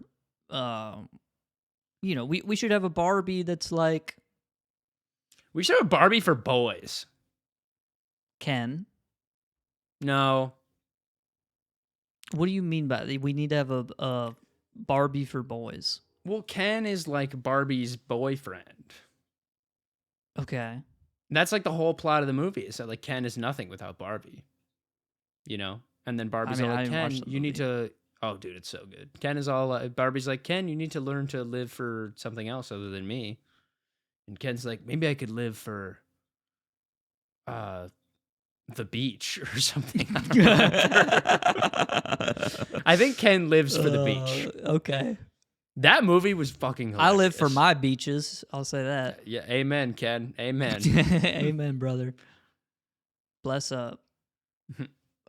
[SPEAKER 2] You know, we should have a Barbie that's like
[SPEAKER 1] We should have a Barbie for boys.
[SPEAKER 2] Ken.
[SPEAKER 1] No.
[SPEAKER 2] What do you mean by that? We need to have a Barbie for boys.
[SPEAKER 1] Well, Ken is like Barbie's boyfriend.
[SPEAKER 2] Okay.
[SPEAKER 1] That's like the whole plot of the movie. Is that like Ken is nothing without Barbie. You know? And then Barbie's
[SPEAKER 2] I
[SPEAKER 1] all like,
[SPEAKER 2] didn't
[SPEAKER 1] Ken,
[SPEAKER 2] watch the
[SPEAKER 1] you need
[SPEAKER 2] movie.
[SPEAKER 1] to. Oh, dude, it's so good. Ken is all. Barbie's like, Ken, you need to learn to live for something else other than me. And Ken's like, maybe I could live for the beach or something. I think Ken lives for the beach.
[SPEAKER 2] Okay.
[SPEAKER 1] That movie was fucking hilarious.
[SPEAKER 2] I live for my beaches. I'll say that.
[SPEAKER 1] Yeah, amen, Ken. Amen.
[SPEAKER 2] Amen, brother. Bless up.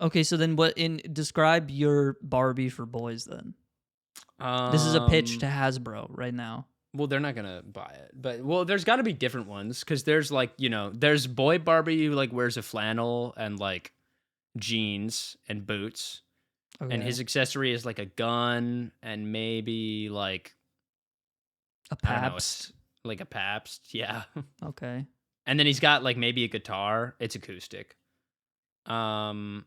[SPEAKER 2] Okay, so then describe your Barbie for boys then. This is a pitch to Hasbro right now.
[SPEAKER 1] Well, they're not gonna buy it, but there's got to be different ones because there's like there's boy Barbie who like wears a flannel and like jeans and boots, and his accessory is like a gun and maybe like
[SPEAKER 2] a
[SPEAKER 1] I don't know,
[SPEAKER 2] Pabst.
[SPEAKER 1] like a Pabst, yeah.
[SPEAKER 2] Okay.
[SPEAKER 1] And then he's got like maybe a guitar. It's acoustic. And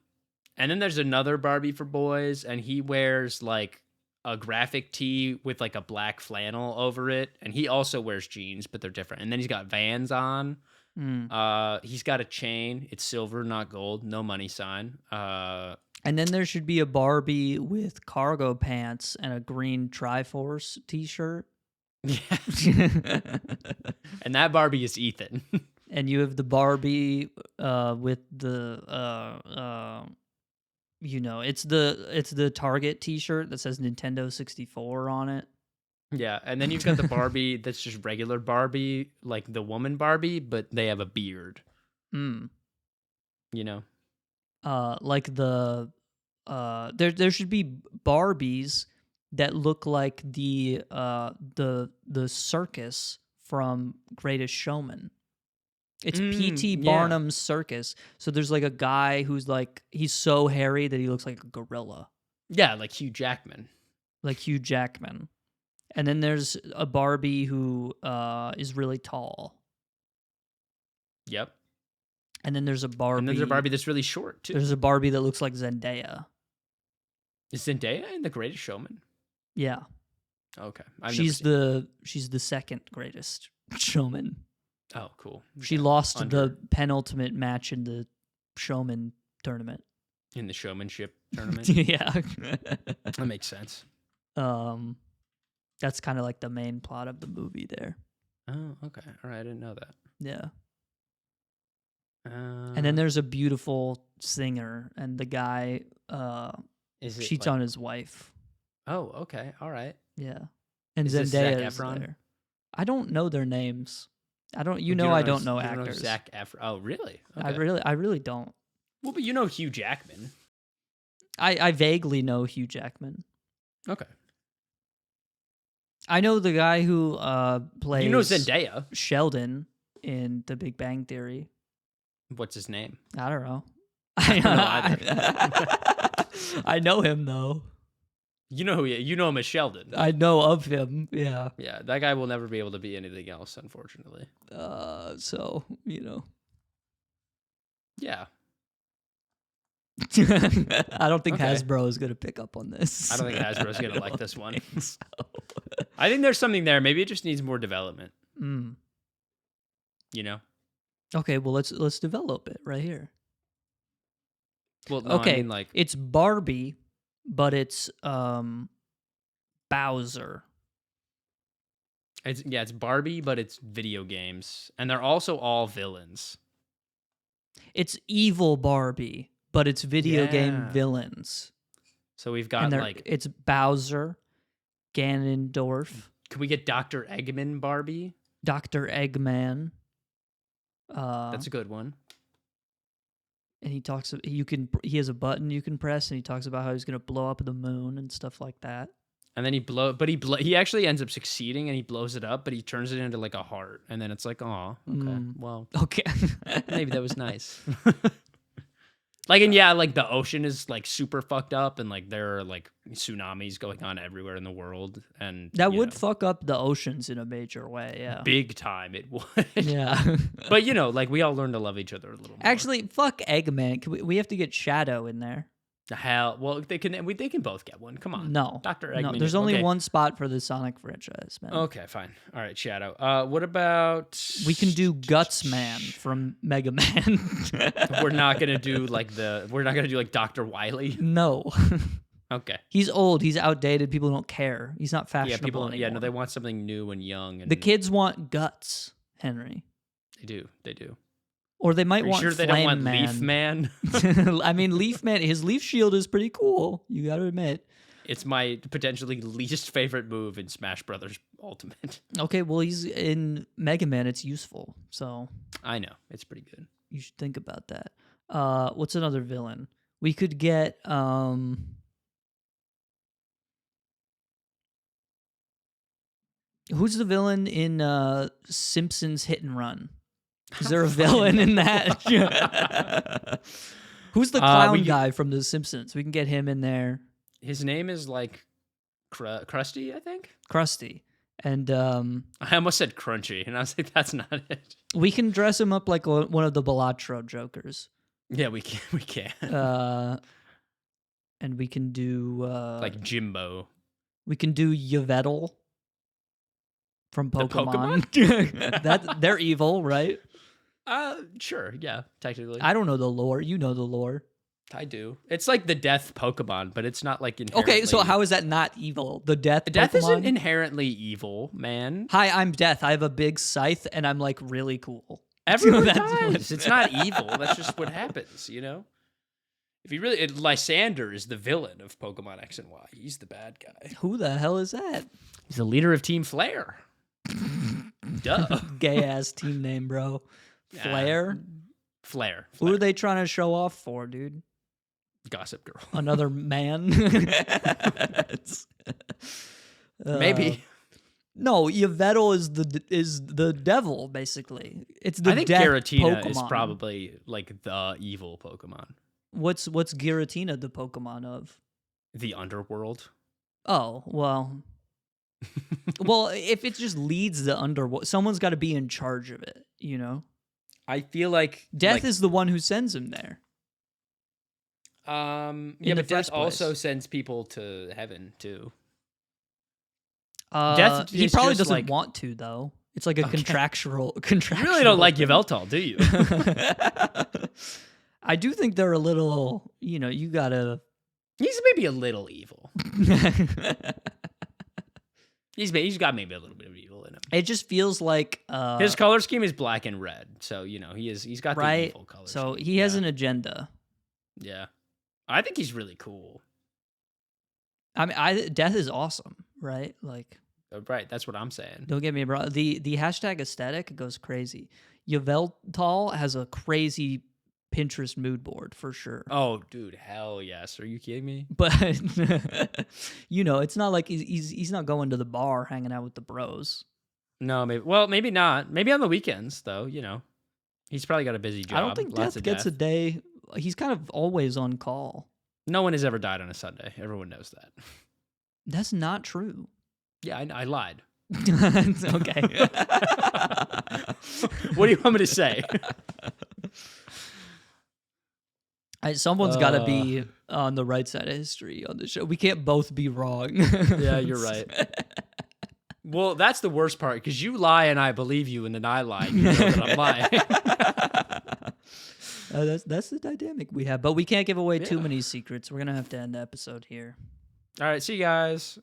[SPEAKER 1] then there's another Barbie for boys, and he wears like a graphic tee with like a black flannel over it, and he also wears jeans, but they're different. And then he's got Vans on. He's got a chain. It's silver, not gold. No money sign.
[SPEAKER 2] And then there should be a Barbie with cargo pants and a green Triforce t-shirt.
[SPEAKER 1] Yeah. And that Barbie is Ethan.
[SPEAKER 2] And you have the Barbie with the it's the Target t-shirt that says Nintendo 64 on it.
[SPEAKER 1] Yeah, and then you've got the Barbie that's just regular Barbie, like the woman Barbie, but they have a beard. You know?
[SPEAKER 2] Like there should be Barbies that look like the circus from Greatest Showman. It's P.T. Barnum's circus. So there's like a guy who's like, he's so hairy that he looks like a gorilla.
[SPEAKER 1] Yeah, like Hugh Jackman.
[SPEAKER 2] And then there's a Barbie who is really tall.
[SPEAKER 1] Yep.
[SPEAKER 2] And then there's a Barbie.
[SPEAKER 1] And there's a Barbie that's really short, too.
[SPEAKER 2] There's a Barbie that looks like Zendaya.
[SPEAKER 1] Is Zendaya in The Greatest Showman?
[SPEAKER 2] Yeah.
[SPEAKER 1] Okay.
[SPEAKER 2] She's the second greatest showman.
[SPEAKER 1] Oh, cool.
[SPEAKER 2] She lost the penultimate match in the Showman tournament.
[SPEAKER 1] In the showmanship tournament?
[SPEAKER 2] Yeah.
[SPEAKER 1] That makes sense.
[SPEAKER 2] That's kind of like the main plot of the movie there.
[SPEAKER 1] Oh, okay. All right. I didn't know that.
[SPEAKER 2] Yeah. And then there's a beautiful singer, and the guy cheats on his wife.
[SPEAKER 1] Oh, okay. All right.
[SPEAKER 2] Yeah. And
[SPEAKER 1] Zendaya is there.
[SPEAKER 2] I don't know their names. I don't know actors.
[SPEAKER 1] Zac Efron. Oh, really? Okay.
[SPEAKER 2] I really don't.
[SPEAKER 1] Well, but you know Hugh Jackman.
[SPEAKER 2] I vaguely know Hugh Jackman.
[SPEAKER 1] Okay.
[SPEAKER 2] I know the guy who plays...
[SPEAKER 1] You know Zendaya.
[SPEAKER 2] Sheldon in The Big Bang Theory.
[SPEAKER 1] What's his name?
[SPEAKER 2] I don't know.
[SPEAKER 1] I don't know either.
[SPEAKER 2] I know him, though.
[SPEAKER 1] You know him as Sheldon.
[SPEAKER 2] I know of him, yeah.
[SPEAKER 1] Yeah, that guy will never be able to be anything else, unfortunately.
[SPEAKER 2] So,
[SPEAKER 1] Yeah.
[SPEAKER 2] I don't think Hasbro is going to pick up on this.
[SPEAKER 1] I don't think Hasbro is going to like this one. So. I think there's something there. Maybe it just needs more development. You know?
[SPEAKER 2] Okay, well, let's develop it right here.
[SPEAKER 1] Well, no,
[SPEAKER 2] okay,
[SPEAKER 1] I mean, like...
[SPEAKER 2] it's Barbie, but it's Bowser.
[SPEAKER 1] It's Barbie, but it's video games. And they're also all villains.
[SPEAKER 2] It's evil Barbie, but it's video game villains.
[SPEAKER 1] So we've got
[SPEAKER 2] it's Bowser, Ganondorf.
[SPEAKER 1] Can we get Dr. Eggman Barbie?
[SPEAKER 2] Dr. Eggman.
[SPEAKER 1] That's a good one.
[SPEAKER 2] And he talks. He has a button you can press, and he talks about how he's going to blow up the moon and stuff like that.
[SPEAKER 1] And then he actually ends up succeeding, and he blows it up, but he turns it into like a heart, and then it's like, oh, okay, well,
[SPEAKER 2] okay,
[SPEAKER 1] maybe that was nice. Like the ocean is like super fucked up, and like there are like tsunamis going on everywhere in the world, and
[SPEAKER 2] that would fuck up the oceans in a major way. Yeah,
[SPEAKER 1] big time it would.
[SPEAKER 2] Yeah,
[SPEAKER 1] but like we all learn to love each other a little more.
[SPEAKER 2] Actually, fuck Eggman. We have to get Shadow in there.
[SPEAKER 1] The hell? Well, they can both get one. Come on.
[SPEAKER 2] No.
[SPEAKER 1] Dr. Eggman.
[SPEAKER 2] No, there's only one spot for the Sonic franchise, man.
[SPEAKER 1] Okay, fine. All right, Shadow. What about...
[SPEAKER 2] We can do Guts Man from Mega Man.
[SPEAKER 1] We're not going to do like Dr. Wily?
[SPEAKER 2] No.
[SPEAKER 1] Okay.
[SPEAKER 2] He's old. He's outdated. People don't care. He's not fashionable anymore.
[SPEAKER 1] Yeah, no, they want something new and young. And
[SPEAKER 2] the kids want Guts, Henry.
[SPEAKER 1] They do.
[SPEAKER 2] Or they might want
[SPEAKER 1] sure they don't want Leaf Man?
[SPEAKER 2] I mean, Leaf Man, his leaf shield is pretty cool. You got to admit.
[SPEAKER 1] It's my potentially least favorite move in Smash Brothers Ultimate.
[SPEAKER 2] Okay, well, he's in Mega Man. It's useful, so.
[SPEAKER 1] I know. It's pretty good.
[SPEAKER 2] You should think about that. What's another villain? We could get who's the villain in Simpsons Hit and Run? Is there a villain in that? Who's the clown guy from The Simpsons? We can get him in there.
[SPEAKER 1] His name is like Krusty, I think.
[SPEAKER 2] Krusty. And
[SPEAKER 1] I almost said Crunchy, and I was like, that's not it.
[SPEAKER 2] We can dress him up like one of the Balatro Jokers.
[SPEAKER 1] Yeah, we can. We can.
[SPEAKER 2] And we can do
[SPEAKER 1] like Jimbo.
[SPEAKER 2] We can do Yveltal from Pokemon. They're evil, right?
[SPEAKER 1] Sure, yeah, technically.
[SPEAKER 2] I don't know the lore. You know the lore.
[SPEAKER 1] I do. It's like the death Pokemon, but it's not like inherently...
[SPEAKER 2] Okay, so how is that not evil? The death
[SPEAKER 1] Death
[SPEAKER 2] Pokemon?
[SPEAKER 1] isn't inherently evil, man.
[SPEAKER 2] Hi, I'm Death. I have a big scythe, and I'm, like, really cool.
[SPEAKER 1] Everyone dies. It's not evil. That's just what happens, you know? If you really... Lysander is the villain of Pokemon X and Y. He's the bad guy.
[SPEAKER 2] Who the hell is that?
[SPEAKER 1] He's the leader of Team Flare. Duh.
[SPEAKER 2] Gay-ass team name, bro. Flare?
[SPEAKER 1] Flare.
[SPEAKER 2] Who are they trying to show off for, dude?
[SPEAKER 1] Gossip Girl.
[SPEAKER 2] Another man?
[SPEAKER 1] Maybe.
[SPEAKER 2] No, Yveltal is the devil, basically. It's the
[SPEAKER 1] I think
[SPEAKER 2] death
[SPEAKER 1] Giratina
[SPEAKER 2] Pokemon.
[SPEAKER 1] is probably like the evil Pokemon.
[SPEAKER 2] What's Giratina the Pokemon of?
[SPEAKER 1] The underworld.
[SPEAKER 2] Oh, well. Well, if it just leads the underworld, someone's got to be in charge of it, you know?
[SPEAKER 1] I feel like
[SPEAKER 2] Death is the one who sends him there.
[SPEAKER 1] Yeah, but Death also sends people to heaven too.
[SPEAKER 2] Death, he probably doesn't want to though. It's like a contractual.
[SPEAKER 1] You really don't like Yveltal, do you?
[SPEAKER 2] I do think they're a little. You know, you gotta.
[SPEAKER 1] He's maybe a little evil. He's got maybe a little bit of evil in him.
[SPEAKER 2] It just feels like
[SPEAKER 1] his color scheme is black and red, so you know he's got the evil color.
[SPEAKER 2] So
[SPEAKER 1] scheme.
[SPEAKER 2] he has an agenda.
[SPEAKER 1] Yeah, I think he's really cool.
[SPEAKER 2] I mean, Death is awesome, right? Like,
[SPEAKER 1] right. That's what I'm saying.
[SPEAKER 2] Don't get me wrong. The hashtag aesthetic goes crazy. Yveltal has a crazy Pinterest mood board for sure.
[SPEAKER 1] Oh, dude, hell yes. Are you kidding me?
[SPEAKER 2] But you know, it's not like he's not going to the bar hanging out with the bros.
[SPEAKER 1] No, maybe not. Maybe on the weekends though. You know, he's probably got a busy job.
[SPEAKER 2] I don't think Death gets a day. He's kind of always on call.
[SPEAKER 1] No one has ever died on a Sunday. Everyone knows that.
[SPEAKER 2] That's not true.
[SPEAKER 1] Yeah, I lied.
[SPEAKER 2] Okay.
[SPEAKER 1] What do you want me to say?
[SPEAKER 2] Someone's got to be on the right side of history on the show. We can't both be wrong.
[SPEAKER 1] Yeah, you're right. Well, that's the worst part because you lie and I believe you, and then I lie and you know that I'm lying.
[SPEAKER 2] That's the dynamic we have, but we can't give away too many secrets. We're gonna have to end the episode here.
[SPEAKER 1] All right, see you guys.